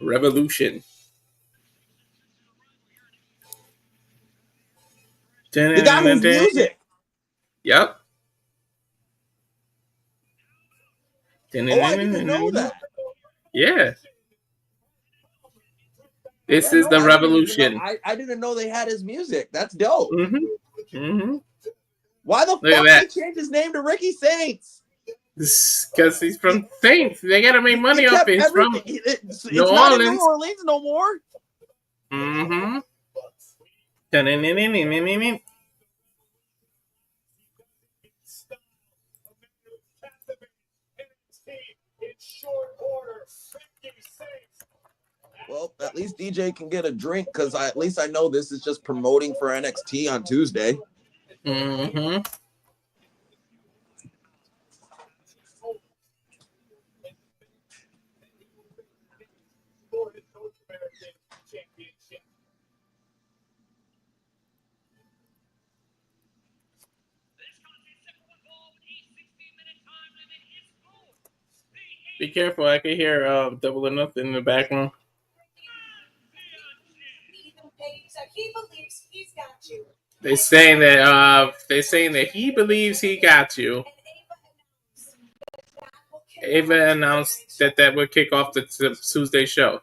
Revolution. He got his music. Yep. Oh, I didn't know that. Yeah. This Yeah, is no, the I revolution. I didn't know they had his music. That's dope. Mm-hmm. Mm-hmm. Why the Look at fuck that. did he change his name to Ricky Saints? Because he's from Saints. They gotta make money He off kept it. He's from everything. It's New not in New Orleans. Orleans no more. Mm-hmm. Well, at least DJ can get a drink because at least I know this is just promoting for NXT on Tuesday. Mm-hmm. Be careful, I can hear Double or Nothing in the background. He believes he's got you. They're saying that he believes he got you. Ava announced that would kick off the Tuesday show.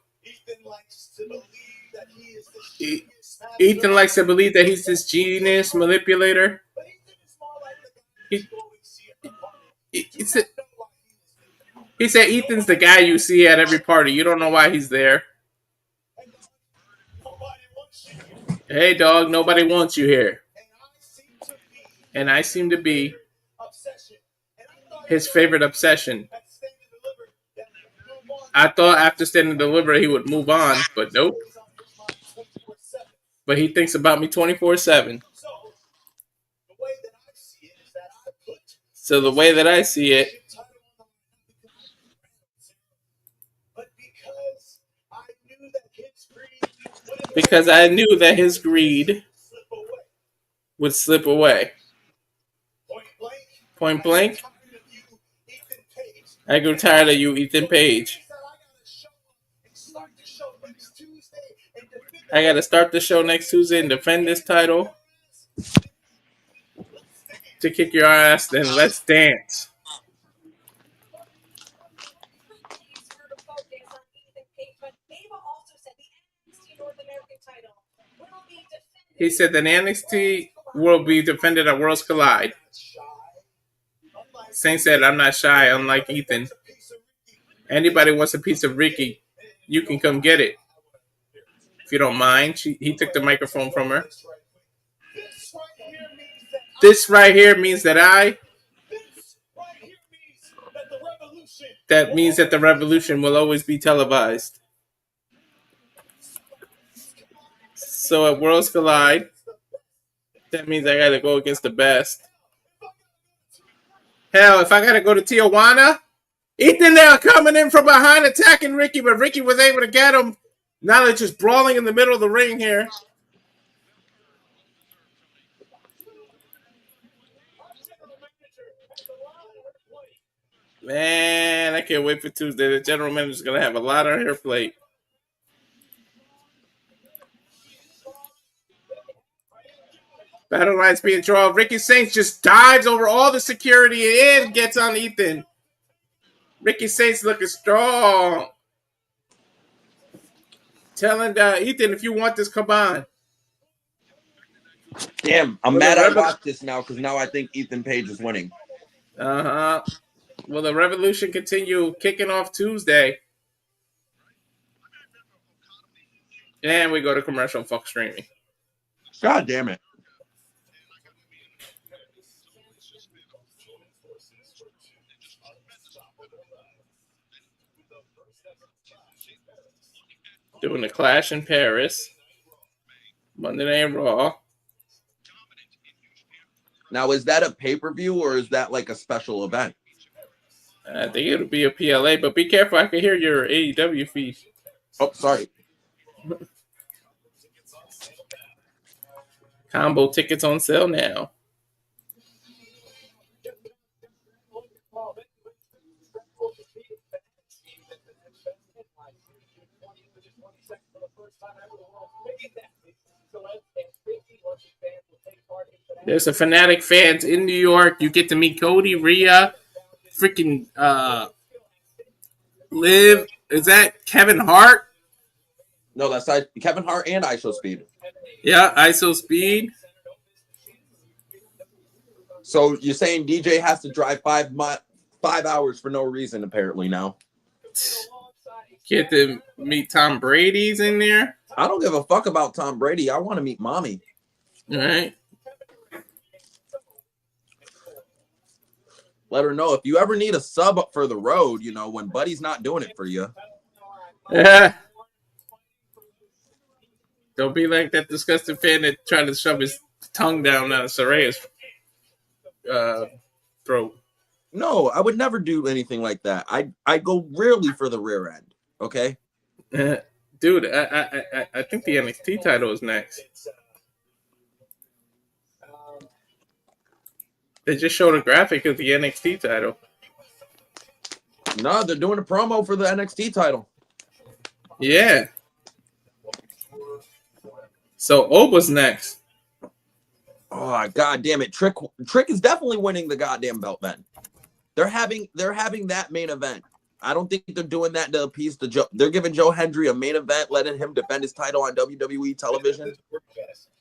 Ethan likes to believe that he's this genius manipulator. He said Ethan's the guy you see at every party. You don't know why he's there. Hey, dog, nobody wants you here. And I seem to be his favorite obsession. I thought after Stand and Deliver he would move on, but nope. But he thinks about me 24/7. So the way that I see it, because I knew that his greed would slip away. Point blank. I grew tired of you, Ethan Page. I got to start the show next Tuesday and defend this title. To kick your ass, then let's dance. He said that NXT will be defended at Worlds Collide. Saint said, I'm not shy, unlike Ethan. Anybody wants a piece of Ricky, you can come get it. If you don't mind. He took the microphone from her. This right here means that that means that the revolution will always be televised. So at Worlds Collide, that means I gotta go against the best. Hell, if I gotta go to Tijuana, Ethan there coming in from behind attacking Ricky, but Ricky was able to get him. Now they're just brawling in the middle of the ring here. Man, I can't wait for Tuesday. The general manager's going to have a lot on her plate. Battle lines being drawn. Ricky Saints just dives over all the security and gets on Ethan. Ricky Saints looking strong. Telling Ethan, if you want this, come on. Damn, I'm mad I watched this now because now I think Ethan Page is winning. Uh-huh. Will the revolution continue kicking off Tuesday? And we go to commercial. Fuck streaming. God damn it. Doing the Clash in Paris. Monday Night Raw. Now, is that a pay-per-view or is that like a special event? I think it'll be a PLA, but be careful. I can hear your AEW feed. Oh, sorry. Combo tickets on sale now. There's a Fanatic fans in New York. You get to meet Cody, Rhea, freaking Liv. Is that Kevin Hart? No, that's Kevin Hart and ISO Speed. Yeah, ISO Speed. So you're saying DJ has to drive 5 hours for no reason, apparently, now. Get to meet Tom Brady's in there. I don't give a fuck about Tom Brady. I want to meet Mommy. All right. Let her know if you ever need a sub up for the road, you know, when Buddy's not doing it for you. Yeah. Don't be like that disgusting fan that tried to shove his tongue down Saraya's throat. No, I would never do anything like that. I go rarely for the rear end. Okay. Dude, I think the NXT title is next. They just showed a graphic of the NXT title. No, they're doing a promo for the NXT title. Yeah. So Oba's next. Oh, god damn it. Trick is definitely winning the goddamn belt then. They're having that main event. I don't think they're doing that to appease the Joe. They're giving Joe Hendry a main event, letting him defend his title on WWE television.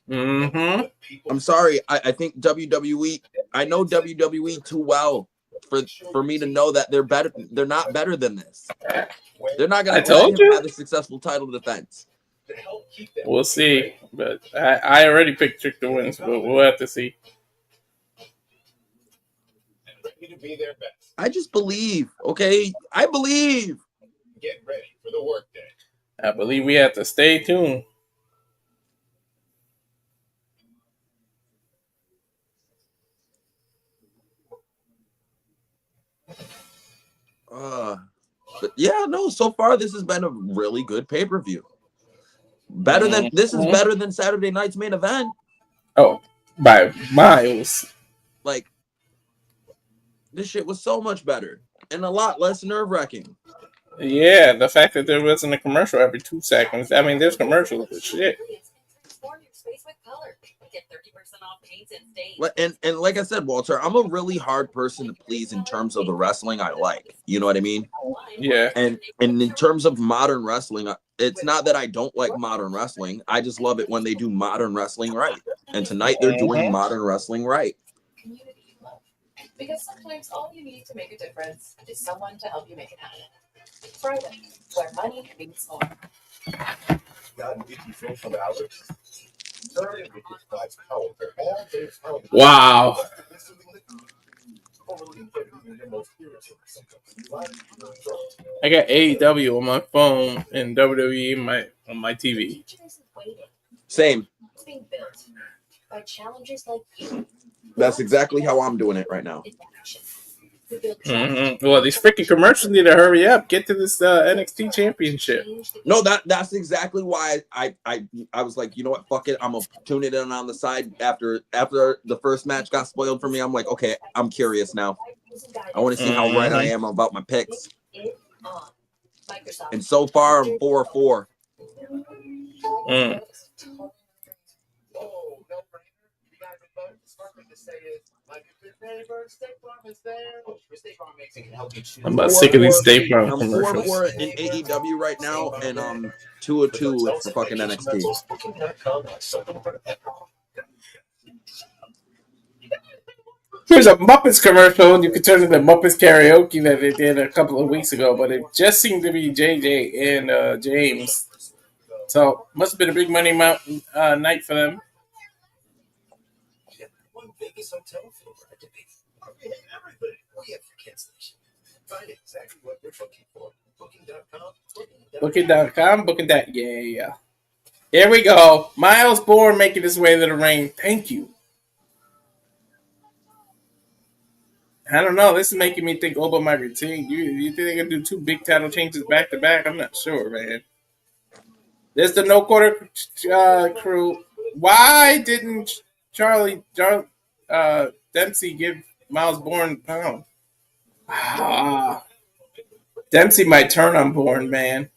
Mm-hmm. I'm sorry. I think WWE, I know WWE too well for me to know that they're better. They're not better than this. They're not going to let him have a successful title defense. We'll see. But I already picked Trick to win, but we'll have to see. I just believe, okay? I believe. Get ready for the workday. I believe we have to stay tuned. But yeah, no, so far this has been a really good pay-per-view. This is better than Saturday night's main event. Oh, by miles. Like, this shit was so much better and a lot less nerve-wracking. Yeah, the fact that there wasn't a commercial every 2 seconds. I mean, there's commercials, but shit. And like I said, Walter, I'm a really hard person to please in terms of the wrestling I like. You know what I mean? Yeah. And in terms of modern wrestling, it's not that I don't like modern wrestling. I just love it when they do modern wrestling right. And tonight they're doing modern wrestling right. Because sometimes all you need to make a difference is someone to help you make it happen. Friday, where money means more. Wow. I got AEW on my phone and WWE on my TV. Same. It's being built by challengers like you. That's exactly how I'm doing it right now. Mm-hmm. Well, these freaking commercials need to hurry up. Get to this NXT championship. No, that's exactly why I was like, you know what, fuck it. I'm gonna tune it in on the side after the first match got spoiled for me. I'm like, okay, I'm curious now. I want to see how right I am about my picks. And so far, I'm 4-4. I'm about sick of these State Farm I'm commercials. 4-4 in AEW right now, and 2-2 for fucking NXT. Here's a Muppets commercial, and you can turn into Muppets karaoke that they did a couple of weeks ago, but it just seemed to be JJ and James. So must have been a big money night for them. One biggest hotel floor to be everything we have for cancellation. Find exactly what you're looking for. Booking.com. Booking.com, yeah. Here we go. Myles Borne making his way to the ring. Thank you. I don't know. This is making me think Oba might retain. You think they're going to do 2 big title changes back to back? I'm not sure, man. There's the no quarter crew. Why didn't Charlie Dempsey give Myles Borne a pound? Dempsey might turn on Borne, man.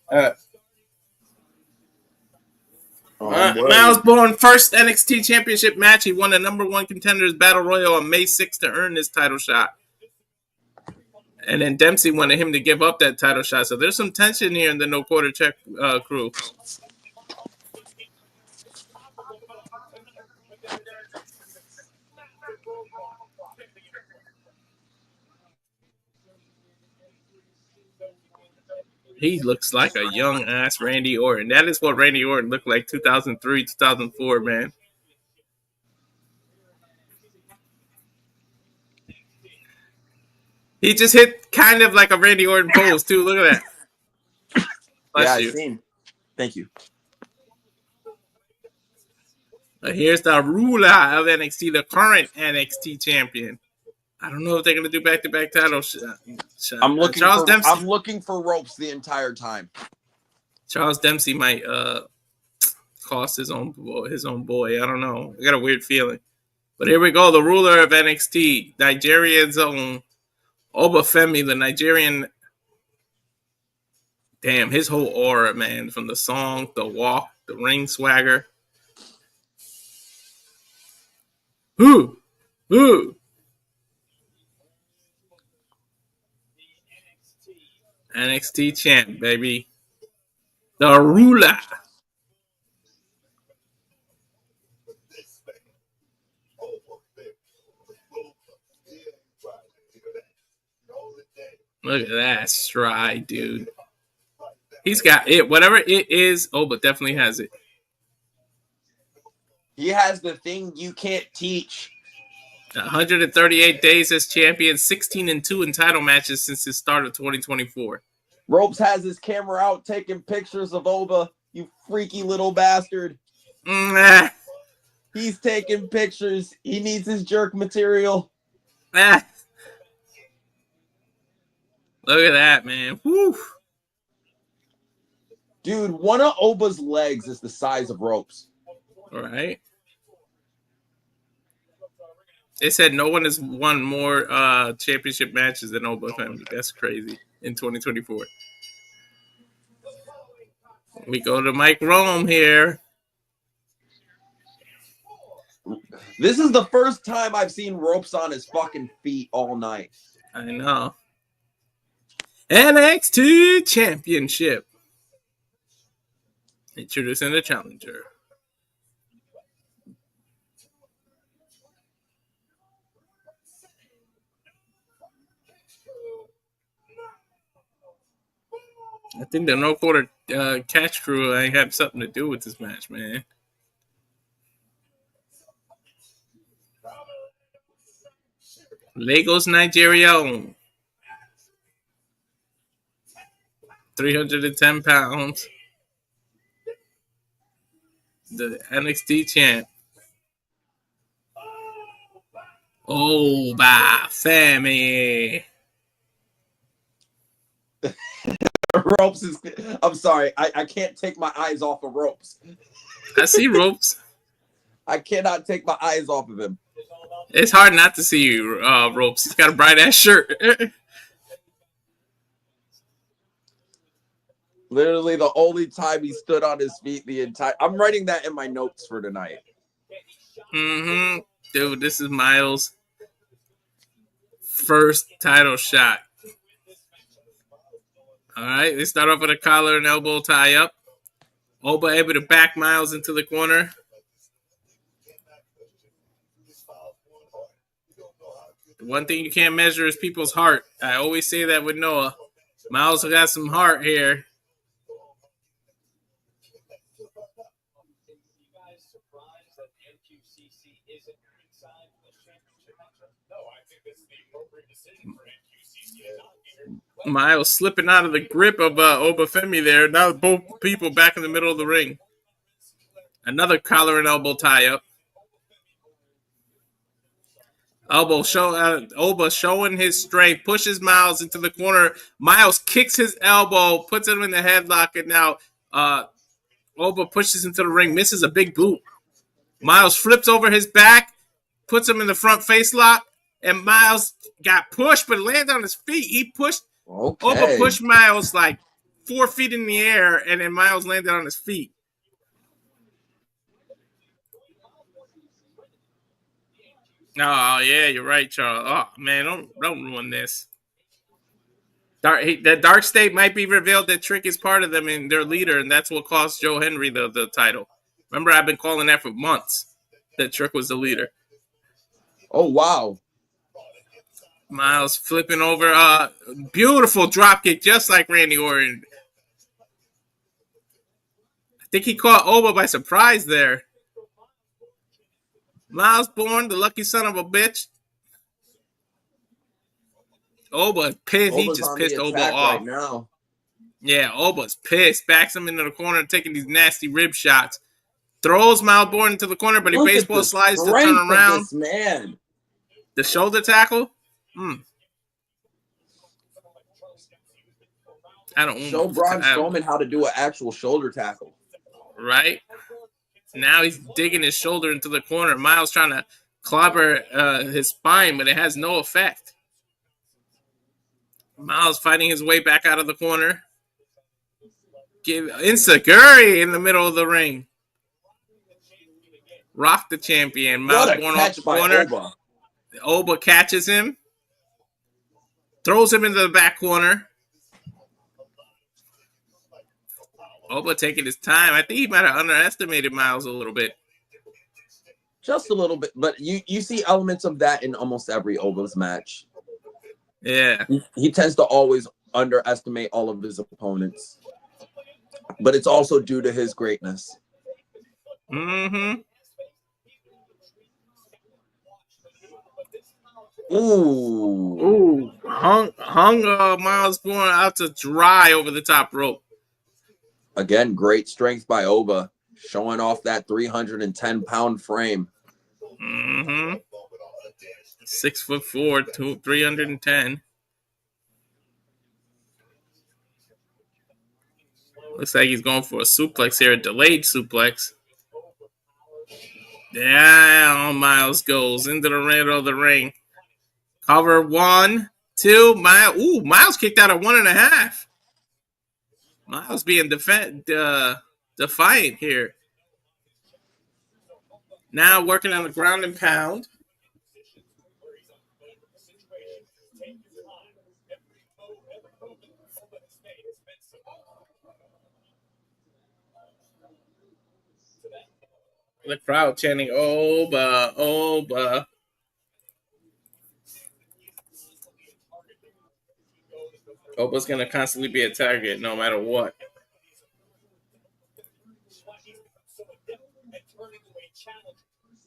Myles Borne, first NXT Championship match. He won the #1 Contenders Battle Royal on May 6th to earn this title shot. And then Dempsey wanted him to give up that title shot. So there's some tension here in the no quarter check crew. He looks like a young ass Randy Orton. That is what Randy Orton looked like 2003, 2004, man. He just hit kind of like a Randy Orton pose, too. Look at that. Yeah, I've seen. Thank you. Here's the ruler of NXT, the current NXT champion. I don't know if they're going to do back-to-back titles. I'm looking for ropes the entire time. Charles Dempsey might cost his own boy. I don't know. I got a weird feeling. But here we go. The ruler of NXT, Nigeria's own Femi, the Nigerian. Damn, his whole aura, man, from the song, the walk, the ring swagger. Ooh. NXT champ, baby. The ruler. Look at that stride, dude. He's got it. Whatever it is, but definitely has it. He has the thing you can't teach. 138 days as champion, 16-2 in title matches since the start of 2024. Ropes has his camera out taking pictures of Oba, you freaky little bastard. He's taking pictures. He needs his jerk material. Look at that, man. Woo. Dude, one of Oba's legs is the size of Ropes. All right. They said no one has won more championship matches than Oba Femi. That's crazy in 2024. We go to Mike Rome here. This is the first time I've seen Ropes on his fucking feet all night. I know. NXT Championship. Introducing the challenger. I think the no quarter catch crew have something to do with this match, man. Lagos, Nigeria. 310 pounds. The NXT champ. Femi. Ropes is. I'm sorry. I can't take my eyes off of Ropes. I see Ropes. I cannot take my eyes off of him. It's hard not to see you, Ropes. He's got a bright ass shirt. Literally the only time he stood on his feet the entire. I'm writing that in my notes for tonight. Dude, this is Myles' first title shot. All right, they start off with a collar and elbow tie up. Oba able to back Myles into the corner. The one thing you can't measure is people's heart. I always say that with Noah. Myles got some heart here. Myles slipping out of the grip of Oba Femi there. Now both people back in the middle of the ring. Another collar and elbow tie up. Oba showing his strength, pushes Myles into the corner. Myles kicks his elbow, puts him in the headlock, and now Oba pushes into the ring, misses a big boot. Myles flips over his back, puts him in the front face lock, and Myles got pushed, but landed on his feet. He pushed. Okay. Oba pushed Myles like 4 feet in the air, and then Myles landed on his feet. Oh, yeah, you're right, Charles. Oh, man, don't ruin this. The Dark State might be revealed that Trick is part of them and their leader, and that's what cost Joe Hendry the title. Remember, I've been calling that for months, that Trick was the leader. Oh, wow. Myles flipping over. Beautiful drop kick, just like Randy Orton. I think he caught Oba by surprise there. Myles Borne, the lucky son of a bitch. Oba pissed. He just pissed Oba off. Right now. Yeah, Oba's pissed. Backs him into the corner, taking these nasty rib shots. Throws Myles Borne into the corner, but he baseball slides to turn around. This man. The shoulder tackle? I don't show Braun Strowman how to do an actual shoulder tackle. Right? Now he's digging his shoulder into the corner. Myles trying to clobber his spine, but it has no effect. Myles fighting his way back out of the corner. Insecurity in the middle of the ring. Rock the champion. Myles Borne off the corner. Oba catches him. Throws him into the back corner. Oba taking his time. I think he might have underestimated Myles a little bit. Just a little bit. But you see elements of that in almost every Oba's match. Yeah. He tends to always underestimate all of his opponents. But it's also due to his greatness. Mm-hmm. Ooh. Hung Myles Borne out to dry over the top rope. Again, great strength by Oba, showing off that 310-pound frame. Mm-hmm. 6'4", 310. Looks like he's going for a suplex here, a delayed suplex. Down Myles goes into the middle of the ring. Cover 1, 2. Myles kicked out at 1.5. Myles being defiant here. Now working on the ground and pound. The crowd chanting, Oba, Oba. Oba's going to constantly be a target no matter what.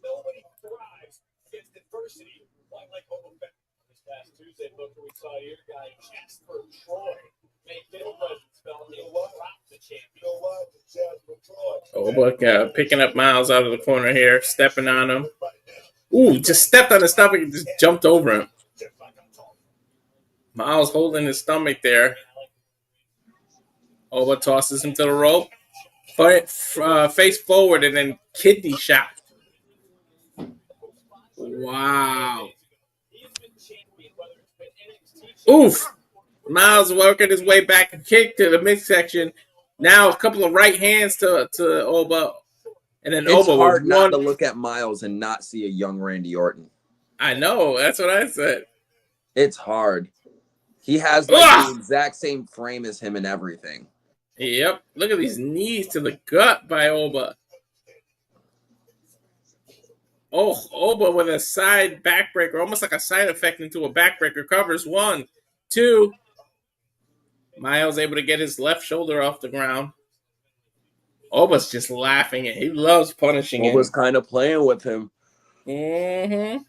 Nobody thrives against adversity like Oba. This past Tuesday, Booker, we saw your guy Jasper Troy make his presence felt. He rocked the champion. Oba picking up Myles out of the corner here, stepping on him. Ooh, just stepped on his stomach and just jumped over him. Myles holding his stomach there. Oba tosses him to the rope. Face forward and then kidney shot. Wow. Oof. Myles working his way back and kick to the midsection. Now a couple of right hands to Oba. And then it's Oba hard not to look at Myles and not see a young Randy Orton. I know. That's what I said. It's hard. He has the exact same frame as him and everything. Yep. Look at these knees to the gut by Oba. Oh, Oba with a side backbreaker, almost like a side effect into a backbreaker. Covers 1, 2. Myles able to get his left shoulder off the ground. Oba's just laughing at him. He loves punishing him. Oba's kind of playing with him. Mm-hmm.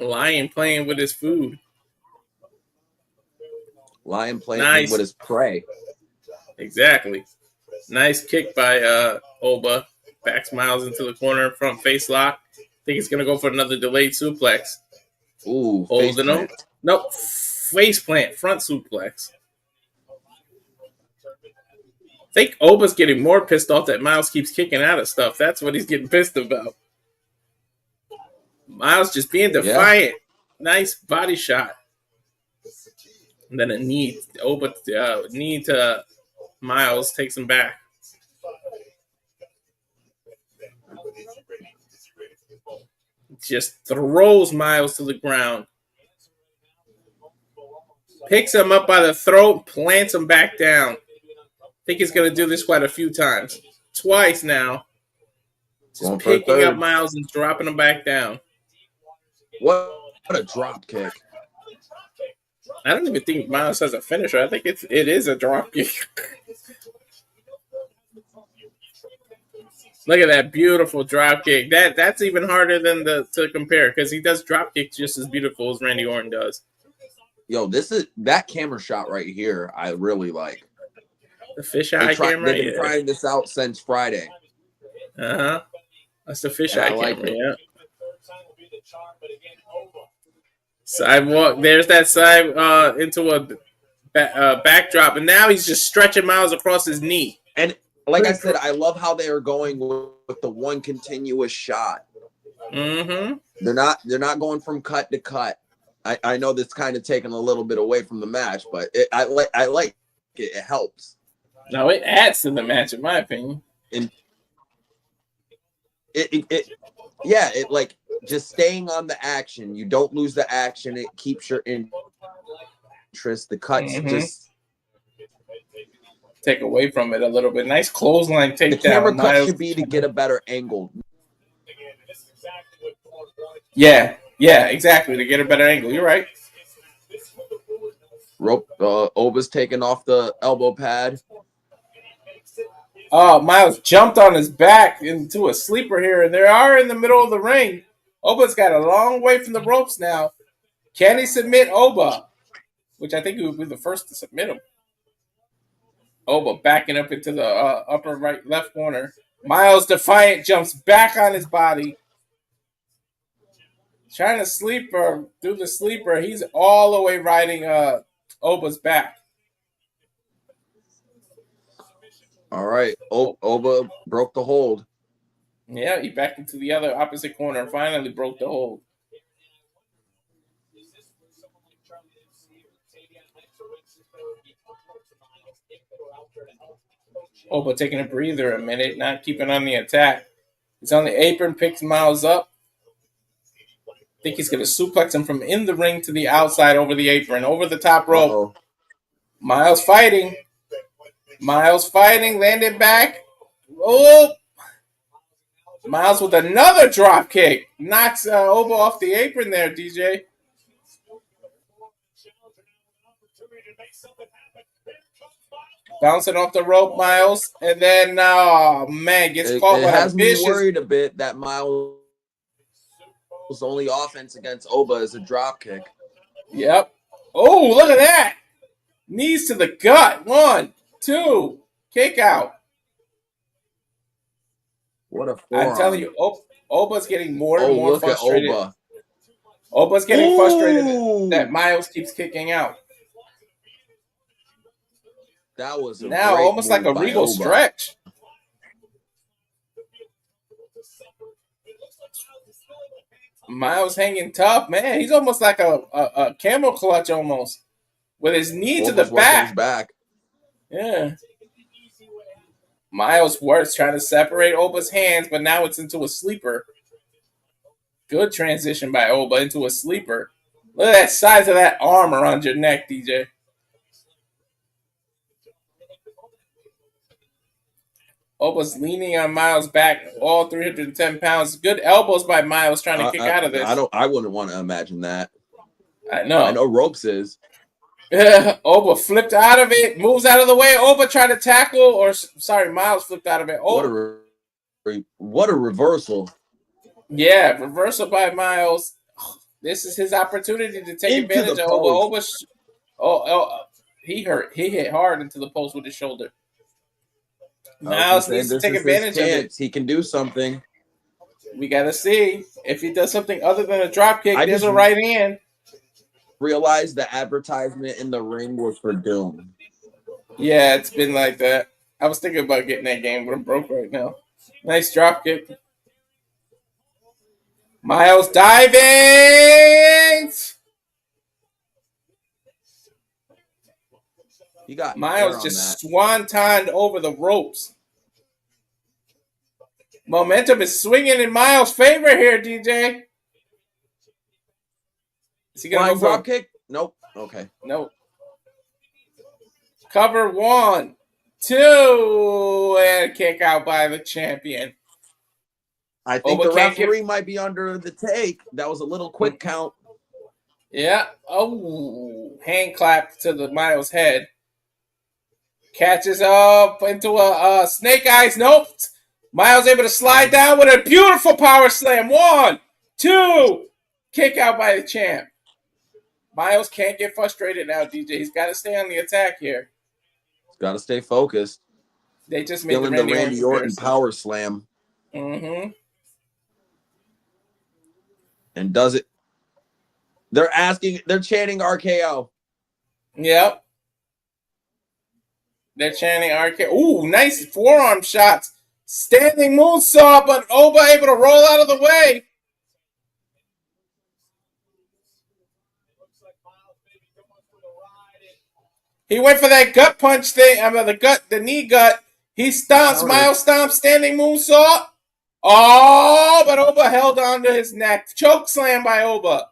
Lion playing with his food. Lion playing with his prey. Exactly. Nice kick by Oba. Backs Myles into the corner, front face lock. I think he's going to go for another delayed suplex. Ooh, holding him. Nope. Face plant, front suplex. I think Oba's getting more pissed off that Myles keeps kicking out of stuff. That's what he's getting pissed about. Myles just being defiant. Yeah. Nice body shot. And then a knee. Oba knee to Myles takes him back. just throws Myles to the ground. Picks him up by the throat, plants him back down. I think he's going to do this quite a few times. Twice now. Just picking up Myles and dropping him back down. What a drop kick. I don't even think Myles has a finisher. I think it is a drop kick. Look at that beautiful drop kick. That's even harder than to compare because he does drop kicks just as beautiful as Randy Orton does. Yo, that camera shot right here. I really like the fisheye camera. They've been trying this out since Friday. That's the fisheye camera. Yeah. Sidewalk. There's that side into a backdrop, and now he's just stretching Myles across his knee. And like I said, I love how they are going with the one continuous shot. Mm-hmm. They're not going from cut to cut. I know that's kind of taken a little bit away from the match, but I like it. It helps. No, it adds to the match, in my opinion. And it like just staying on the action. You don't lose the action. It keeps your interest. The cuts just take away from it a little bit. Nice clothesline takedown. The camera cut should be to get a better angle. Yeah, exactly. To get a better angle. You're right. Oba's taking off the elbow pad. Oh, Myles jumped on his back into a sleeper here, and they are in the middle of the ring. Oba's got a long way from the ropes now. Can he submit Oba? Which I think he would be the first to submit him. Oba backing up into the upper right left corner. Myles defiant jumps back on his body. Trying to sleeper, do the sleeper. He's all the way riding Oba's back. All right. Oba broke the hold. Yeah, he backed into the other opposite corner and finally broke the hold. Oba taking a breather a minute, not keeping on the attack. He's on the apron, picks Myles up. I think he's going to suplex him from in the ring to the outside over the apron, over the top rope. Uh-oh. Myles fighting, landed back. Oh! Myles with another drop kick. Knocks Oba off the apron there, DeeJay. Bouncing off the rope, Myles. And then, gets caught with a vicious... It has me worried a bit that Myles' only offense against Oba is a drop kick. Yep. Oh, look at that. Knees to the gut. 1, 2. Kick out. What a forearm. I'm telling you, Oba's getting more and more frustrated. Oba. Oba's getting frustrated that Myles keeps kicking out. That was now almost like a regal stretch. Myles hanging tough, man. He's almost like a camel clutch almost. With his knee to the back. Yeah. Myles works trying to separate Oba's hands, but now it's into a sleeper. Good transition by Oba into a sleeper. Look at that size of that arm around your neck, DeeJay. Oba's leaning on Myles' back, all 310 pounds. Good elbows by Myles trying to kick out of this. I wouldn't want to imagine that. I know Ropes is. Oba flipped out of it, moves out of the way. Oba tried to tackle, Myles flipped out of it. What a reversal. Yeah, reversal by Myles. This is his opportunity to take advantage of Oba. He hit hard into the post with his shoulder. Myles needs to take advantage of it. He can do something. We got to see if he does something other than a drop kick. There's a right hand. Realized the advertisement in the ring was for Doom. Yeah, it's been like that. I was thinking about getting that game, but I'm broke right now. Nice drop kick. Myles diving. He got Myles just swantoned over the ropes. Momentum is swinging in Myles' favor here, DeeJay. Is he going Flying to go for drop kick? Nope. Okay. Nope. Cover 1, 2, and kick out by the champion. I think Oba the can't get- referee might be under the take. That was a little quick count. Yeah. Oh, hand clap to the Myles head. Catches up into a snake eyes. Nope. Myles able to slide down with a beautiful power slam. 1, 2. Kick out by the champ. Myles can't get frustrated now, DJ. He's got to stay on the attack here. Got to stay focused. They just made Feeling the the Randy Orton comparison. power slam. Mm-hmm. And does it. They're chanting RKO. Yep. They're chanting RKO. Ooh, nice forearm shots. Standing moonsault, but Oba able to roll out of the way. He went for that gut punch thing. The knee gut. He stomps. Myles stomps. Standing moonsault. Oh, but Oba held on to his neck. Choke slam by Oba.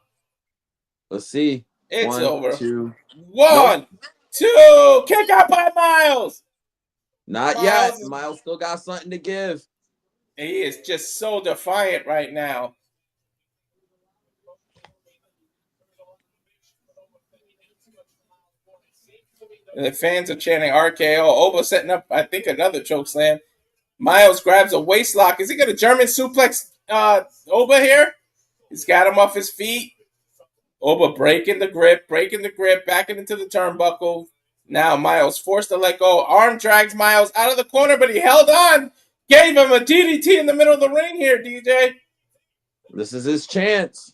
Let's see. It's over. 2. 1, 2. Kick out by Myles. Not yet. Myles still got something to give. He is just so defiant right now. And the fans are chanting RKO. Oba setting up, I think, another choke slam. Myles grabs a waist lock. Is he going to German suplex Oba here? He's got him off his feet. Oba breaking the grip, backing into the turnbuckle. Now Myles forced to let go. Arm drags Myles out of the corner, but he held on. Gave him a DDT in the middle of the ring here, DJ. This is his chance.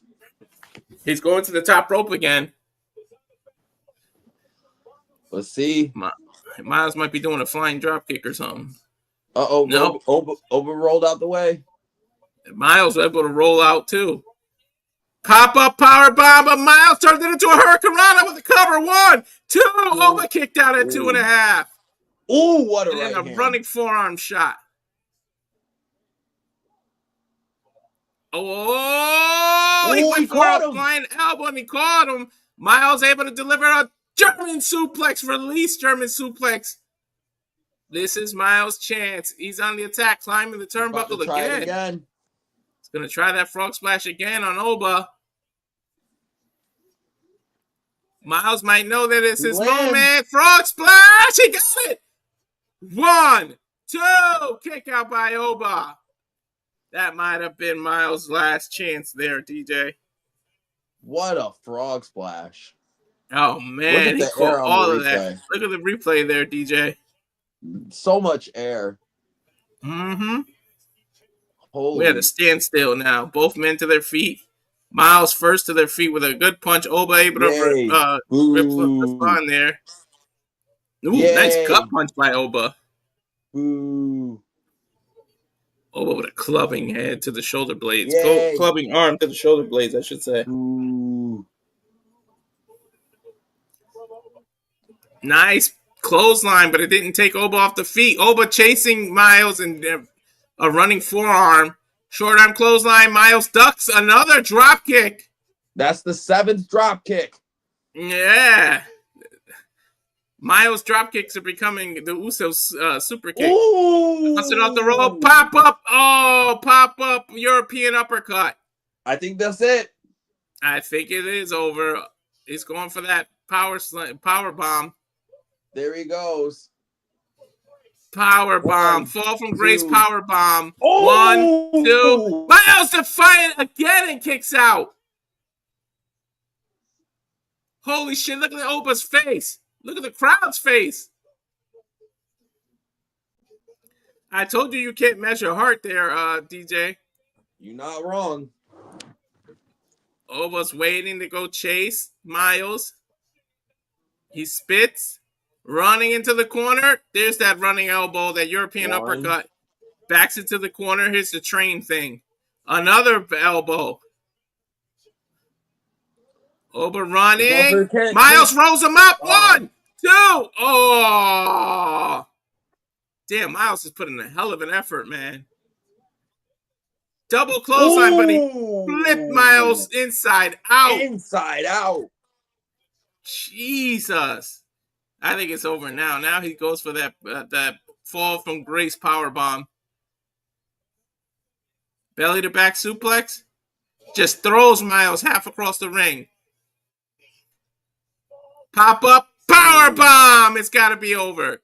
He's going to the top rope again. Let's see. Myles might be doing a flying drop kick or something. Uh-oh. Nope. Oba rolled out the way. Myles was able to roll out too. Pop-up power bomb, but Myles turned it into a Hurricane Rana with the cover. 1, 2. Oba kicked out at 2.5. Ooh, what a and right then a hand. running forearm shot. Oh, he went for a flying elbow and he caught him. Myles able to deliver a German suplex, release German suplex. This is Myles' chance. He's on the attack, climbing the turnbuckle again. He's going to try that frog splash again on Oba. Myles might know that it's his moment. Frog splash! He got it! 1, 2. Kick out by Oba. That might have been Myles' last chance there, DJ. What a frog splash. Oh, man. He caught all of that. Look at the replay there, DJ. So much air. Mm-hmm. Holy. We had a standstill now. Both men to their feet. Myles first to their feet with a good punch. Oba able to rip on there. Ooh, nice gut punch by Oba. Ooh. Oba with a clubbing head to the shoulder blades. Yay. Clubbing arm to the shoulder blades, I should say. Ooh. Nice clothesline, but it didn't take Oba off the feet. Oba chasing Myles and a running forearm. Short arm clothesline. Myles ducks another drop kick. That's the 7th drop kick. Yeah. Myles drop kicks are becoming the Usos super kick. Busting off the rope. Pop up. Oh, pop up. European uppercut. I think that's it. I think it is over. He's going for that power bomb. There he goes. Power bomb. Fall from grace power bomb. 1, 2. Myles defiant again and kicks out. Holy shit, look at Oba's face. Look at the crowd's face. I told you can't measure heart there, DJ. You're not wrong. Oba's waiting to go chase Myles. He spits. Running into the corner. There's that running elbow, that European uppercut. Backs it to the corner. Here's the train thing. Another elbow. Oba running. Myles rolls him up. 1, 2. Oh. Damn, Myles is putting a hell of an effort, man. Double clothesline, but he Ooh. flipped Myles inside out. Inside out. Jesus. I think it's over now. Now he goes for that fall from grace power bomb. Belly to back suplex. Just throws Myles half across the ring. Pop up power bomb. It's got to be over.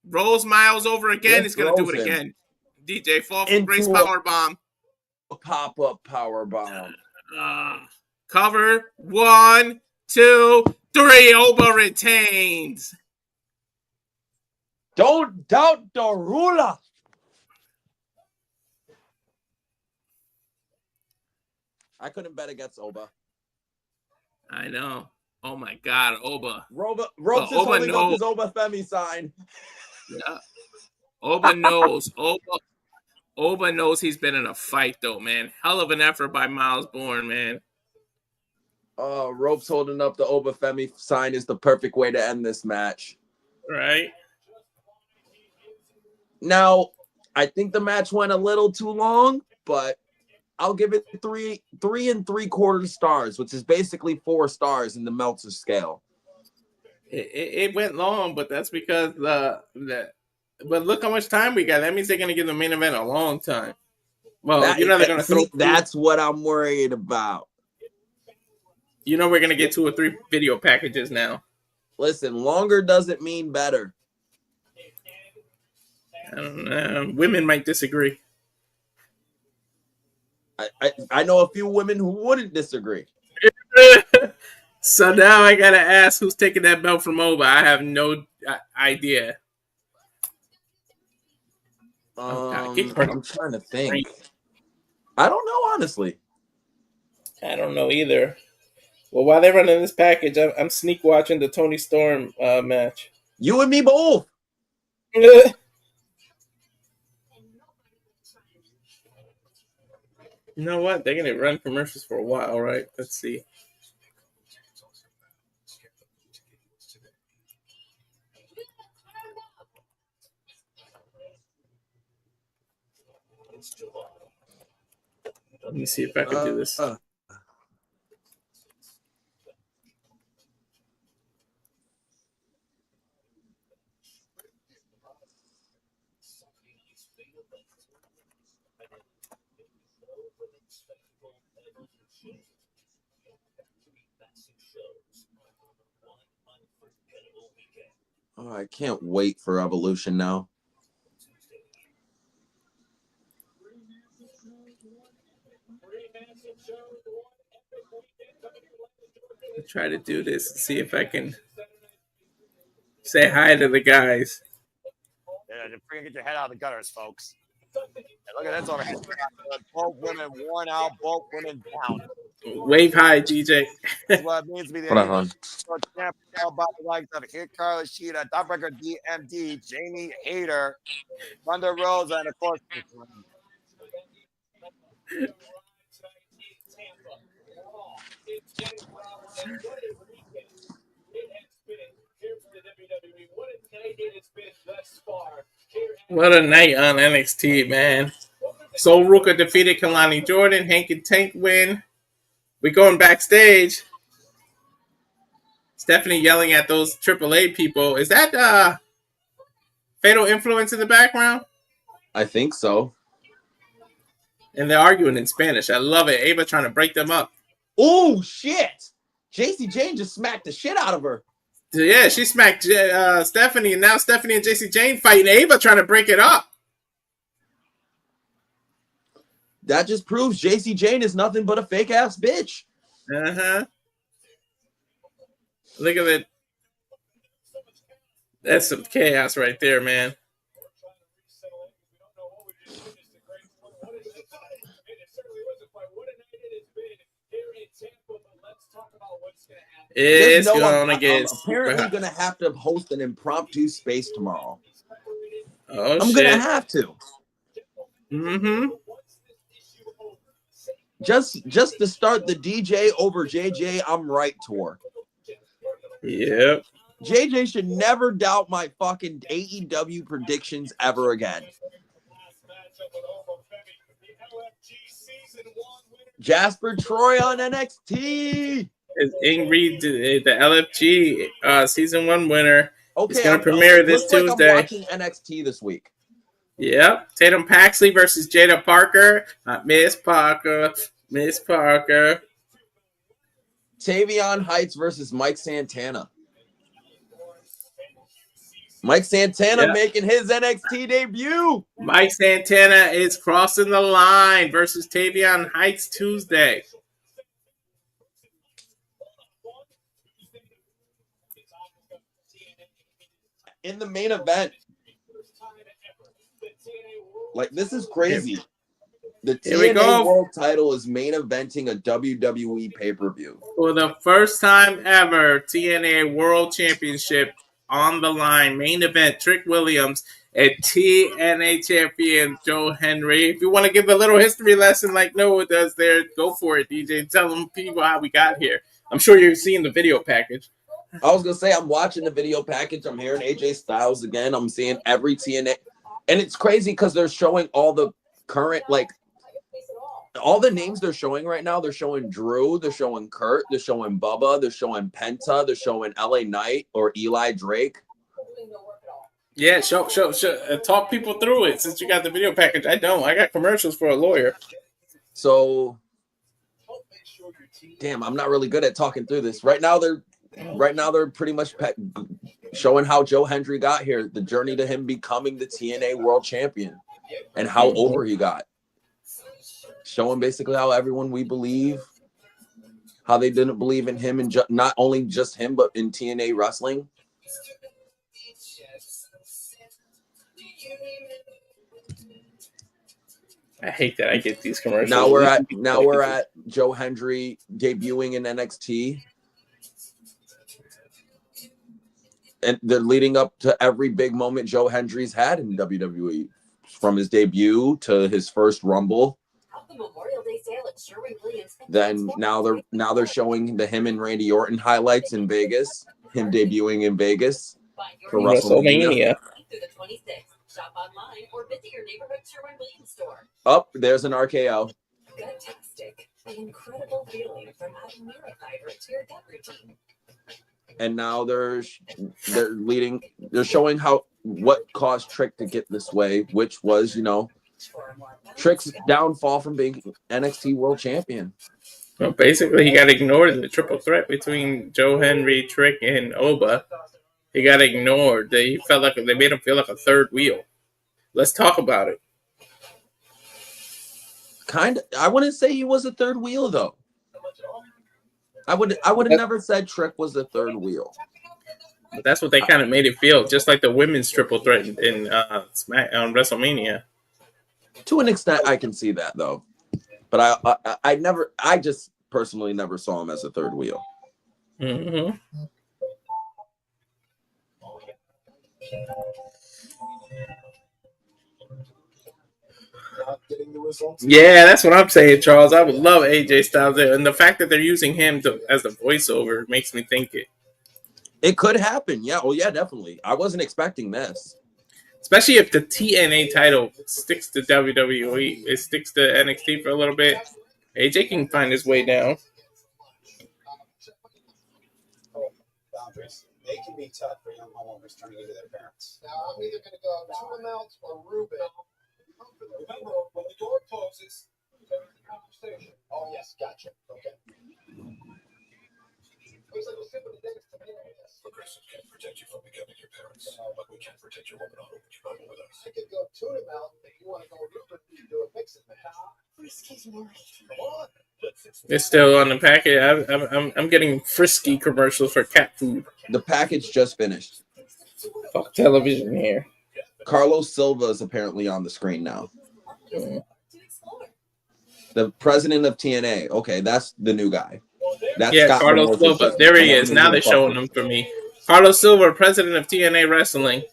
Rolls Myles over again. He's going to do it again. DeeJay fall from grace power bomb. Pop up power bomb. Cover. 1, 2, 3. Oba retains. Don't doubt the ruler. I couldn't bet against Oba. I know. Oh my God, Oba. Ropes is holding up his Oba Femi sign. Yeah. Oba knows. Oba knows he's been in a fight though, man. Hell of an effort by Myles Borne, man. Ropes holding up the Oba Femi sign is the perfect way to end this match. Right. Now, I think the match went a little too long, but I'll give it 3 3/4 stars, which is basically 4 stars in the Meltzer scale. It went long, but that's because but look how much time we got. That means they're gonna give the main event a long time. Well, they're gonna throw. That's what I'm worried about. We're gonna get 2 or 3 video packages now. Listen, longer doesn't mean better. I don't know. Women might disagree. I know a few women who wouldn't disagree. So now I gotta ask who's taking that belt from Oba. I have no idea. I'm trying to think. I don't know, honestly. I don't know either. Well, while they're running this package, I'm sneak watching the Tony Storm match. You and me both. You know what? They're gonna run commercials for a while, right? Let's see. Let me see if I can do this. Oh, I can't wait for Evolution now. I'll try to do this and see if I can say hi to the guys. Yeah, just freaking get your head out of the gutters, folks. And look at this over here. Both women worn out, both women down. Wave hi, DeeJay. That's what it means to be the champion by the likes of Hikaru Shida, Dawnbreaker DMD, Jamie Hayter, Thunder Rosa, and of course, What a night on NXT, man. So Ruca defeated Kelani Jordynne. Hank and Tank win. We going backstage. Stephanie yelling at those AAA people. Is that Fatal Influence in the background? I think so. And they're arguing in Spanish. I love it. Ava trying to break them up. Oh, shit. JC Jane just smacked the shit out of her. Yeah, she smacked Stephanie, and now Stephanie and JC Jane fighting. Ava trying to break it up. That just proves JC Jane is nothing but a fake-ass bitch. Uh-huh. Look at it. That's some chaos right there, man. It's gonna get apparently gonna have to host an impromptu space tomorrow. Oh, I'm gonna have to. Mm-hmm. Just to start the DeeJay over JJ, I'm right tour. Yep. JJ should never doubt my fucking AEW predictions ever again. Jasper Troy on NXT. Is Ingrid the LFG season 1 winner? It's Okay, going to premiere it this looks like Tuesday. I'm watching NXT this week. Yep. Tatum Paxley versus Jada Parker. Miss Parker. Miss Parker. Tavion Heights versus Mike Santana. Mike Santana making his NXT debut. Mike Santana is crossing the line versus Tavion Heights Tuesday. In the main event. Like, this is crazy. The TNA World title is main eventing a WWE pay-per-view. For the first time ever, TNA World Championship on the line. Main event, Trick Williams and TNA champion Joe Hendry. If you want to give a little history lesson like Noah does there, go for it, DJ. Tell them people how we got here. I'm sure you're seeing the video package. I was going to say, I'm watching the video package. I'm hearing AJ Styles again. I'm seeing every TNA. And it's crazy because they're showing all the current, like, all the names they're showing right now. They're showing Drew. They're showing Kurt. They're showing Bubba. They're showing Penta. They're showing LA Knight or Eli Drake. Yeah, show. Talk people through it since you got the video package. I don't. I got commercials for a lawyer. So, damn, I'm not really good at talking through this. Right now, they're pretty much showing how Joe Hendry got here, the journey to him becoming the TNA World Champion, and how over he got. Showing basically how everyone we believe, how they didn't believe in him, and not only just him, but in TNA wrestling. I hate that I get these commercials. Now we're at Joe Hendry debuting in NXT. And they're leading up to every big moment Joe Hendry's had in WWE, from his debut to his first Rumble. Then now they're showing the him and Randy Orton highlights in Vegas, him debuting in Vegas for WrestleMania. Up there's an RKO. Fantastic. An incredible feeling from adding Mirafiber to your gut routine. And now they're showing what caused Trick to get this way, which was, Trick's downfall from being NXT World Champion. Well, basically, he got ignored in the triple threat between Joe Hendry, Trick, and Oba. He got ignored. They made him feel like a third wheel. Let's talk about it. I wouldn't say he was a third wheel though. I would have never said Trick was the third wheel. But that's what they kind of made it feel, just like the women's triple threat in WrestleMania. To an extent, I can see that though, but I just personally never saw him as a third wheel. Mm-hmm. Yeah, that's what I'm saying, Charles. I would love AJ Styles there, and the fact that they're using him as a voiceover makes me think it could happen. Yeah, yeah, definitely. I wasn't expecting this, especially if the TNA title sticks to WWE. It sticks to NXT for a little bit. AJ can find his way down. They can be tough for young homeowners turning into their parents. Now, I'm either going to go 2 amounts or Ruben. Remember, when the door closes, there's a conversation. Oh, yes, gotcha. Okay. Progressive can't protect you from becoming your parents, but we can protect your woman auto when you bundle with us. I could go 2 amounts, but you want to go Ruben, you do a mix and match. Come on. It's still on the packet. I'm getting frisky commercials for cat food. The package just finished. Fuck television here. Carlos Silva is apparently on the screen now. The president of TNA. Okay, that's the new guy. That's Scott Carlos Silva. There he is. Now they're showing him for me. Carlos Silva, president of TNA Wrestling.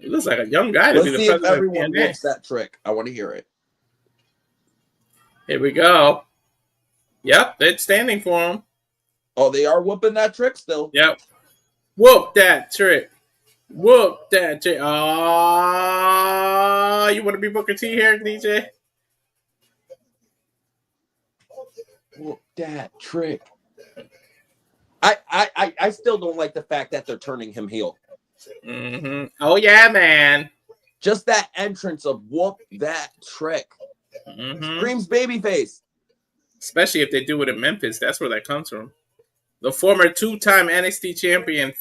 He looks like a young guy to be the president of TNA. Everyone wants that Trick. I want to hear it. Here we go. Yep, they're standing for him. Oh, they are whooping that Trick still. Yep. Whoop that Trick. Whoop that J. Ah, you want to be Booker T here, DJ? Whoop that trick. I still don't like the fact that they're turning him heel. Mm-hmm. Oh yeah, man. Just that entrance of whoop that trick. Mm-hmm. Screams babyface. Especially if they do it in Memphis. That's where that comes from. The former 2-time NXT champion.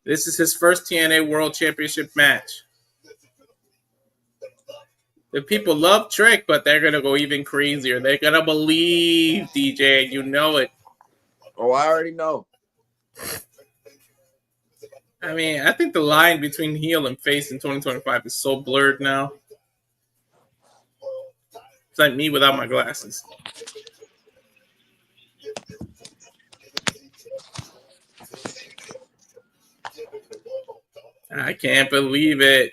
This is his first TNA World Championship match. The people love Trick, but they're going to go even crazier. They're going to believe, DJ. You know it. Oh, I already know. I mean, I think the line between heel and face in 2025 is so blurred now. It's like me without my glasses. I can't believe it.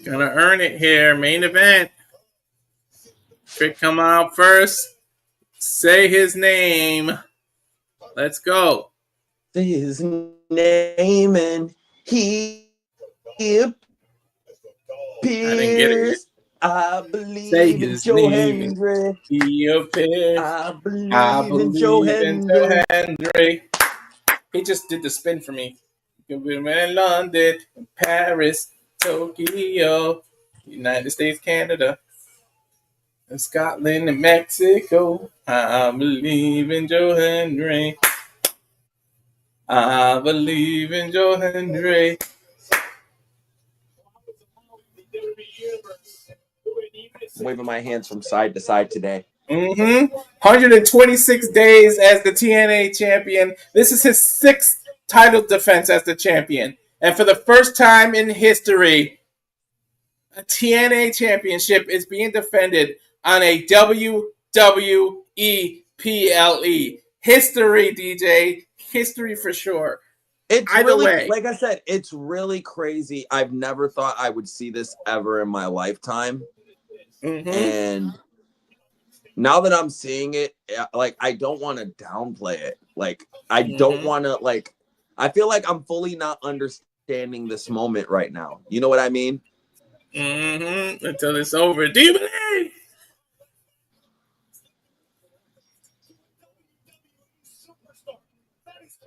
Gonna earn it here. Main event. Trick come out first. Say his name. Let's go. Say his name and he appears. I didn't get it yet. I believe Say in his Joe name. Hendry. He appears. I believe in Joe Hendry. He just did the spin for me. We're in London, Paris, Tokyo, United States, Canada, and Scotland and Mexico. I believe in Joe Hendry. I believe in Joe Hendry. I'm waving my hands from side to side today. 126 days as the TNA champion. This is his 6th title defense as the champion. And for the first time in history, a TNA championship is being defended on a WWE PLE. History, DJ. History for sure. It's Either really, way. like I said, it's really crazy. I've never thought I would see this ever in my lifetime. And now that I'm seeing it, like, I don't want to downplay it. Like, I don't want to, like, I feel like I'm fully not understanding this moment right now. You know what I mean? Until it's over. Do you believe?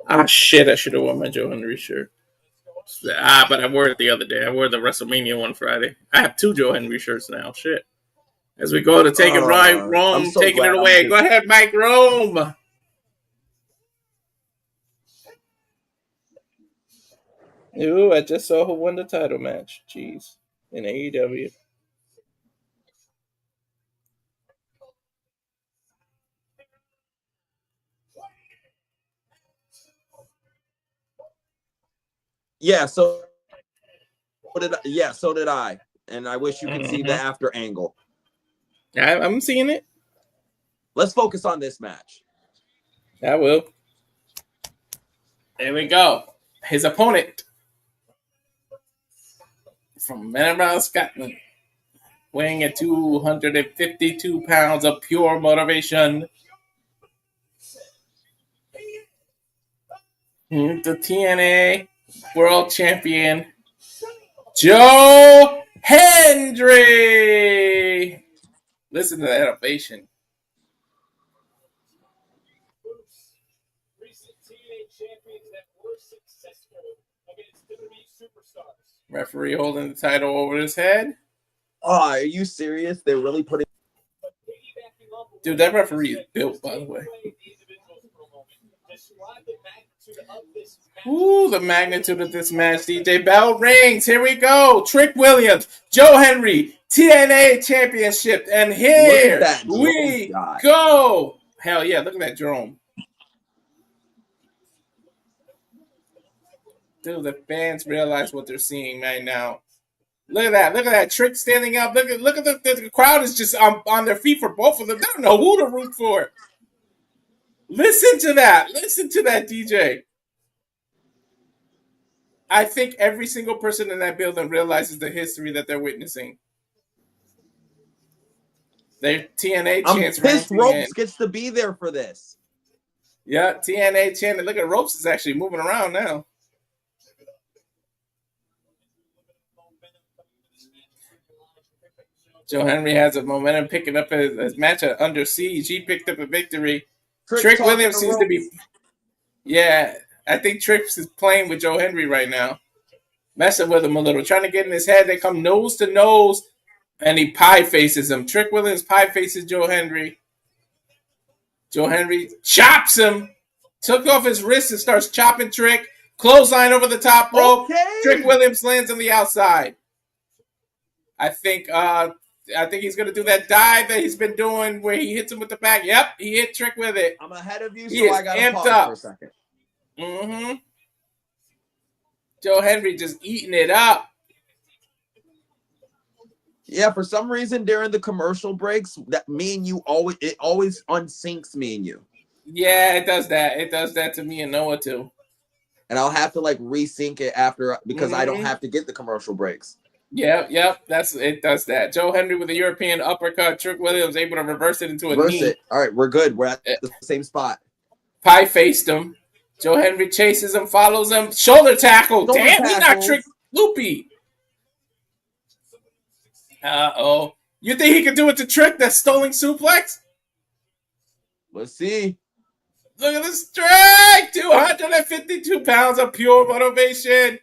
Ah, shit. I should have worn my Joe Hendry shirt. But I wore it the other day. I wore the WrestleMania one Friday. I have 2 Joe Hendry shirts now. Shit. As we go to take it right, Rome so taking it glad away. Go ahead, Mike Rome. Ooh, I just saw who won the title match. Jeez. In AEW. Yeah, so did I. And I wish you could see the after angle. I'm seeing it. Let's focus on this match. I will. There we go. His opponent from Edinburgh, Scotland, weighing at 252 pounds of pure motivation. The TNA World Champion, Joe Hendry. Listen to that ovation. Referee holding the title over his head. Oh, are you serious? They're really putting... Dude, that referee is built, by the way. Ooh, the magnitude of this match, DJ. Bell rings. Here we go. Trick Williams, Joe Hendry, TNA Championship. And here we go. Hell yeah, look at that drone. Dude, the fans realize what they're seeing right now. Look at that. Look at that. Trick standing up. Look at the crowd is just on their feet for both of them. They don't know who to root for. Listen to that. Listen to that, DJ. I think every single person in that building realizes the history that they're witnessing. Their TNA chants. Pissed Ropes gets to be there for this. Yeah, TNA chanting. Look at Ropes is actually moving around now. Joe Hendry has a momentum picking up his match at Under Siege. He picked up a victory. Trick Williams seems to be... Yeah, I think Trick is playing with Joe Hendry right now. Messing with him a little. Trying to get in his head. They come nose to nose. And he pie faces him. Trick Williams pie faces Joe Hendry. Joe Hendry chops him. Took off his wrist and starts chopping Trick. Clothesline over the top rope. Okay. Trick Williams lands on the outside. I think he's going to do that dive that he's been doing where he hits him with the back. Yep, he hit Trick with it. I'm ahead of you, He so I got to amped pause up for a second. Mm-hmm. Joe Hendry just eating it up. Yeah, for some reason during the commercial breaks, that me and you always unsyncs me and you. Yeah, it does that. It does that to me and Noah too. And I'll have to like resync it after because I don't have to get the commercial breaks. Yep. It does that. Joe Hendry with a European uppercut. Trick Williams able to reverse it into a knee. It. All right, we're good. We're at the same spot. Pie faced him. Joe Hendry chases him, follows him. Shoulder tackle. Damn, he knocked Trick loopy. Uh-oh. You think he could do it to Trick, that stolen suplex? Let's see. Look at the strike! 252 pounds of pure motivation.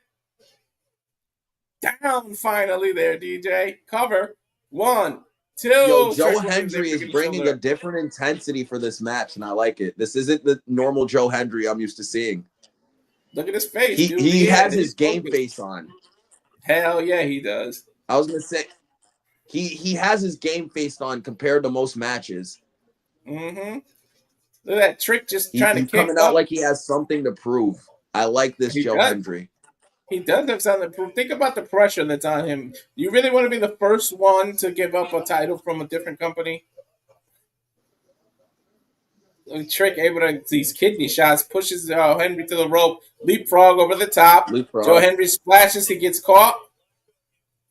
Down finally there, DeeJay. Cover. 1, 2. Yo, Joe Hendry is bringing a different intensity for this match, and I like it. This isn't the normal Joe Hendry I'm used to seeing. Look at his face. He has his game face on. Hell yeah, he does. I was going to say, he has his game face on compared to most matches. Mm-hmm. Look at that Trick just trying to kick coming out like he has something to prove. I like this Joe Hendry. He does have something to prove. Think about the pressure that's on him. You really want to be the first one to give up a title from a different company? Trick able to these kidney shots, pushes Hendry to the rope, leapfrog over the top. Joe Hendry splashes, he gets caught.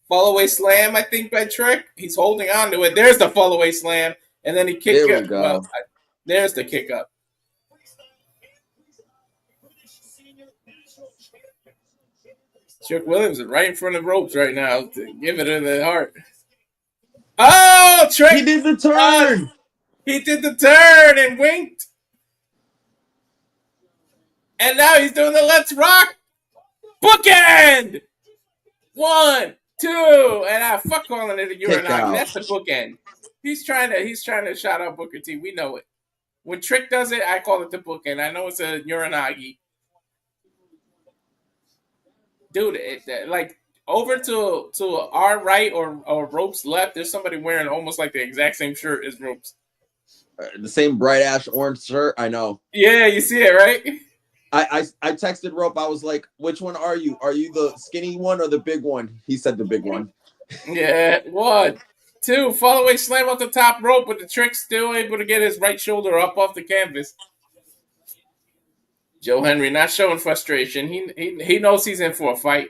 Fall away slam, I think, by Trick. He's holding on to it. There's the fall away slam, and then he kicks it. Well, there's the kick up. Trick Williams is right in front of ropes right now to give it in the heart. Oh, Trick! He did the turn! He did the turn and winked. And now he's doing the Let's Rock bookend. 1, 2, and fuck calling it a urinati. That's the bookend. He's trying to shout out Booker T. We know it. When Trick does it, I call it the bookend. I know it's a urinagi. Dude, like over to our right or Ropes left, there's somebody wearing almost like the exact same shirt as Ropes. The same bright ash orange shirt, I know. Yeah, you see it, right? I texted Rope. I was like, "Which one are you? Are you the skinny one or the big one?" He said the big one. Yeah, 1, 2, fall away slam off the top rope, but the Trick still able to get his right shoulder up off the canvas. Joe Hendry not showing frustration. He knows he's in for a fight.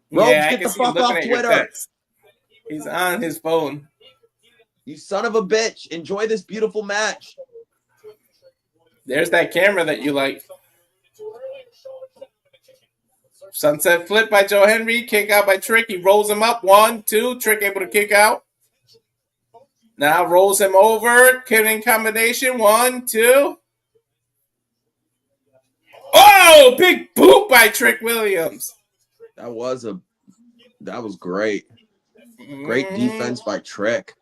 Ropes, get the fuck off Twitter. He's on his phone. You son of a bitch. Enjoy this beautiful match. There's that camera that you like. Sunset flip by Joe Hendry. Kick out by Trick. He rolls him up. 1, 2. Trick able to kick out. Now rolls him over. Killing combination. 1, 2. Oh, big boot by Trick Williams. That was great. Great defense by Trick.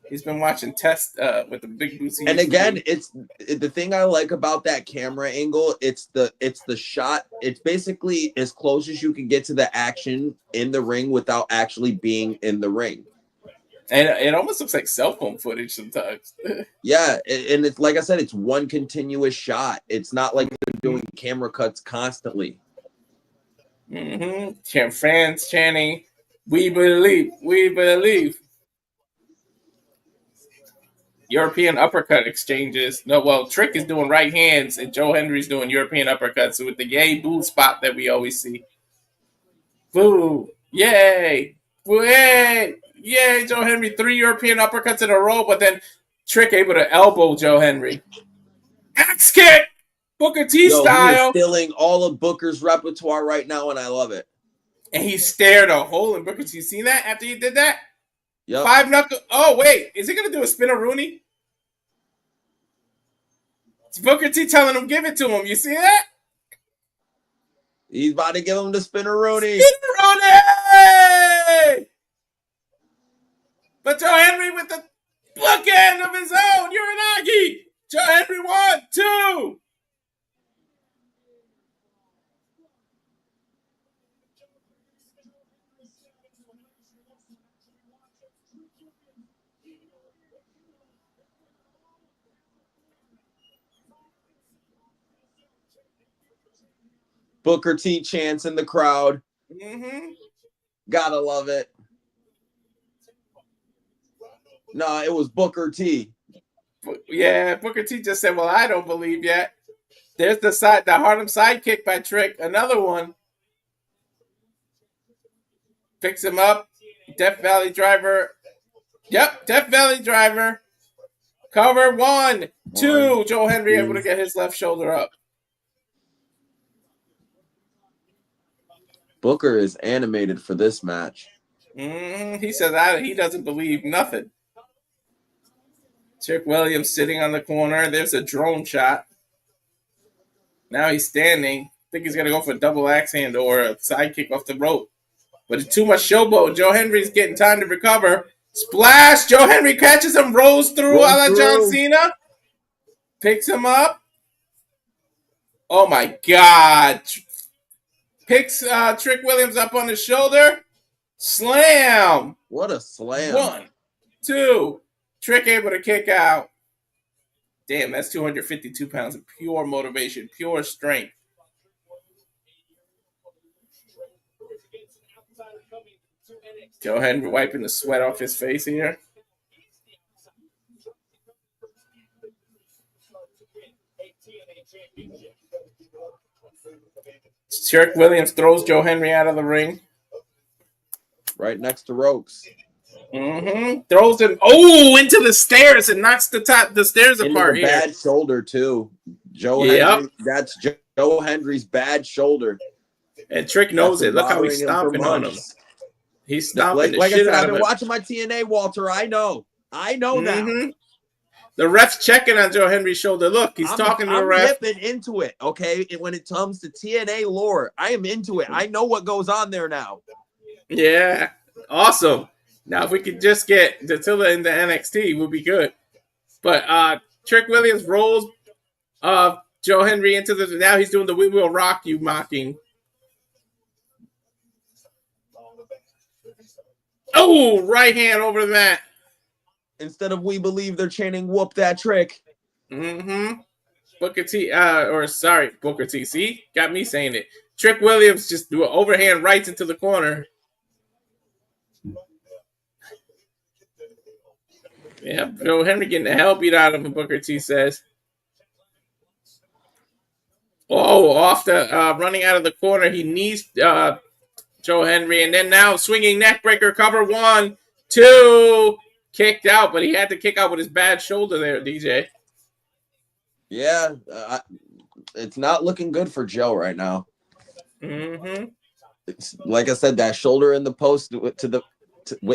He's been watching Test with the big boots. And again, it's the thing I like about that camera angle. It's the shot. It's basically as close as you can get to the action in the ring without actually being in the ring. And it almost looks like cell phone footage sometimes. Yeah, and it's like I said, it's one continuous shot. It's not like they're doing camera cuts constantly. Mm-hmm. Fans chanting, "We believe, we believe." European uppercut exchanges. No, well, Trick is doing right hands, and Joe Hendry's doing European uppercuts with the yay boo spot that we always see. Boo! Yay! Boo! Yay! Yay! Joe Hendry 3 European uppercuts in a row, but then Trick able to elbow Joe Hendry. Axe kick! Booker T Yo, he style. is stealing all of Booker's repertoire right now, and I love it. And he stared a hole in Booker T. You seen that after he did that? Yep. 5 knuckle. Oh, wait. Is he going to do a spin-a-rooney? It's Booker T telling him, give it to him. You see that? He's about to give him the spin-a-rooney. Spin-a-rooney! But Joe Hendry with the bookend of his own. Uranagi. Joe Hendry 1, 2. Booker T chants in the crowd. Mm-hmm. Gotta love it. No, it was Booker T. Yeah, Booker T just said, well, I don't believe yet. There's the Harlem sidekick by Trick. Another one. Picks him up. Death Valley driver. Yep, Death Valley driver. Cover 1, 2. Joe Hendry able to get his left shoulder up. Booker is animated for this match. He says he doesn't believe nothing. Trick Williams sitting on the corner. There's a drone shot. Now he's standing. I think he's going to go for a double axe hand or a sidekick off the rope. But it's too much showboat. Joe Hendry's getting time to recover. Splash! Joe Hendry catches him, rolls through a la John Cena. Picks him up. Oh, my God. Picks Trick Williams up on his shoulder. Slam. What a slam. 1, 2. Trick able to kick out. Damn, that's 252 pounds of pure motivation, pure strength. Joe Hendry wiping the sweat off his face here. Trick Williams throws Joe Hendry out of the ring. Right next to ropes. Throws him into the stairs and knocks the stairs apart. Into the bad shoulder too. Hendry, that's Joe Hendry's bad shoulder. And Trick knows it. Look how he's stomping on him. He's stomping the like shit I said, out I've of been him. watching my TNA, Walter. I know that. The ref's checking on Joe Hendry's shoulder. Look, he's talking to the ref. I'm dipping into it, okay? When it comes to TNA lore, I am into it. I know what goes on there now. Yeah, awesome. Now, if we could just get Dattila into NXT, we'll be good. But Trick Williams rolls Joe Hendry into the... Now he's doing the "We Will Rock You" mocking. Oh, right hand over the mat. Instead of "We Believe," they're chanting "Whoop that Trick." Booker T, Booker T. See? Got me saying it. Trick Williams just do an overhand rights into the corner. Yeah, Joe Hendry getting the hell beat out of him, Booker T says. Oh, off the running out of the corner. He knees Joe Hendry, and then now swinging neck breaker, cover 1, 2, kicked out, but he had to kick out with his bad shoulder there, DeeJay. Yeah, it's not looking good for Joe right now. It's, like I said, that shoulder in the post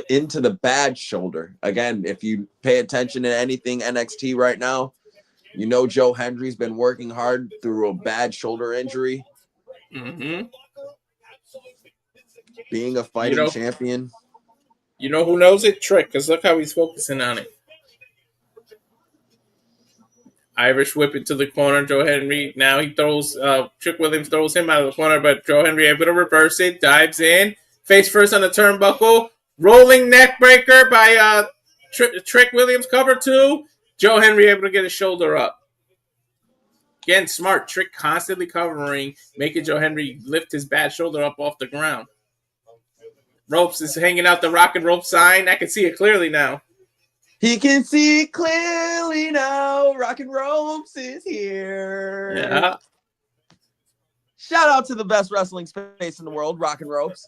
into the bad shoulder. Again, if you pay attention to anything NXT right now, you know Joe Hendry's been working hard through a bad shoulder injury. Being a fighting champion. You know who knows it? Trick, because look how he's focusing on it. Irish whip into the corner. Joe Hendry, now he throws, Trick Williams throws him out of the corner, but Joe Hendry able to reverse it, dives in, face first on the turnbuckle, rolling neck breaker by Trick Williams, cover 2. Joe Hendry able to get his shoulder up. Again, smart. Trick constantly covering, making Joe Hendry lift his bad shoulder up off the ground. Ropes is hanging out the rock and rope sign. I can see it clearly now. He can see clearly now. Rock and Ropes is here. Yeah. Shout out to the best wrestling space in the world, Rock and Ropes.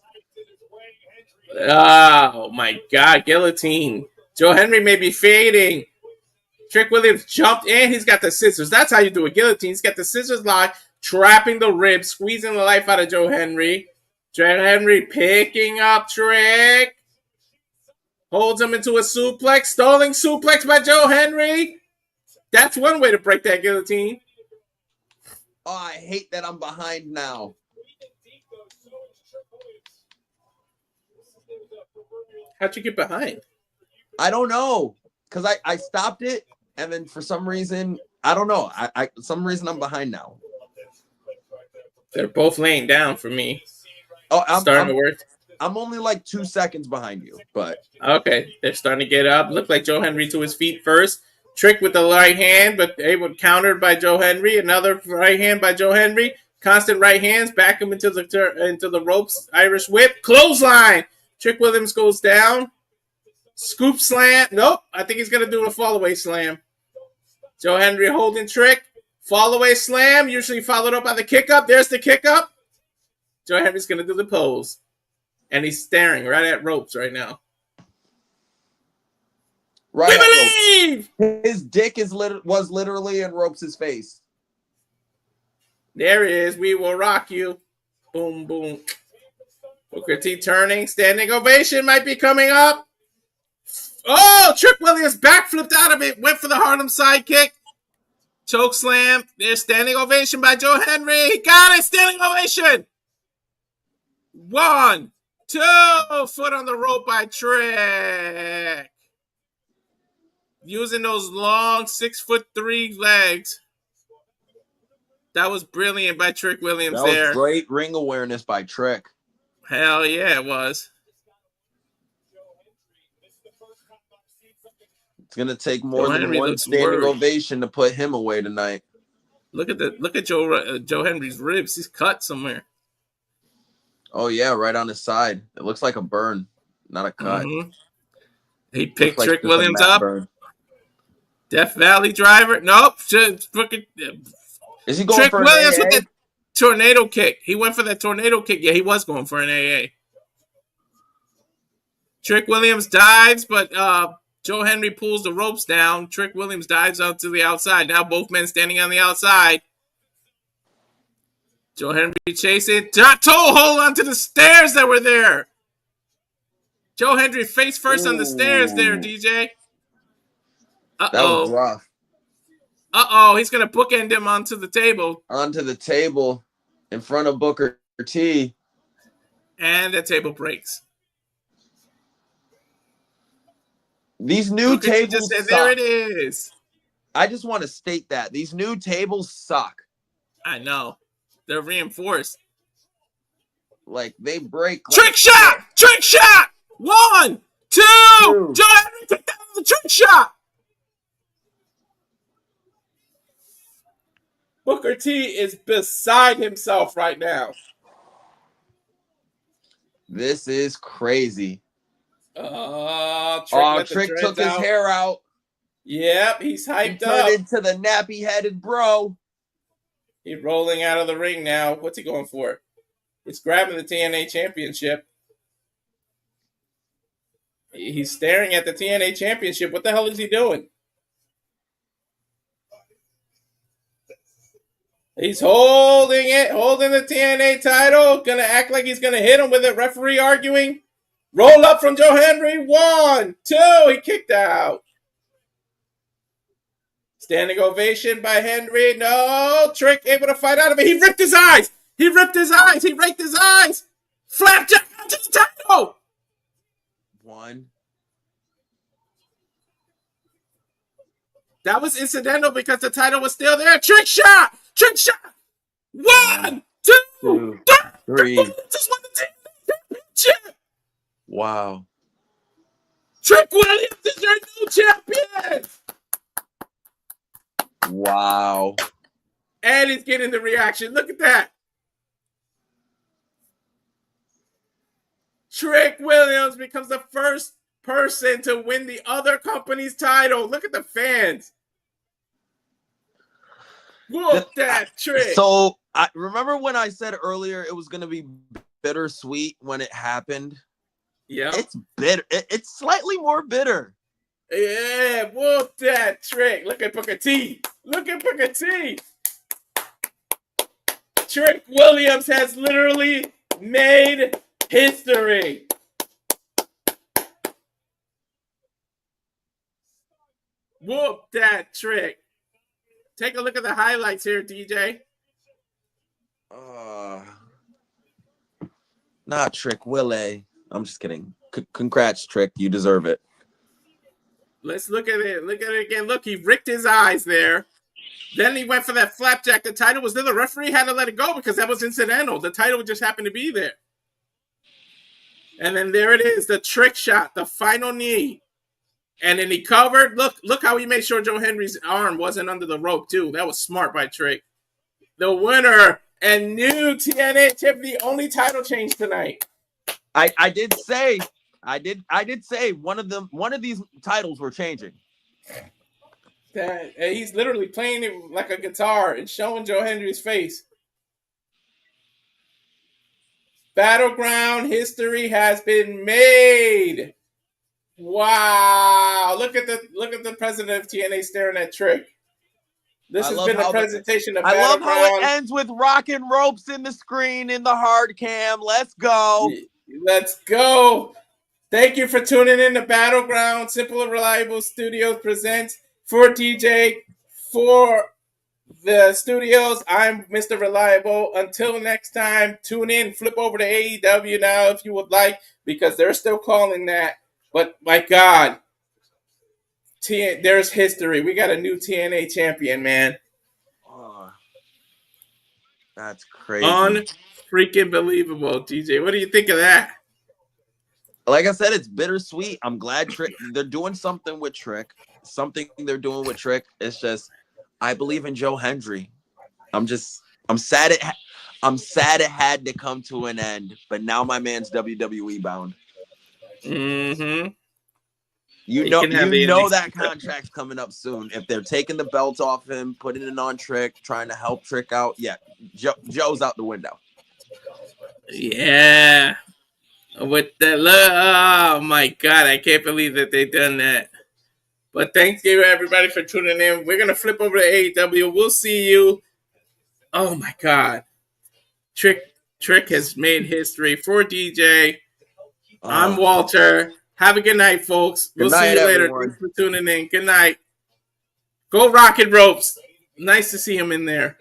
Oh, my God. Guillotine. Joe Hendry may be fading. Trick Williams jumped in. He's got the scissors. That's how you do a guillotine. He's got the scissors locked, trapping the ribs, squeezing the life out of Joe Hendry. Joe Hendry picking up Trick. Holds him into a suplex. Stalling suplex by Joe Hendry. That's one way to break that guillotine. Oh, I hate that I'm behind now. How'd you get behind? I don't know. Because I stopped it, and then for some reason, I don't know. Some reason I'm behind now. They're both laying down for me. Oh, I'm starting to work. I'm only like 2 seconds behind you, but okay, they're starting to get up. Look like Joe Hendry to his feet first. Trick with the right hand, but able countered by Joe Hendry. Another right hand by Joe Hendry. Constant right hands, back him into the ropes. Irish whip, clothesline. Trick Williams goes down. Scoop slam. Nope, I think he's gonna do a fallaway slam. Joe Hendry holding Trick. Fallaway slam, usually followed up by the kick up. There's the kick up. Joe Hendry's gonna do the pose. And he's staring right at ropes right now. Right, we believe! His dick was literally in Ropes' face. There he is. We will rock you. Boom, boom. Booker T turning. Standing ovation might be coming up. Oh, Trick Williams backflipped out of it. Went for the Harlem sidekick. Choke slam. There's standing ovation by Joe Hendry. He got it. Standing ovation. 1, 2. Foot on the rope by Trick. Using those long 6'3" legs. That was brilliant by Trick Williams that was there. Great ring awareness by Trick. Hell yeah, it was. It's gonna take more than one standing ovation to put him away tonight. Look at Joe Hendry's ribs. He's cut somewhere. Oh yeah, right on his side. It looks like a burn, not a cut. Mm-hmm. He picked Trick Williams up. Burn. Death Valley driver. Nope. Is he going Trick for Williams an AA? with the tornado kick. He went for that tornado kick. Yeah, he was going for an AA. Trick Williams dives, but Joe Hendry pulls the ropes down. Trick Williams dives out to the outside. Now both men standing on the outside. Joe Hendry chasing. Toe hold onto the stairs that were there. Joe Hendry face first on the stairs there, DeeJay. Uh-oh. That was rough. Uh-oh, he's going to bookend him onto the table. Onto the table in front of Booker T. And the table breaks. These new Booker tables just said, suck. there it is. I just want to state that. These new tables suck. I know. They're reinforced. Like, they break. Trick shot! Trick shot! 1, 2! Joe Hendry took down the trick shot! Booker T is beside himself right now. This is crazy. Trick took his hair out. Yep, he's hyped he up. turned into the nappy-headed bro. He's rolling out of the ring now. What's he going for? He's grabbing the TNA Championship. He's staring at the TNA Championship. What the hell is he doing? He's holding it, holding the TNA title. Gonna act like he's gonna hit him with it. Referee arguing. Roll up from Joe Hendry. 1, 2. He kicked out. Standing ovation by Hendry. No. Trick able to fight out of it. He ripped his eyes. He raked his eyes. Flapjack onto the title. 1. That was incidental because the title was still there. Trick shot. 1, 2, 3. Just won the championship. Wow. Trick Williams is your new champion. Wow. And he's getting the reaction. Look at that. Trick Williams becomes the first person to win the other company's title. Look at the fans. Whoop that Trick. So, I remember when I said earlier it was going to be bittersweet when it happened? Yeah. It's bitter. It's slightly more bitter. Yeah, whoop that Trick. Look at Booker T. Look at Booker T. Trick Williams has literally made history. Whoop that Trick. Take a look at the highlights here, DJ. Not Trick Willie. I'm just kidding. Congrats, Trick. You deserve it. Let's look at it. Look at it again. Look, he ricked his eyes there. Then he went for that flapjack. The title was there. The referee had to let it go because that was incidental. The title just happened to be there. And then there it is, the trick shot, the final knee. And then he covered. Look how he made sure Joe Hendry's arm wasn't under the rope, too. That was smart by Trick. The winner and new TNA champ, the only title change tonight. I did say one of these titles were changing. He's literally playing it like a guitar and showing Joe Hendry's face. Battleground history has been made. Wow! Look at the president of TNA staring at Trick. This has been a presentation of Battleground. I love how it ends with rocking ropes in the screen in the hard cam. Let's go. Let's go. Thank you for tuning in to Battleground. Simple and Reliable Studios presents for DeeJay, for the studios. I'm Mr. Reliable. Until next time, tune in. Flip over to AEW now if you would like, because they're still calling that. But my God, there's history. We got a new TNA champion, man. Oh, that's crazy. Unfreaking believable, DeeJay. What do you think of that? Like I said, it's bittersweet. I'm glad they're doing something with Trick. Something they're doing with Trick. It's just, I believe in Joe Hendry. I'm sad it had to come to an end, but now my man's WWE bound. Mm-hmm. You know that contract's coming up soon. If they're taking the belt off him, putting it on Trick, trying to help Trick out, yeah, Joe's out the window. Yeah. With the oh my God, I can't believe that they done that. But thank you everybody for tuning in. We're gonna flip over to AEW. We'll see you. Oh my God, Trick has made history for DeeJay. I'm Walter. Have a good night, folks. We'll see you later. Everyone. Thanks for tuning in. Good night. Go Rocket Ropes. Nice to see him in there.